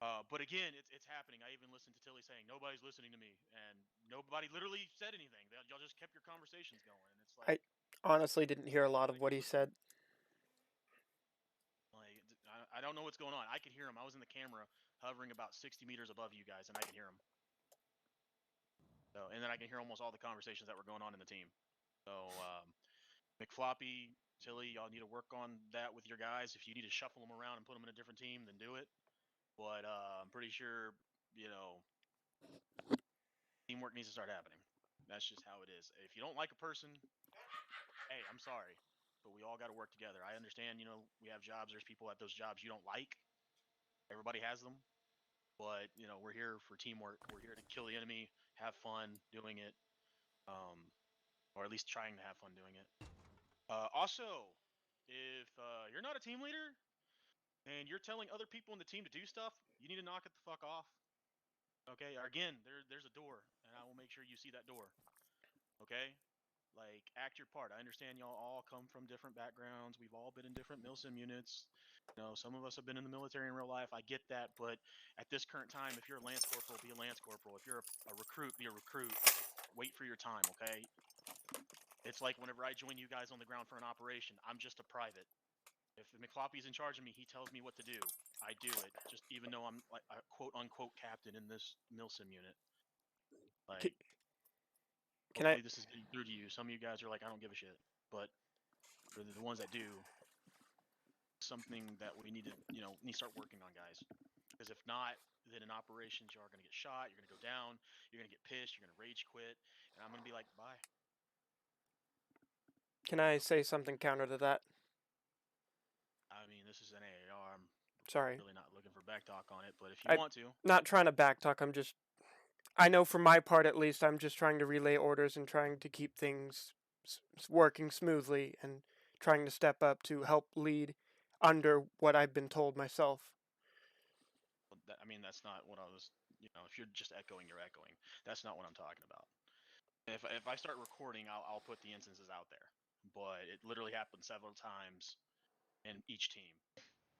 But again, it's happening. I even listened to Tilly saying, "Nobody's listening to me," and nobody literally said anything. Y'all just kept your conversations going, and it's like, I honestly didn't hear a lot of what he said. I don't know what's going on. I could hear him. I was in the camera hovering about 60 meters above you guys, and I could hear him. So, and then I can hear almost all the conversations that were going on in the team. So, McFloppy, Tilly, y'all need to work on that with your guys. If you need to shuffle them around and put them in a different team, then do it. But I'm pretty sure, teamwork needs to start happening. That's just how it is. If you don't like a person, hey, I'm sorry, but we all got to work together. I understand, we have jobs. There's people at those jobs you don't like. Everybody has them. But, we're here for teamwork. We're here to kill the enemy, have fun doing it, or at least trying to have fun doing it. Also, if you're not a team leader and you're telling other people in the team to do stuff, you need to knock it the fuck off. Okay, again, there's a door, and I will make sure you see that door. Okay? Like, act your part. I understand y'all all come from different backgrounds. We've all been in different milsim units. Some of us have been in the military in real life. I get that, but at this current time, if you're a lance corporal, be a lance corporal. If you're a recruit, be a recruit. Wait for your time, okay? It's like whenever I join you guys on the ground for an operation, I'm just a private. If McFloppy's in charge of me, he tells me what to do. I do it, just even though I'm like a quote-unquote captain in this milsim unit. Like, hopefully this is getting through to you. Some of you guys are like, I don't give a shit. But for the ones that do, something that we need to, need to start working on, guys. Because if not, then in operations, you are going to get shot, you're going to go down, you're going to get pissed, you're going to rage quit, and I'm going to be like, bye. Can I say something counter to that? I mean, this is an AAR. I'm Sorry. really not looking for back talk on it, but if you want to. Not trying to back talk, I know for my part at least, I'm just trying to relay orders and trying to keep things working smoothly and trying to step up to help lead under what I've been told myself. I mean, that's not what I was, if you're just echoing, you're echoing. That's not what I'm talking about. If I start recording, I'll put the instances out there. But it literally happened several times in each team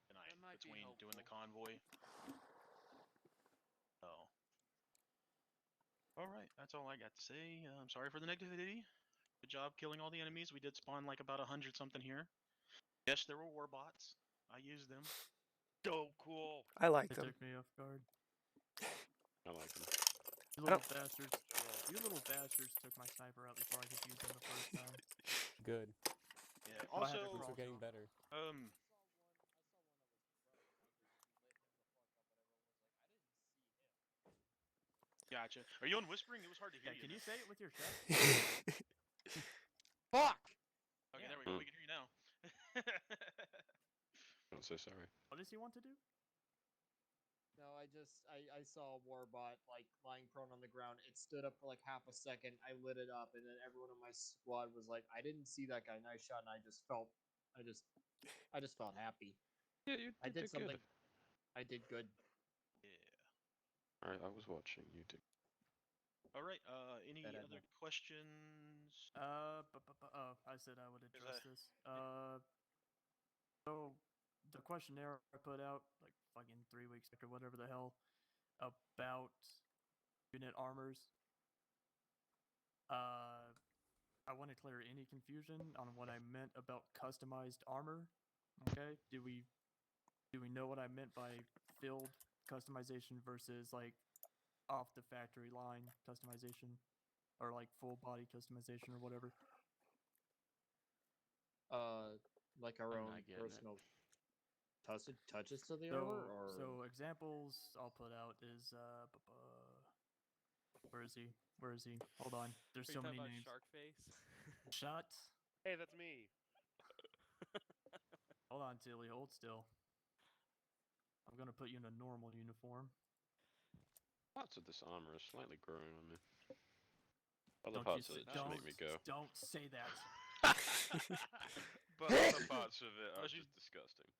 tonight between doing the convoy. So, all right, that's all I got to say. I'm sorry for the negativity. Good job killing all the enemies. We did spawn like about 100 something here. Yes, there were war bots. I used them. So cool. I like They them. took me off guard. I like them. You little bastards. You little bastards took my sniper out before I could use them the first time. Good. Yeah. Also, things are getting better. Gotcha. Are you on whispering? It was hard to hear you. Can you say it with your chest? Fuck! Okay, there we go. We can hear you now. I'm so sorry. What does he want to do? No, I saw a warbot like lying prone on the ground. It stood up for like half a second. I lit it up, and then everyone in my squad was like, "I didn't see that guy. Nice shot." And I just felt happy. Yeah, you I did did something. good. I did good. Yeah. Alright, I was watching you do. All right. Any other questions? I said I would address this. So the questionnaire I put out like fucking 3 weeks after whatever the hell about unit armors. I want to clear any confusion on what I meant about customized armor. Okay, do we know what I meant by field customization versus like off the factory line customization, or like full body customization or whatever? Like our own personal. touches to the So, armor, or so examples I'll put out is where is he? Where is he? Hold on. There's Are so you many talking about names. Shark Face? Shut. Hey, that's me. Hold on, Tilly. Hold still. I'm gonna put you in a normal uniform. Parts of this armor are slightly growing on me. Other Don't parts you of it say, just make me go. don't say that. But other parts of it are just disgusting.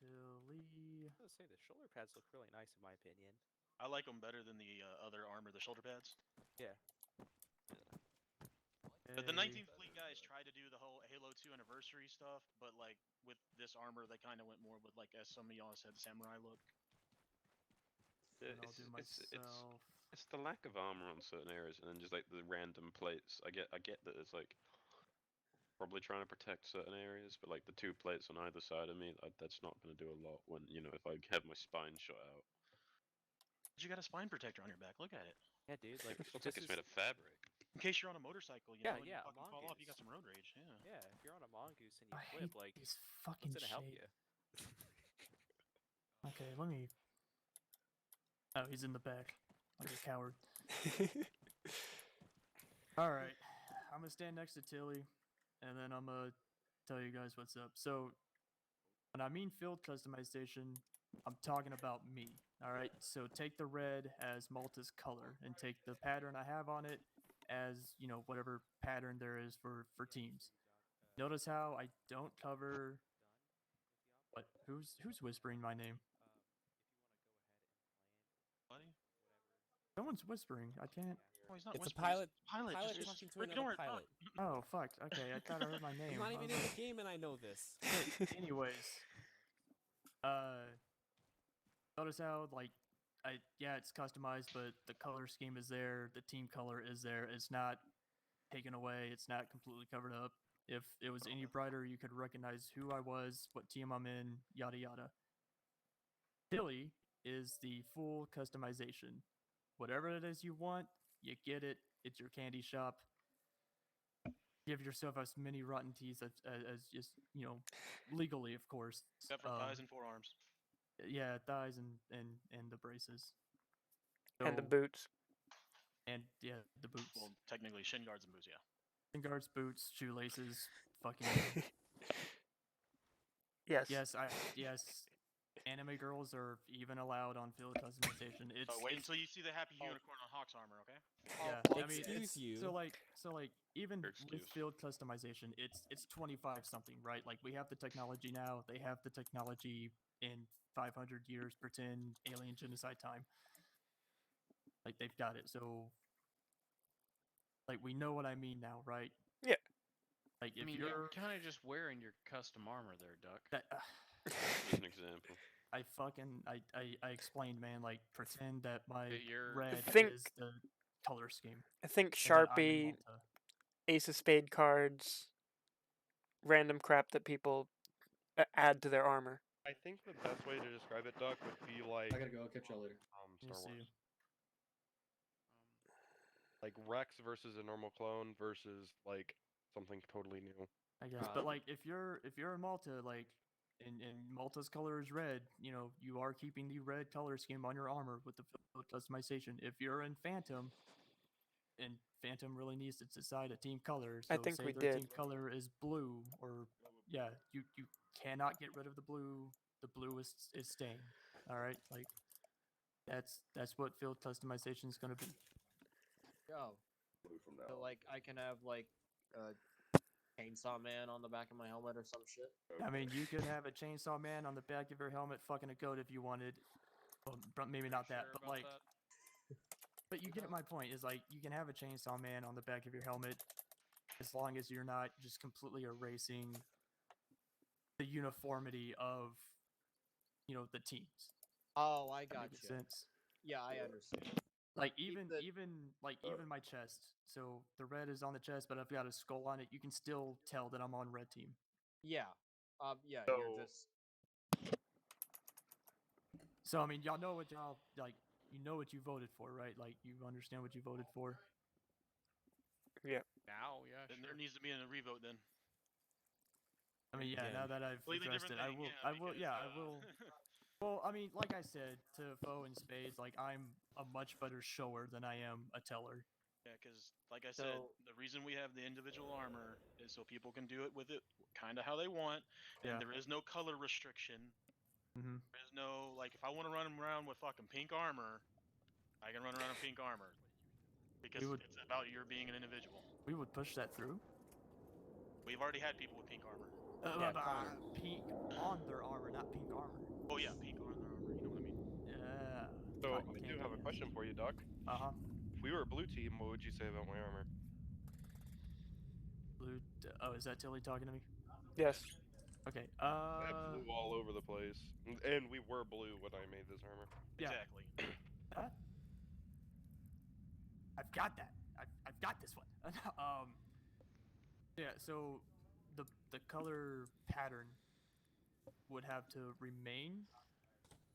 Tilly. I was say the shoulder pads look really nice in my opinion. I like them better than the other armor, the shoulder pads. Yeah. The 19th Fleet guys tried to do the whole Halo 2 anniversary stuff, but like with this armor, they kind of went more with like, as some of y'all said, samurai look. It's the lack of armor on certain areas, and then just like the random plates. I get that it's like probably trying to protect certain areas, but like the 2 plates on either side of me, that's not going to do a lot when if I have my spine shot out. But you got a spine protector on your back. Look at it. Yeah, dude. Like it looks like it's made of fabric. In case you're on a motorcycle, you yeah, know, and yeah, you fucking fall off, you got some road rage. Yeah. Yeah, if you're on a mongoose and you I flip, hate like, these fucking what's gonna help shape. you? Okay, let me. Oh, he's in the back, like a coward. All right, I'm gonna stand next to Tilly, and then I'm gonna tell you guys what's up. So, when I mean field customization, I'm talking about me. All right, so take the red as Malta's color, and take the pattern I have on it as whatever pattern there is for teams. Notice how I don't cover. What? Who's whispering my name? Buddy? Someone's whispering. I can't. Oh, he's not It's a whispering. pilot. Pilot just talking to Rick, another ignore it. pilot. Oh fuck. Okay, I thought I heard my name. I'm not I even was in like- the game, and I know this. Anyways, notice how it's customized, but the color scheme is there. The team color is there. It's not taken away. It's not completely covered up. If it was any brighter, you could recognize who I was, what team I'm in, yada yada. Tilly is the full customization. Whatever it is you want, you get it. It's your candy shop. Give yourself as many rotten teeth as just legally, of course. Except for thighs and forearms. Yeah, thighs and the braces. And the So- boots. And yeah, the boots. Well, technically, shin guards and boots, yeah. Shin guards, boots, shoelaces, fucking. Yes. Yes. Anime girls are even allowed on field customization. It's Wait until you see the happy unicorn on Hawk's armor, okay? yeah. I mean, excuse you. So like even with field customization, it's 25 something, right? Like we have the technology now. They have the technology in 500 years, pretend alien genocide time. Like they've got it. So like we know what I mean now, right? Yeah. Like if I mean, you're kind of just wearing your custom armor there, Duck. that, As an example. I explained, man. Like pretend that my you're- red I think- is the color scheme. I think and that I'm in Sharpie, Malta. Ace of Spade cards, random crap that people add to their armor. I think the best way to describe it, Duck, would be like. I gotta go. I'll catch y'all later. Star Wars. Like Rex versus a normal clone versus like something totally new. I guess, but like if you're in Malta, like and Malta's color is red, you are keeping the red color scheme on your armor with the field customization. If you're in Phantom, and Phantom really needs to decide a team color, so I think say we their did. team color is blue, or you cannot get rid of the blue. The blue is staying. All right, like that's what field customization is going to be. Yo. So like I can have like a Chainsaw Man on the back of my helmet or some shit. I mean, you could have a Chainsaw Man on the back of your helmet, fucking a goat if you wanted. Well, maybe not that, but like. But you get my point. Is like you can have a Chainsaw Man on the back of your helmet, as long as you're not just completely erasing the uniformity of, the teams. Oh, I got Makes you. sense. Yeah, I understand. Like even my chest. So the red is on the chest, but I've got a skull on it. You can still tell that I'm on red team. Yeah. Yeah, So- you're just. So I mean, y'all know what y'all like. You know what you voted for, right? Like you understand what you voted for. Yeah. Now, yeah, Then sure. there needs to be a revote then. I mean, yeah. Now that I've Completely addressed it, different thing, I will. because, Yeah, I will. Well, I mean, like I said to Foe and Spades, like I'm a much better shower than I am a teller. Yeah, because like I said, the reason we have the individual armor is so people can do it with it kind of how they want, and Yeah. there is no color restriction. Mhm. There is no like if I want to run around with fucking pink armor, I can run around in pink armor because it's about your being an individual. We would push that through. We've already had people with pink armor. Pink on their armor, not pink armor. Oh yeah, pink on their armor. You know what I mean? Yeah. So Cotton I do candy, have a yes. question for you, Doc. Uh-huh. If we were a blue team, what would you say about my armor? Blue. Oh, is that Tilly talking to me? Yes. Okay. I have blue all over the place, and we were blue when I made this armor. Yeah. Exactly. I've got that. I've got this one. Yeah. So, the color pattern would have to remain,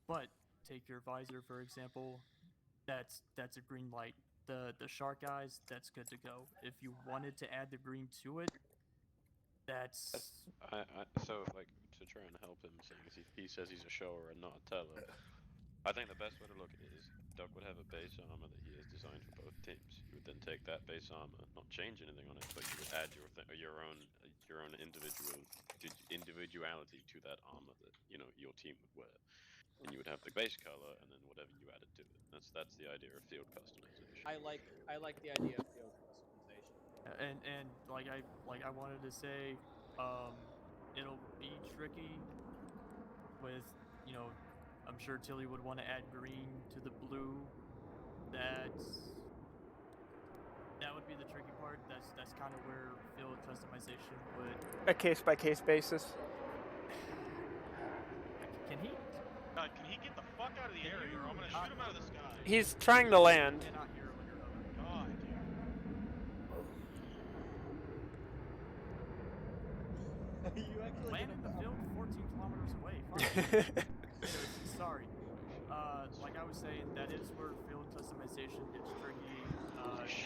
but take your visor for example. That's a green light. The shark eyes, that's good to go. If you wanted to add the green to it, that's So like to try and help him, seeing as he says he's a shower and not a teller. I think the best way to look at it is Doc would have a base armor that he has designed for both teams. You would then take that base armor, not change anything on it, but you would add your own individuality to that armor that your team would wear, and you would have the base color and then whatever you added to it. That's the idea of field customization. I like the idea of field customization. and like I wanted to say, it'll be tricky with I'm sure Tilly would want to add green to the blue. That would be the tricky part. That's kind of where field customization would A case by case basis. Can he? Can he get the fuck out of the area, or I'm gonna shoot him out of the sky? He's trying to land. Cannot hear when you're hovering. God, dude. You actually land in the field 14 kilometers away. Sorry. Like I was saying, that is where field customization gets tricky. You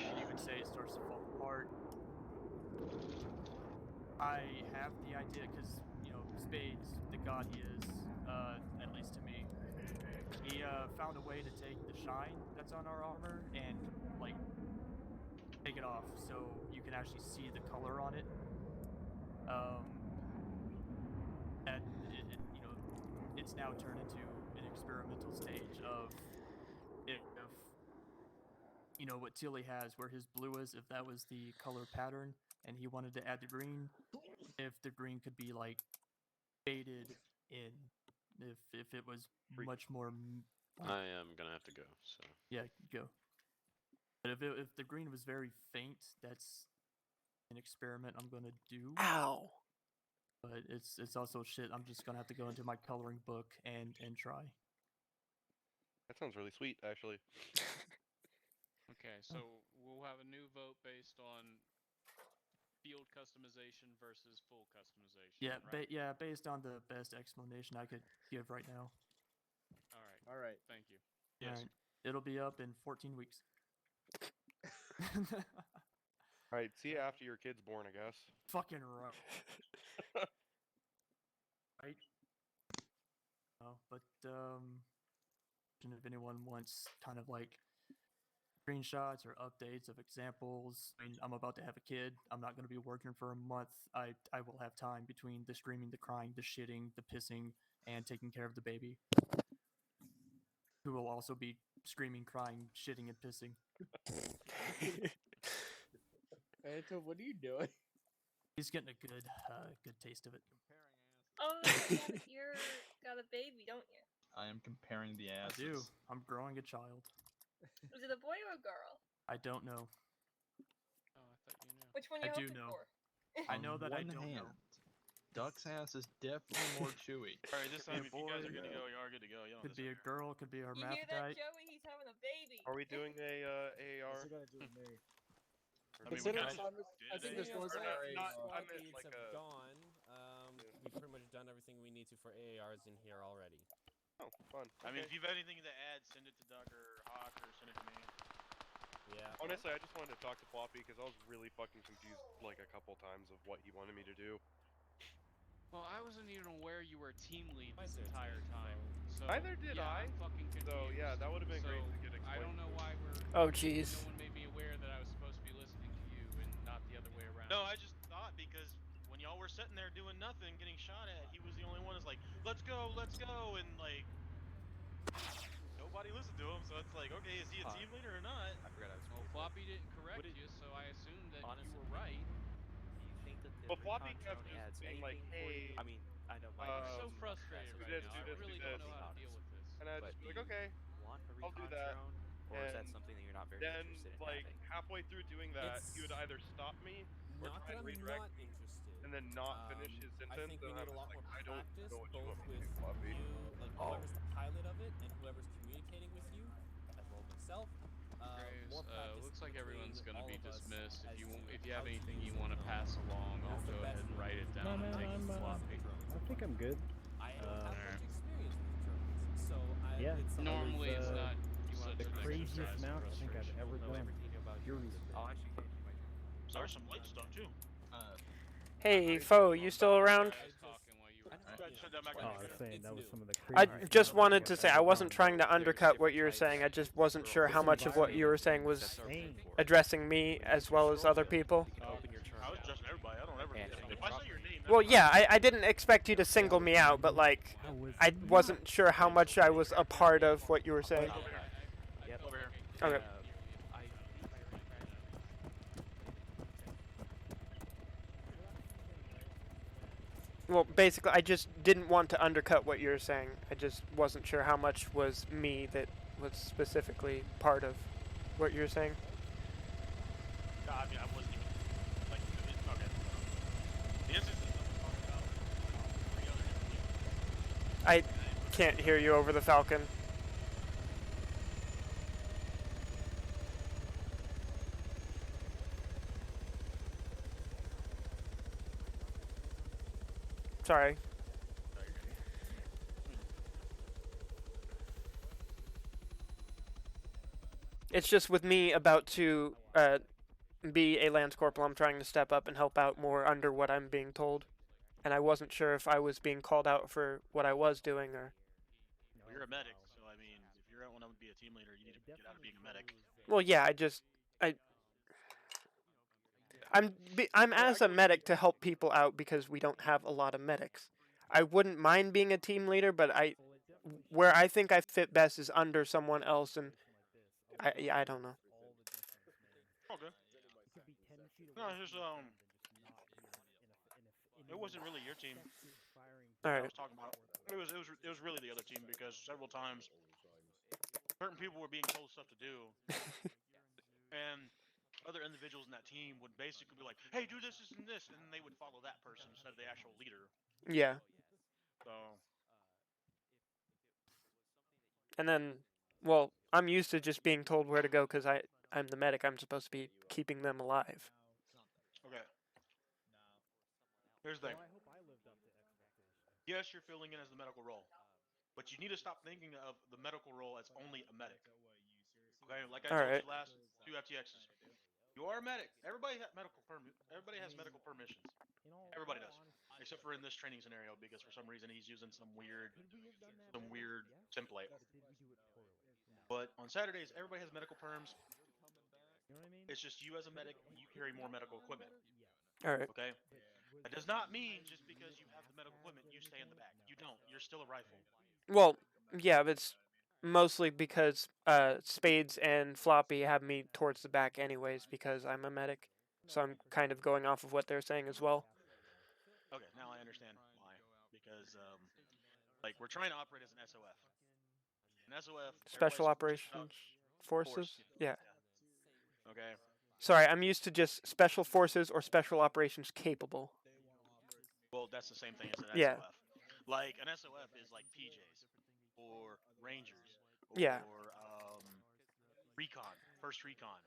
can even say it starts to fall apart. I have the idea because Spades, the god he is, at least to me, he found a way to take the shine that's on our armor and like take it off so you can actually see the color on it. And it's now turned into an experimental stage of if what Tilly has, where his blue is, if that was the color pattern, and he wanted to add the green, if the green could be like faded in, if it was much more. I am gonna have to go. So yeah, go. But if the green was very faint, that's an experiment I'm gonna do. Ow. But it's also shit. I'm just gonna have to go into my coloring book and try. That sounds really sweet, actually. Okay, so we'll have a new vote based on field customization versus full customization. Yeah, right? based on the best explanation I could give right now. All right. Thank you. All right. It'll be up in 14 weeks. Alright, see you after your kid's born, I guess. Fucking right. Right. Oh, but if anyone wants kind of like screenshots or updates of examples, I mean, I'm about to have a kid. I'm not going to be working for a month. I will have time between the screaming, the crying, the shitting, the pissing, and taking care of the baby, who will also be screaming, crying, shitting, and pissing. Anto, what are you doing? He's getting a good taste of it. Oh, you're got a baby, don't you? I am comparing the I asses. do. I'm growing a child. Is it a boy or a girl? I don't know. Oh, I thought you knew. Which one I you do hoping know. for? I know that I On one don't hand, know. Duck's ass is definitely more chewy. Alright, this time if you guys are boy, good to go, you are good to go. You don't Could be a girl, could be a You hear that, hermaphrodite. Joey? He's having a baby. Are we doing a AAR? What's it gonna do with me? I mean, Consider we kinda I think this was Or our not, AAR. I meant Leads like have a... gone. We've pretty much done everything we need to for AARs in here already. Oh, fun. I mean, if you've had anything to add, send it to Doug or Hawk or send it to me. Yeah. Honestly, I just wanted to talk to Floppy because I was really fucking confused like a couple times of what he wanted me to do. Well, I wasn't even aware you were a team lead Mine's this there entire today, time. So Neither did yeah, I. I'm fucking confused. So yeah, that would have been So great to get I explained. don't know why we're. Oh, No jeez. one made me aware that I was supposed to be listening to you and not the other way around. No, I just thought because when y'all were sitting there doing nothing, getting shot at, he was the only one who's like, let's go, and like nobody listened to him. So it's like, okay, is he a team leader or not? I forgot I was Well, muted, but Floppy didn't correct it- you, so I assumed that you honest were opinion, right. do you think that the Well, Floppy recon kept drone just adds being like, anything for you? hey, I mean, I know my I'm experience so is not the frustrated best, do right this, now. do I this, do really this. don't know how to deal with this. And I'd but just do be like, you okay, want a I'll do recon that. drone, or is that And something that you're not very then, interested in like, having? halfway through doing that, he would It's either stop me or not try that and I'm redirect not me, interested. and then not finish his I sentence. think And we I'm need a just lot like, more I don't practice, know what you both want me to with do, Floppy. you, like whoever's the pilot of it, and whoever's communicating with you, as well as myself. More Graves, practice looks like between everyone's going to all be of us dismissed. as If to you have how to anything use you the want to drone. pass along, I'll What's the go best ahead and write it way down No, and man, take it to Floppy. I think I'm good. I don't have Alright. much experience with drones, so Yeah, it's something Normally, it's not the such an craziest exercise in mount I think I've frustration. ever Know done. everything about Furious. I'll actually change my turn. There's some light stuff too. Hey, Foe, you still around? I was talking while you were Oh, I was saying that was some of the I craziest. just mount wanted I've to say I ever wasn't done. trying to undercut what you were saying. I just wasn't sure how much of what you were saying was addressing me as well as other people. I was judging everybody. I don't ever. If I say your name, that's Well, fine. yeah, I didn't expect you to single me out, but like, I wasn't sure how much I was a part of what you were saying. Yep. Over here. Okay. I beat my rank Well, basically, I just didn't want to undercut what you were saying. I just wasn't sure how much was me that was specifically part of what you were saying. No, I mean, I wasn't even like. Okay. The instance that I'm talking about. 3 other different people. I can't hear you over the Falcon. Sorry. It's just with me about to be a Lance Corporal, I'm trying to step up and help out more under what I'm being told. And I wasn't sure if I was being called out for what I was doing or... Well, you're a medic, so I mean, if you're want to be a team leader, you need to get out of being a medic. Well, yeah, I'm as a medic to help people out because we don't have a lot of medics. I wouldn't mind being a team leader, but where I think I fit best is under someone else, and I don't know. Okay. No, it's just it wasn't really your team. All right. I was talking about. It was really the other team because several times certain people were being told stuff to do, and other individuals in that team would basically be like, "Hey, do this, and this," and then they would follow that person instead of the actual leader. Yeah. So. And then, well, I'm used to just being told where to go because I'm the medic. I'm supposed to be keeping them alive. Okay. Here's the thing. Yes, you're filling in as the medical role, but you need to stop thinking of the medical role as only a medic. Okay, like I told you last 2 FTXs, you are a medic. Everybody has medical permissions. Everybody does, except for in this training scenario because for some reason he's using some weird template. But on Saturdays, everybody has medical perms. It's just you as a medic, you carry more medical equipment. All right. Okay. That does not mean just because you have the medical equipment, you stay in the back. You don't. You're still a rifle. Well, yeah, but it's mostly because Spades and Floppy have me towards the back anyways because I'm a medic. So I'm kind of going off of what they're saying as well. Okay, now I understand why. Because, like, we're trying to operate as an SOF. An SOF... Special Operations Forces? Yeah. Okay. Sorry, I'm used to just Special Forces or Special Operations Capable. Well, that's the same thing as an SOF. Yeah. Like, an SOF is like PJs, or Rangers, or yeah. Recon, First Recon,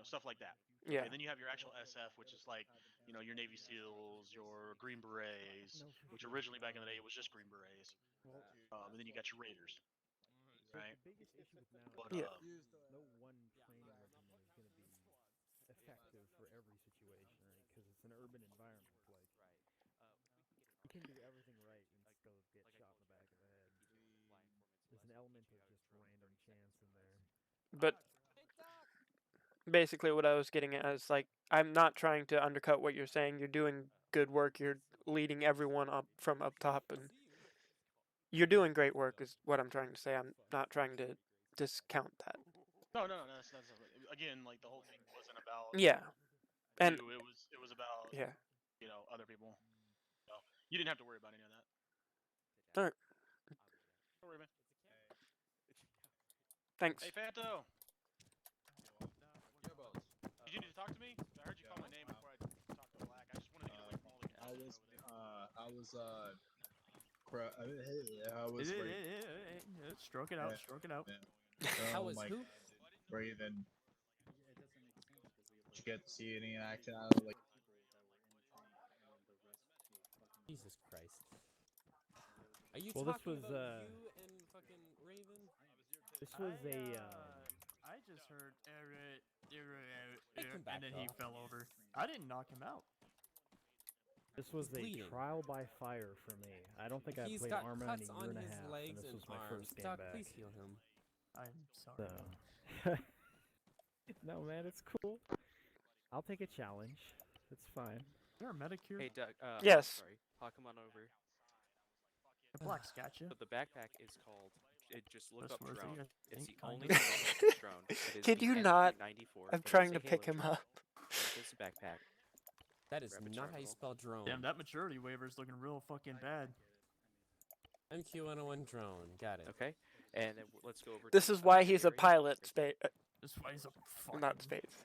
stuff like that. Yeah. And then you have your actual SF, which is like, your Navy SEALs, your Green Berets, which originally back in the day it was just Green Berets. And then you got your Raiders, right? But, no one training regimen is going to be effective for every situation, right? Because It's an urban environment. Like, you can do everything right and still get shot in the back of the head. There's an element of just random chance in there. But basically, what I was getting at is like, I'm not trying to undercut what you're saying. You're doing good work. You're leading everyone up from up top, and you're doing great work. Is what I'm trying to say. I'm not trying to discount that. No, that's again, like the whole thing wasn't about Yeah, and you. It was about yeah. you know, other people. So you didn't have to worry about any of that. All right. Don't worry, man. Thanks. Hey, Fanto. Yo, boss. Did you need to talk to me? I heard you call my name before I talked to Black. I just wanted to get like all the I was Stroke it out. Stroke it out. How was who? Raven. Did you get to see any action out of like? Jesus Christ. Are you Well, talking this was, about you and fucking Raven? This was I just heard come back, and then he dog. fell over. I didn't knock him out. This was He's a bleeding. trial by fire for me. I don't think I've He's played got Arma in cuts a year on and a his half, legs and this and was my arms. first game Doc, back. please heal him. I'm sorry. So, no, man, it's cool. I'll take a challenge. It's fine. Is there a medic here? Hey, Doug. Yes. Sorry. I'll come on over. The Black's gotcha. So the backpack is called. Just look up Trustworthy, drone. I It's think, the only kinda. thing that looks drone. It is Can the you not? MP94. I'm It trying is to a pick Halo him drone. up. It's a backpack. That is Grab a not how you terminal. spell drone. Damn, that maturity waiver is looking real fucking bad. MQ101 drone. Got it. Okay. And then let's go over. This to is the why he's a area. pilot. This is why he's a fucking... Not Spades.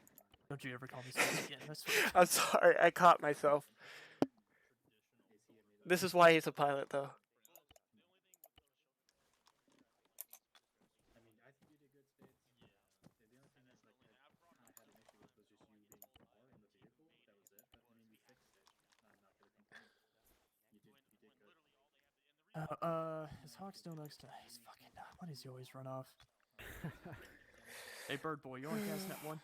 Don't you ever call me Spades again. I swear. I'm sorry. I caught myself. This is why he's a pilot, though. I mean, I think you did good, Spades. Yeah. The only thing is, like, I kind of had an issue with was just you being far in the vehicle. That was it. But I mean, you fixed it. I'm not gonna complain. You did good. Is Hawk still next to... He's fucking... Why does he always run off? Hey, Bird Boy, you want to cast net one?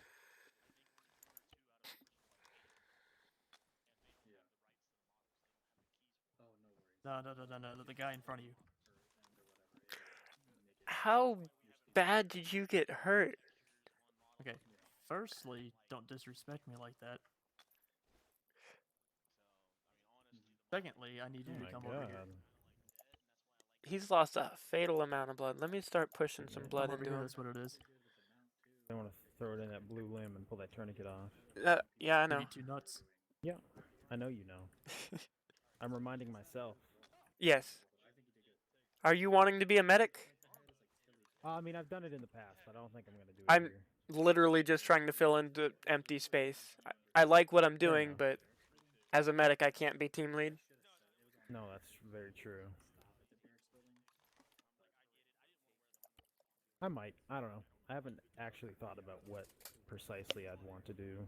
Yeah. Oh, no worries. No, the guy in front of you. How bad did you get hurt? Okay, firstly, don't disrespect me like that. Secondly, I need you to come over here. He's lost a fatal amount of blood. Let me start pushing some blood Come over into here, him. that's what it is. I want to throw it in that blue limb and pull that tourniquet off. Yeah, I You know. need two nuts. Yeah, I know you know. I'm reminding myself. Yes. Are you wanting to be a medic? I mean, I've done it in the past, but I don't think I'm going to do it I'm here. literally just trying to fill into empty space. I like what I'm doing, but as a medic, I can't be team lead. No, that's very true. I might. I don't know. I haven't actually thought about what precisely I'd want to do.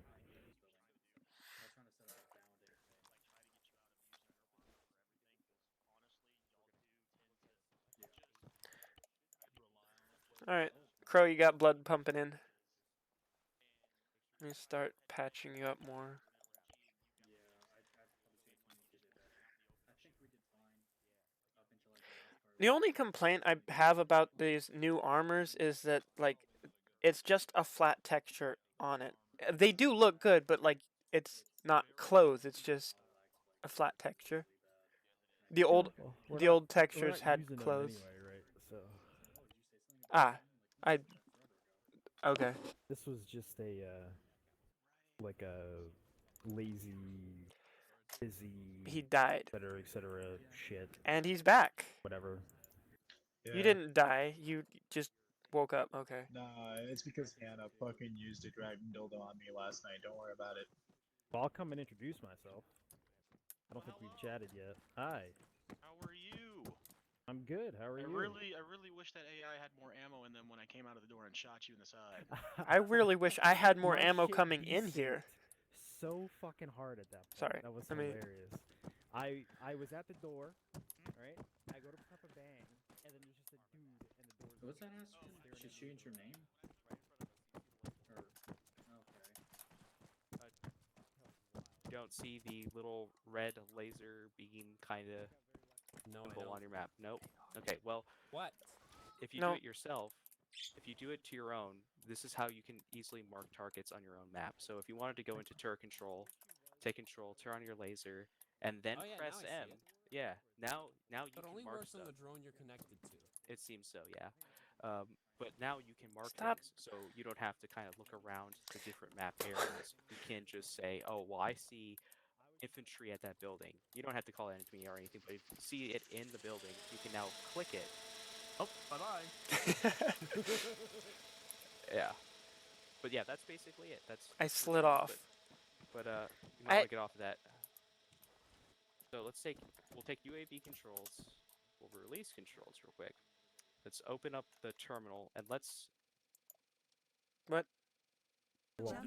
Alright, Crow, you got blood pumping in. Let me start patching you up more. The only complaint I have about these new armors is that, like, it's just a flat texture on it. They do look good, but, like, it's not clothes, it's just a flat texture. The old textures had clothes. Anyway, right? So. Okay. This was just a, like a lazy, busy. He died. etc. Shit. And he's back. Whatever. You didn't die. You just woke up. Okay. Nah, it's because Hannah fucking used a dragon dildo on me last night. Don't worry about it. Well, I'll come and introduce myself. I don't think we've chatted yet. Hi. How are you? I'm good. How are you? I really wish that AI had more ammo in them when I came out of the door and shot you in the side. I really wish I had more My ammo shit coming in here. So fucking hard at that point. Sorry. That was I mean- hilarious. I was at the door, right? I go to prep a bang, and then there's just a dude, and the door's What's that ask? Should she enter your name? Or, okay. don't see the little red laser beam kind of symbol on your map? Nope. Okay, well, What? if you No. do it yourself, if you do it to your own, this is how you can easily mark targets on your own map. So if you wanted to go into turret control, take control, turn on your laser, and then Oh, yeah, press now I see M. it. Yeah, now you But can only mark works on stuff. the drone you're connected to. It seems so, yeah. But now you can mark Stop. things, so you don't have to kind of look around the different map areas. You can just say, oh, well, I see infantry at that building. You don't have to call it enemy or anything, but if you see it in the building, you can now click it. Oh, bye-bye. Yeah. But yeah, that's basically it. That's I the slid thing, off. But you might want to get off of that. So we'll take UAV controls. We'll release controls real quick. Let's open up the terminal and let's. What?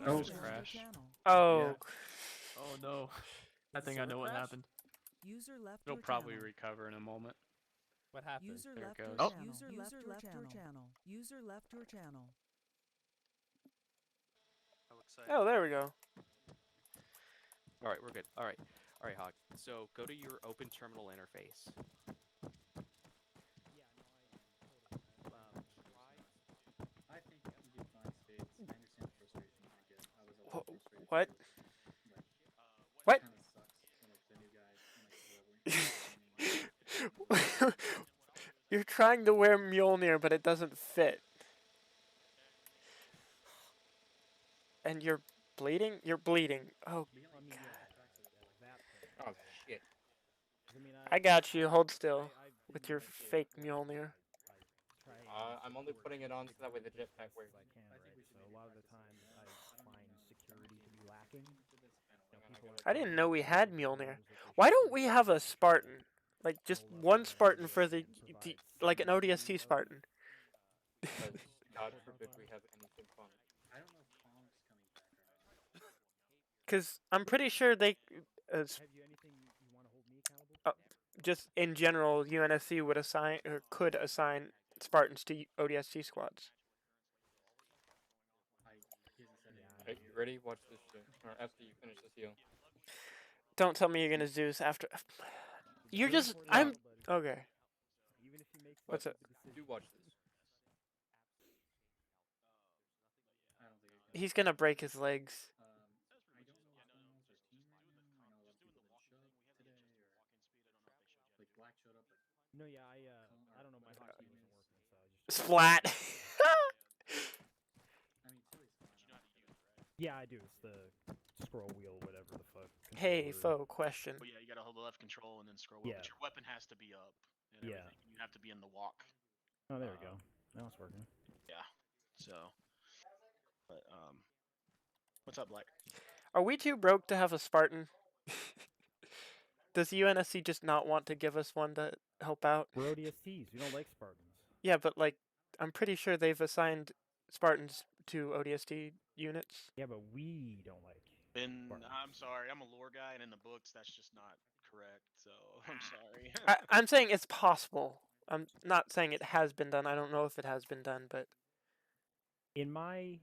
Oh, crash. Oh. Yeah. Oh no. I think I know what happened. User left It'll your probably channel. recover in a moment. What happened? User There it left your goes. channel. User left your channel. User left your channel. Oh, there we go. All right, we're good. All right, Hog. So go to your open terminal interface. I think you can do fine spades. I understand the frustration you might get. I was a Wh- little frustrated. what? Too. Like, What? Kind of sucks when like the new guy and like whoever. You're trying to wear Mjolnir, but it doesn't fit. And you're bleeding? You're bleeding. Oh, I mean, yeah, at that point. Oh shit. I mean, I got you. Hold still. I've With been your like fake Mjolnir. try I'm only putting it on so that way the jetpack works. I can, right? So a lot of the times I find security to be lacking. You know, people are I didn't know we had Mjolnir. rooms that they Why should don't be we have a Spartan? Like, just one Spartan for the like an ODST Spartan. Because God forbid we have anything fun. I don't know if Kong's coming back or not. Because I'm pretty sure they... Have you anything you want to hold me accountable for? just in general, UNSC would assign, or could assign Spartans to ODST squads. Alright, you ready? Watch this shit. Or after you finish this heal. Don't tell me you're gonna Zeus after... You're Very just... important, I'm... Okay. Even if you make What's it? Do watch this. I don't think it He's gonna break his legs. I don't know what's going on with our team right now. I know a lot of people didn't show up today, or like Black showed up. No, yeah, I don't know. My hotkey wasn't working, so I just. Splat. I mean, Tilly's fine. Yeah, I do. It's the scroll wheel, whatever the fuck. Hey, controller. faux question. Well, yeah, you gotta hold the left control and then scroll wheel, Yeah. but your weapon has to be up. And Yeah. everything. You have to be in the walk. Oh, there we go. Now it's working. Yeah. So. But what's up, Black? Are we too broke to have a Spartan? Does UNSC just not want to give us one to help out? We're ODSTs. We don't like Spartans. Yeah, but like, I'm pretty sure they've assigned Spartans to ODST units. Yeah, but we don't like. I'm sorry, I'm a lore guy, and in the books, that's just not correct. So I'm sorry. I'm saying it's possible. I'm not saying it has been done. I don't know if it has been done, but In my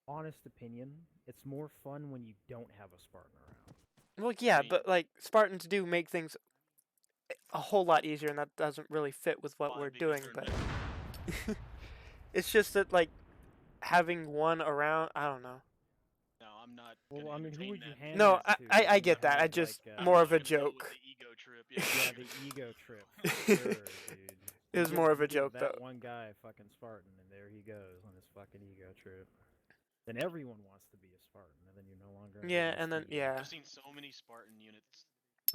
honest opinion, it's more fun when you don't have a Spartan around. well, yeah, but like Spartans do make things a whole lot easier, and that doesn't really fit with what we're doing. But it's just that like having one around, I don't know. No, I'm not. Well, I mean, who would you hand No, this to? I Would you get that. I have, just like, more of a joke. The ego trip. Yeah, the ego trip. For sure, dude. It was You more give- of a you give joke, that though. one guy a fucking Spartan, and there he goes on his fucking ego trip. Then everyone wants to be a Spartan, and then you're no longer. an Yeah, and then ODST. yeah, I've seen so many Spartan units.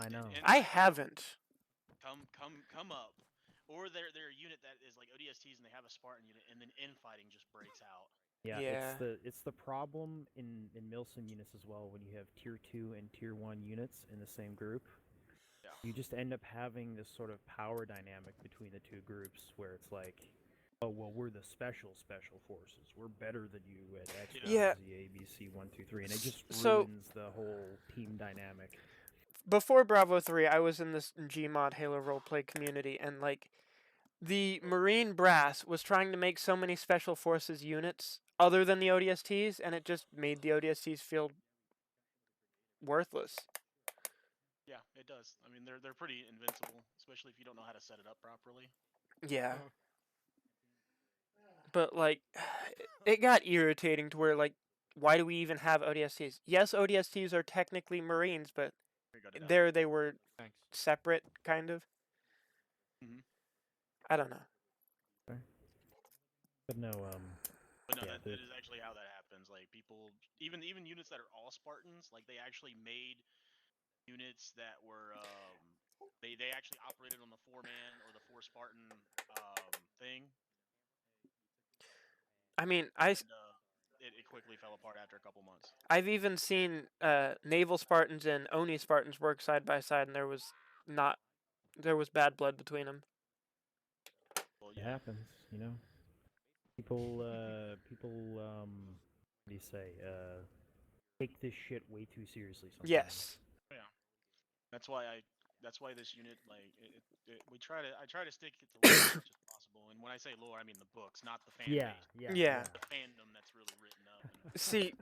I know. And I haven't. Come up, or they're a unit that is like ODSTs and they have a Spartan unit, and then infighting just breaks out. Yeah, Yeah. it's the problem in Milsim units as well when you have tier 2 and tier 1 units in the same group. Yeah. You just end up having this sort of power dynamic between the two groups where it's like, oh well, we're the special forces. We're better than you at X, Y, Yeah. Z, A, B, C, 1, 2, 3, and it just So- ruins the whole team dynamic. Before Bravo 3, I was in this Gmod Halo roleplay community, and like, the Marine Brass was trying to make so many Special Forces units other than the ODSTs, and it just made the ODSTs feel worthless. Yeah, it does. I mean, they're pretty invincible, especially if you don't know how to set it up properly. Yeah. But like, it got irritating to where like, why do we even have ODSTs? Yes, ODSTs are technically Marines, but there they were separate, kind of. I don't know. But no, But no, yeah, that is actually how that happens. Like people, even units that are all Spartans, like they actually made units that were they actually operated on the 4-man or the 4-Spartan thing. I mean, it quickly fell apart after a couple months. I've even seen naval Spartans and Oni Spartans work side by side, and there was bad blood between them. Well, it happens, you know. People, what do you say? Take this shit way too seriously sometimes. Yes. Yeah. That's why this unit, like, I try to stick it to lore as much as possible. And when I say lore, I mean the books, not the fan base. Yeah. The fandom that's really written up. See,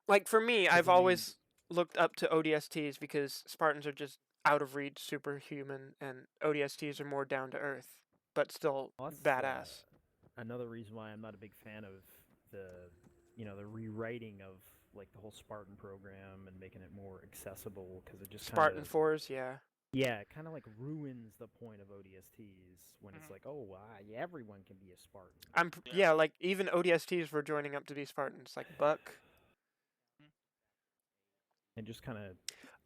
like for me, I've always looked up to ODSTs because Spartans are just out of reach, superhuman, and ODSTs are more down to earth, but still badass. Another reason why I'm not a big fan of the rewriting of like the whole Spartan program and making it more accessible, because it just Spartan 4s, yeah. Yeah, it kind of like ruins the point of ODSTs when it's like, oh, yeah, everyone can be a Spartan. Yeah, like even ODSTs were joining up to be Spartans, like Buck. And just kind of.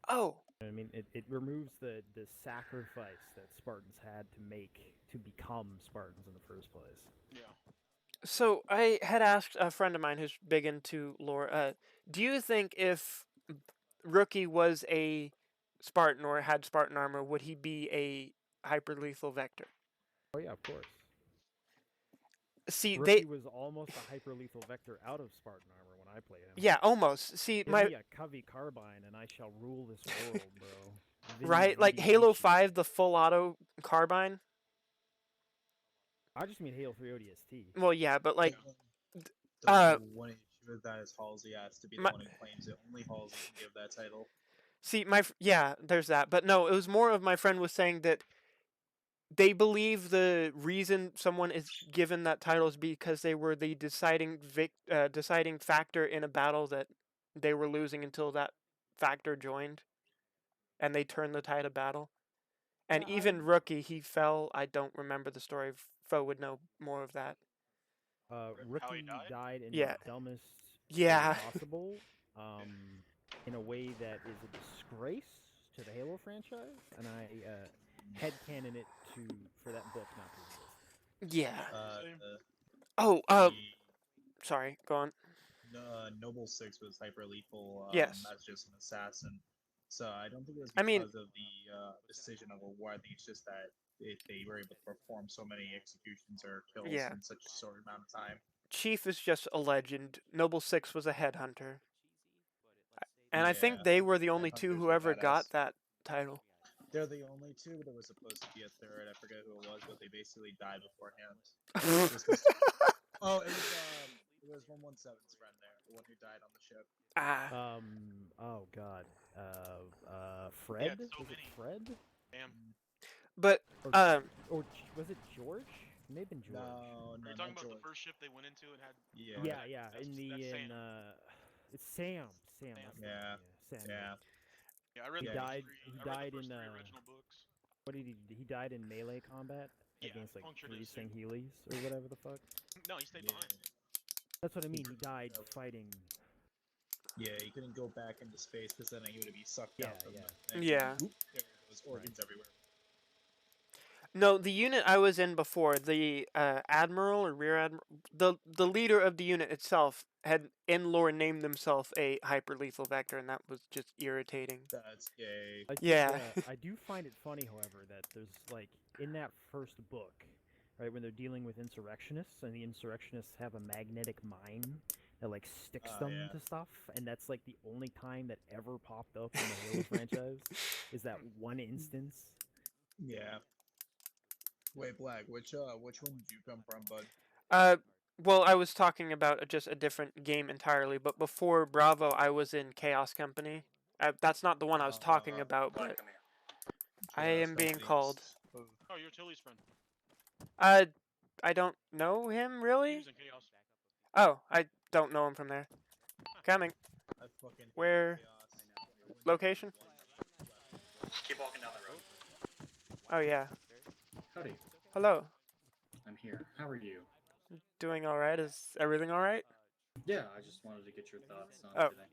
Oh. I mean, it removes the sacrifice that Spartans had to make to become Spartans in the first place. Yeah. So I had asked a friend of mine who's big into lore. Do you think if Rookie was a Spartan or had Spartan armor, would he be a hyperlethal Vector? Oh yeah, of course. See, Rookie was almost a hyperlethal Vector out of Spartan armor when I played him. Yeah, almost. See, Give me a Covey carbine and I shall rule this world, bro. Right, like Halo 5, the full auto carbine. I just mean Halo 3 ODST. Well, yeah, but like, the one issue with that is Halsey has to be the one who claims it. Only Halsey can give that title. See, there's that, but no, it was more of my friend was saying that they believe the reason someone is given that title is because they were the deciding factor in a battle that they were losing until that factor joined, and they turned the tide of battle. And even Rookie, he fell. I don't remember the story. Foe would know more of that. Rookie died in the dumbest way possible, in a way that is a disgrace to the Halo franchise, and I headcanon it for that book not to exist. Yeah. Sorry, go on. Noble 6 was hyper lethal. Yes. That's just an assassin. So I don't think it was because of the decision of a war. I think it's just that they were able to perform so many executions or kills in such a short amount of time. Chief is just a legend. Noble 6 was a headhunter. And I think they were the only two who ever got that title. They're the only two. There was supposed to be a third. I forget who it was, but they basically died beforehand. Oh, it was 117's friend there, the one who died on the ship. Oh God. Fred? Was it Fred? Damn. But or was it George? It may have been George. No, Are you talking about the first ship they went into and had? Yeah. It's Sam. Sam. Yeah. Sam. Yeah, I read he the died. three, He I read died the in first 3 original books. What did he? He died in melee combat against like 3 Sanghelis or whatever the fuck. No, he stayed behind. That's what I mean. He died fighting. Yeah, he couldn't go back into space because then he would be sucked out. Yeah. There was organs everywhere. No, the unit I was in before, the admiral or rear admiral, the leader of the unit itself had in lore named themselves a hyperlethal Vector, and that was just irritating. That's gay. I do find it funny, however, that there's like in that first book, right, when they're dealing with insurrectionists, and the insurrectionists have a magnetic mine that like sticks them to stuff, and that's like the only time that ever popped up in the Halo franchise is that one instance. Yeah. Wait, Black, which one did you come from, bud? Well, I was talking about just a different game entirely, but before Bravo, I was in Chaos Company. That's not the one I was talking about, but I am being called. Oh, you're Tilly's friend. I don't know him really. He was in Chaos. Oh, I don't know him from there. Coming. Where? Location? Keep walking down the road. Oh yeah. Howdy. Hello. I'm here. How are you? Doing all right? Is everything all right? Yeah, I just wanted to get your thoughts on Oh. everything.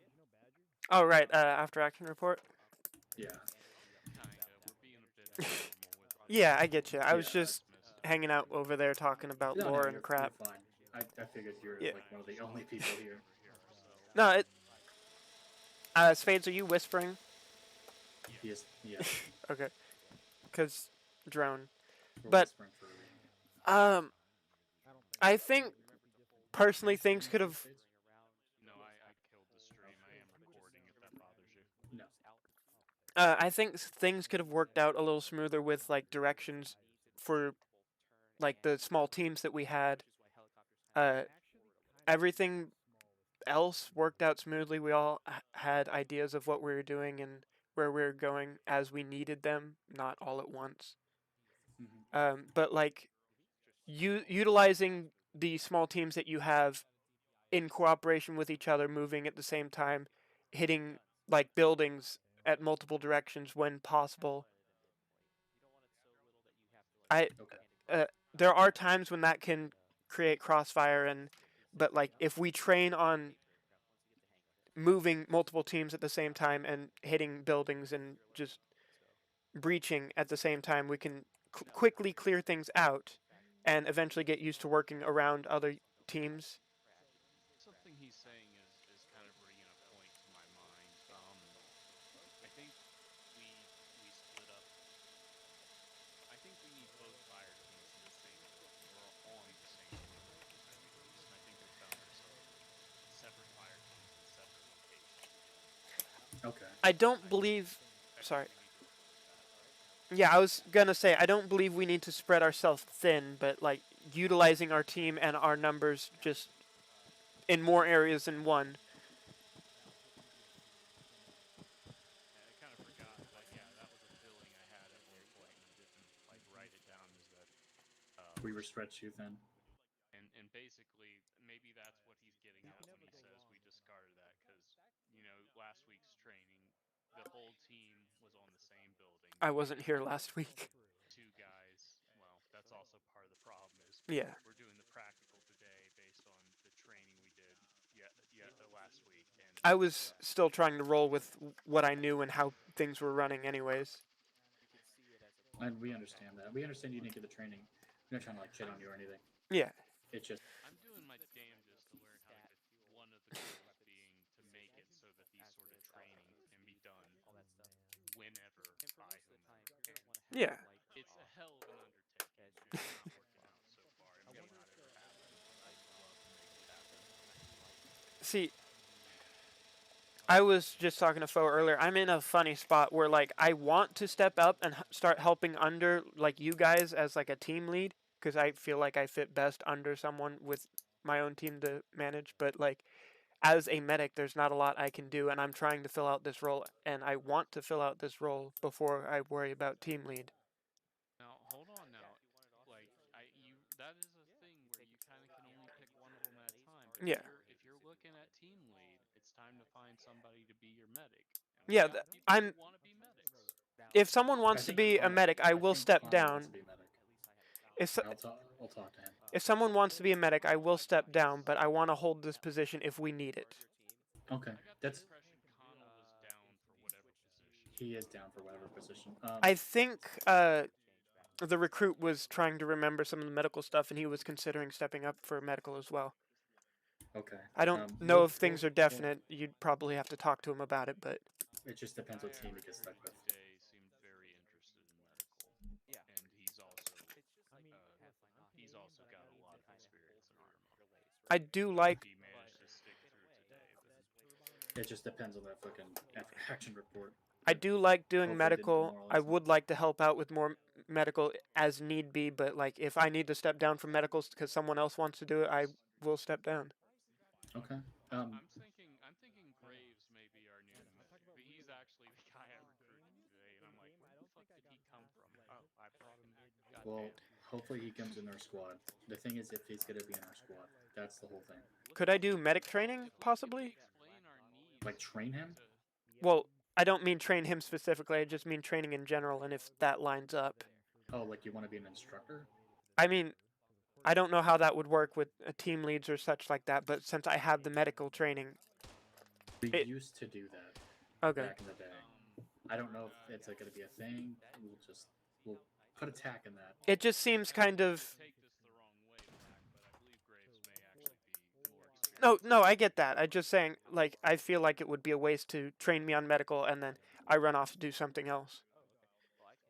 Oh right. After action report. Yeah. Yeah, I get you. I was just hanging out over there talking about No, lore no, and crap. You're fine. I figured you're Yeah. like one of the only people here. No, it. Spades, are you whispering? Yes. Yeah. Okay. Cause drone. We're But whispering for a reason. I think personally things could have. No, I killed the stream. I am recording if that bothers you. No. I think things could have worked out a little smoother with like directions for like the small teams that we had. Everything else worked out smoothly. We all had ideas of what we were doing and where we were going as we needed them, not all at once. But like utilizing the small teams that you have in cooperation with each other, moving at the same time, hitting like buildings at multiple directions when possible. There are times when that can create crossfire, but like if we train on moving multiple teams at the same time and hitting buildings and just breaching at the same time, we can quickly clear things out and eventually get used to working around other teams. Something he's saying is kind of bringing a point to my mind. I think we split up. I think we need both fire teams in the same building or on the same building at the very least. And I think we found ourselves separate fire teams in separate locations. Okay. I don't believe. Sorry. Yeah, I was gonna say I don't believe we need to spread ourselves thin, but like utilizing our team and our numbers just in more areas than one. I kind of forgot, but yeah, that was a feeling I had at one point and didn't like write it down. Is that we were stretched too thin. And basically, maybe that's what he's getting at when he says we discarded that, because last week's training, the whole team was on the same building. I wasn't here last week. Two guys. Well, that's also part of the problem is we're doing the practical today based on the training we did last week. And I was still trying to roll with what I knew and how things were running, anyways. And we understand that. We understand you didn't get the training. We're not trying to like shit on you or anything. Yeah. It's just. I'm doing my damnedest to learn how to. One of the goals being to make it so that these sort of training can be done whenever by whomever can. Yeah. It's a hell of an undertaking. It's not working out so far. It may not ever happen, but I'd love to make it happen. See, I was just talking to Fo earlier. I'm in a funny spot where like I want to step up and start helping under like you guys as like a team lead because I feel like I fit best under someone with my own team to manage. But like as a medic, there's not a lot I can do, and I'm trying to fill out this role, and I want to fill out this role before I worry about team lead. Now hold on now. Like that is a thing where you kind of can only pick one of them at a time. But Yeah. If you're looking at team lead, it's time to find somebody to be your medic. Yeah, I'm. Want to be medics. If someone wants to be a medic, I will step down. I'll talk to him. If someone wants to be a medic, I will step down, but I want to hold this position if we need it. Okay, that's. He is down for whatever position. I think the recruit was trying to remember some of the medical stuff, and he was considering stepping up for medical as well. Okay. I don't know if things are definite. You'd probably have to talk to him about it, but. It just depends what team he gets stuck with. Seemed very interested in medical. Yeah. And he's also got a lot of experience in armor. I do like. He managed to stick through today, but it just depends on that fucking action report. I do like doing medical. I would like to help out with more medical as need be, but like if I need to step down from medicals because someone else wants to do it, I we'll step down. Okay. I'm thinking Graves may be our new medic, but he's actually the guy I recruited today, and I'm like, where the fuck did he come from? Oh, I brought him in. Well, Goddamn. hopefully he comes in our squad. The thing is, if he's gonna be in our squad, that's the whole thing. Could I do medic training, possibly? Like train him? Well, I don't mean train him specifically, I just mean training in general, and if that lines up. Oh, like you want to be an instructor? I mean, I don't know how that would work with team leads or such like that, but since I have the medical training... We used to do that back in the day. I don't know if it's going to be a thing. We'll put attack in that. It just seems kind of... No, I get that. I'm just saying, like, I feel like it would be a waste to train me on medical and then I run off to do something else.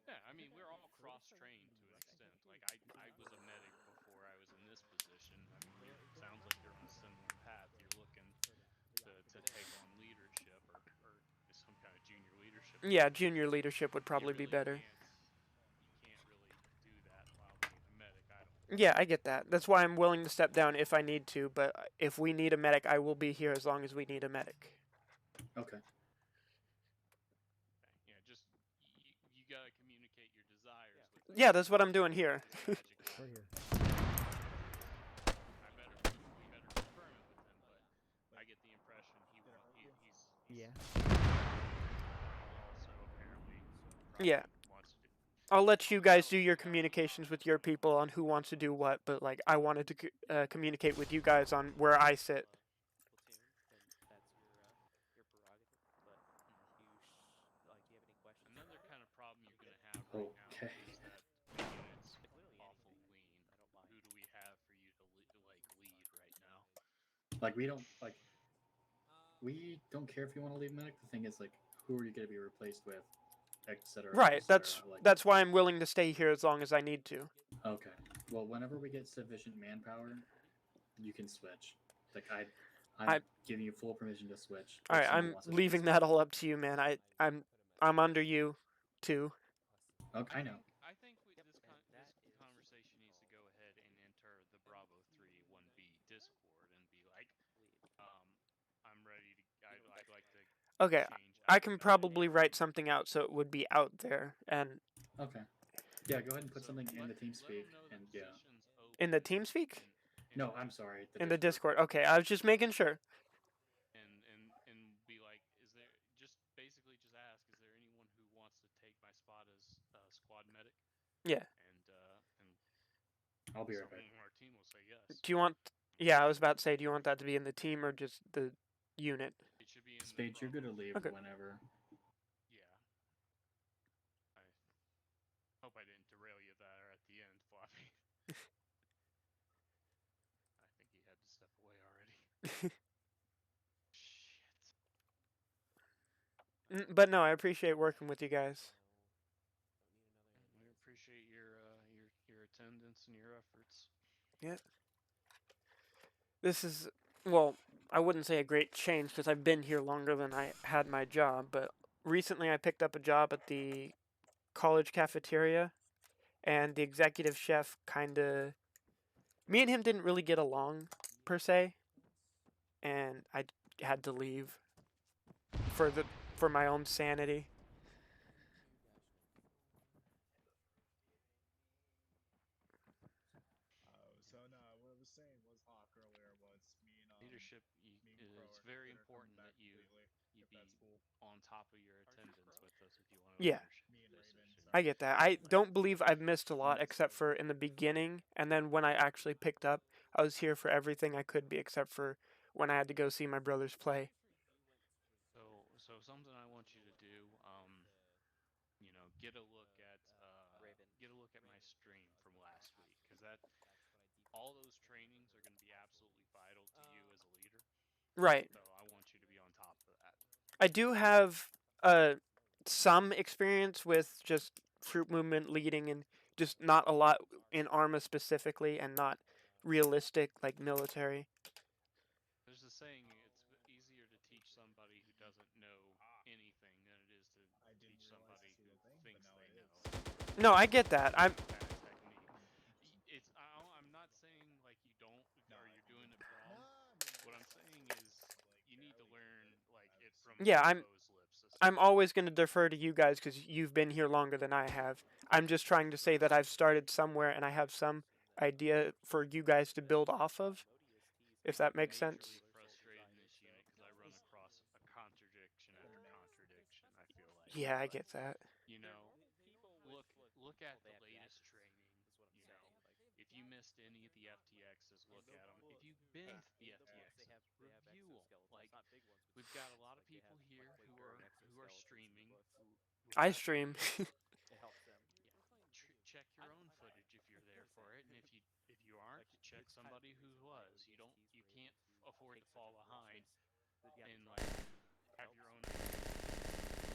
Yeah, I mean, we're all cross-trained to an extent. Like, I was a medic before I was in this position. I mean, it sounds like you're on a similar path. You're looking to take on leadership or some kind of junior leadership. Yeah, junior leadership would probably be better. You can't really do that while being a medic, I don't think. Yeah, I get that. That's why I'm willing to step down if I need to, but if we need a medic, I will be here as long as we need a medic. Okay. Yeah, just you gotta communicate your desires with Yeah, that's what I'm doing here. Right here. We better confirm it with him, but I get the impression he's also apparently Yeah. wants to do. I'll let you guys do your communications with your people on who wants to do what, but like I wanted to communicate with you guys on where I sit. Another kind of problem you're gonna have right now is that the unit's awful lean. Who do we have for you to lead right now? Like we don't care if you want to leave medic. The thing is, like, who are you going to be replaced with, etc. Right. That's why I'm willing to stay here as long as I need to. Okay. Well, whenever we get sufficient manpower, you can switch. Like I'm giving you full permission to switch. All right, I'm leaving that all up to you, man. I'm under you, too. Okay, I know. I think this conversation needs to go ahead and enter the Bravo 3 1B Discord and be like, I'm ready to. I'd like to. Okay, I can probably write something out so it would be out there, and. Okay. Yeah, go ahead and put something in the TeamSpeak, and yeah. In the TeamSpeak? No, I'm sorry. In the Discord. Okay, I was just making sure. And be like, basically ask, is there anyone who wants to take my spot as squad medic? Yeah. And I'll be right back. Someone on our team will say yes. Do you want? Yeah, I was about to say, do you want that to be in the team or just the unit? It should be in Spade, you're good to leave whenever. Yeah. I hope I didn't derail you there at the end, Floppy. I think he had to step away already. Shit. But no, I appreciate working with you guys. We appreciate your attendance and your efforts. Yeah. This is, well, I wouldn't say a great change because I've been here longer than I had my job, but recently I picked up a job at the college cafeteria, and the executive chef kinda... Me and him didn't really get along, per se, and I had to leave for my own sanity. Leadership is very important that you be on top of your attendance with us if you want to. Yeah, I get that. I don't believe I've missed a lot except for in the beginning, and then when I actually picked up, I was here for everything I could be except for when I had to go see my brothers play. So something I want you to do, get a look at my stream from last week, because all those trainings are going to be absolutely vital to you as a leader. Right. So I want you to be on top of that. I do have some experience with just troop movement leading and just not a lot in Arma specifically and not realistic like military. There's a saying, it's easier to teach somebody who doesn't know anything than it is to teach somebody who thinks they know. No, I get that. I'm not saying like you don't or you're doing it Yeah, I'm always going to defer to you guys because you've been here longer than I have. I'm just trying to say that I've started somewhere and I have some idea for you guys to build off of, if that makes sense. Frustrated in this unit because I run across a contradiction after contradiction. I feel like. Yeah, I get that. You know, look at the latest training. You know, if you missed any of the FTXs, look at them. If you've been to the FTXs, review them. Like, we've got a lot of people here who are streaming. I stream. Check your own footage if you're there for it, and if you aren't, check somebody who was. You can't afford to fall behind and like have your own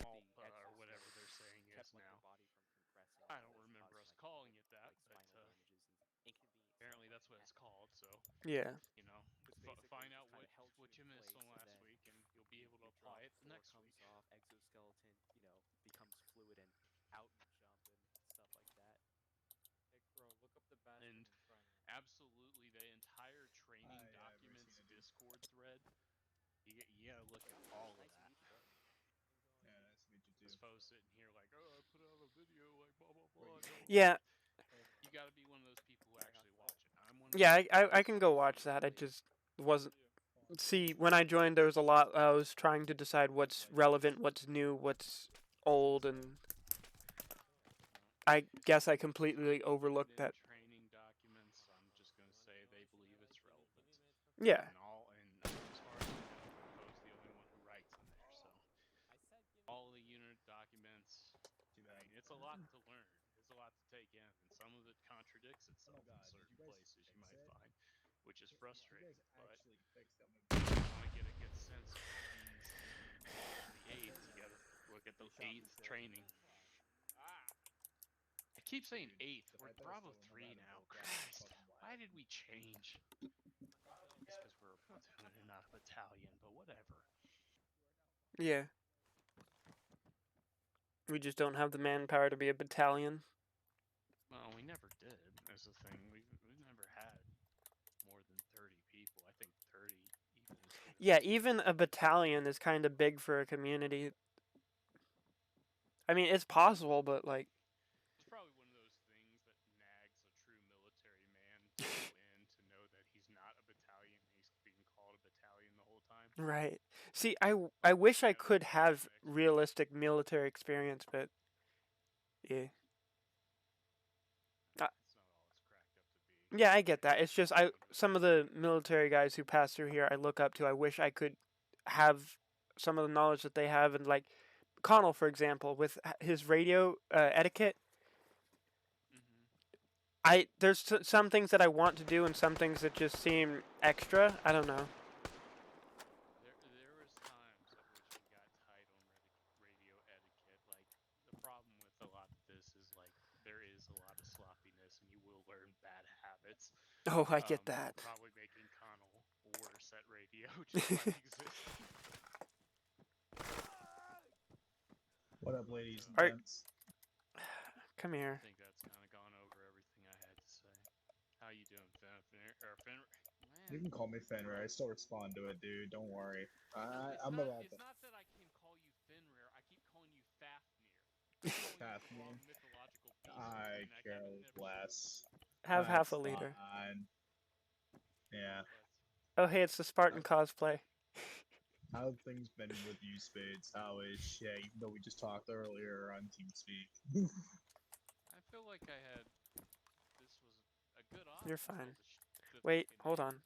alpha or whatever they're saying is now. I don't remember us calling it that, but apparently that's what it's called. So Yeah. you know, find out what you missed on last week, and you'll be able to apply it the next week. Exoskeleton, becomes fluid and out and jump and stuff like that. And absolutely, the entire training documents Discord thread. You gotta look at all of that. Yeah, nice to meet you too. This foe sitting here like, oh, I put out a video, like blah blah blah. No. Yeah. You gotta be one of those people who actually watch it. I'm one. Yeah, I can go watch that. I just wasn't. See, when I joined, there was a lot. I was trying to decide what's relevant, what's new, what's old, and I guess I completely overlooked that. Training documents. I'm just gonna say they believe it's relevant. Yeah. And as far as I know, Poe's the only one who writes in there. So all the unit documents. I mean, it's a lot to learn. It's a lot to take in, and some of it contradicts itself in certain places you might find, which is frustrating. But if you want to get a good sense of what means the 8th, you gotta look at the 8th training. I keep saying 8th. We're Bravo 3 now. Christ, why did we change? It's because we're a platoon and not a battalion, but whatever. Yeah. We just don't have the manpower to be a battalion. Well, we never did. That's the thing. We've never had more than 30 people. I think 30 even is good. Yeah, even a battalion is kind of big for a community. I mean, it's possible, but like. It's probably one of those things that nags a true military man to go in to know that he's not a battalion. He's being called a battalion the whole time. Right. See, I wish I could have realistic military experience, but yeah. Yeah, I get that. It's just some of the military guys who pass through here I look up to. I wish I could have some of the knowledge that they have, and like Connell, for example, with his radio etiquette. There's some things that I want to do and some things that just seem extra. I don't know. There was times at which we got tight on radio etiquette. Like, the problem with a lot of this is, like, there is a lot of sloppiness and you will learn bad habits. Oh, I get that. Probably making Connell worse at radio just by existing. What up, ladies and gents? Come here. I think that's kind of gone over everything I had to say. How you doing, Fenrir? You can call me Fenrir. I still respond to it, dude. Don't worry. I'm about It's not that I can call you Fenrir. I keep calling you Fafnir. Fafnir. I care less. Have half a liter. Fine. Yeah. Oh, hey, it's the Spartan cosplay. How have things been with you, Spades? How is even though we just talked earlier on TeamSpeak? I feel like I had. This was a good option. You're fine. Wait, hold on.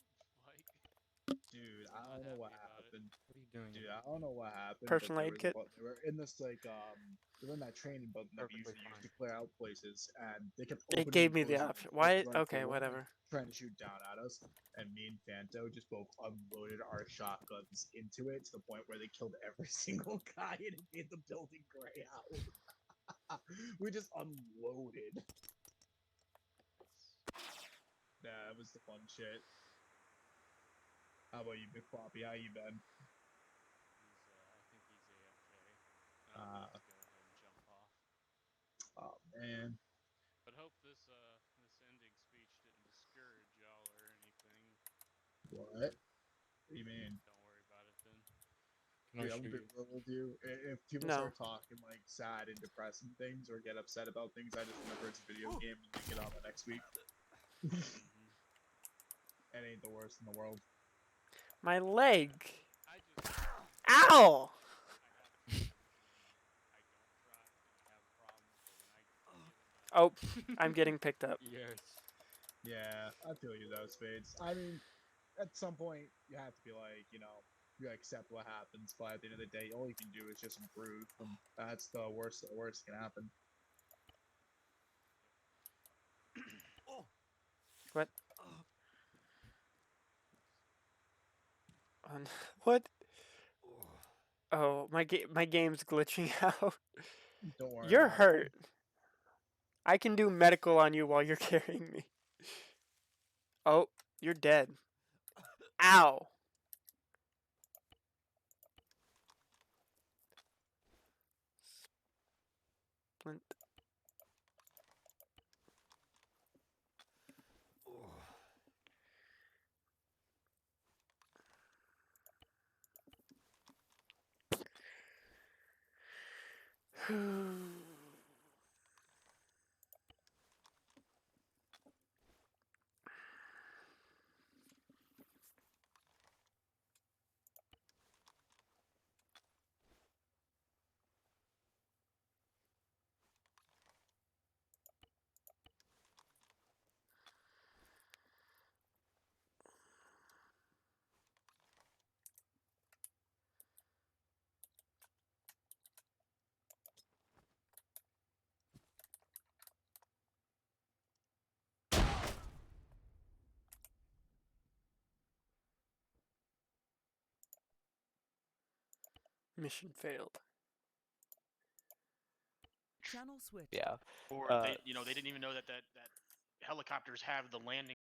Dude, I don't know what happened. What are you doing? Dude, I don't know what happened. Personal aid kit? They were in this, like, they were in that training boat that we usually use to clear out places, and they kept opening It gave me and the closing option. the Why? front Okay, door, whatever. Trying to shoot down at us, and me and Fanto just both unloaded our shotguns into it to the point where they killed every single guy and it made the building gray out. We just unloaded. Yeah, it was the fun shit. How about you, Big Floppy? How you been? I think he's AFK. Go ahead and jump off. Oh man. But hope this ending speech didn't discourage y'all or anything. What? What do you mean? Don't worry about it then. Dude, I'm a bit real with you. If people No. start talking like sad and depressing things or get upset about things, I just remember it's a video game and you get on the next week. It ain't the worst in the world. My leg. Ow! Oh, I'm getting picked up. Yes. Yeah, I feel you though, Spades. I mean, at some point you have to be like, you accept what happens, but at the end of the day, all you can do is just improve, and that's the worst that can happen. What? What? Oh, my game's glitching out. Don't worry You're about it. hurt. I can do medical on you while you're carrying me. Oh, you're dead. Ow. Splint. Mission failed. Channel switch. Yeah. Or they didn't even know that helicopters have the landing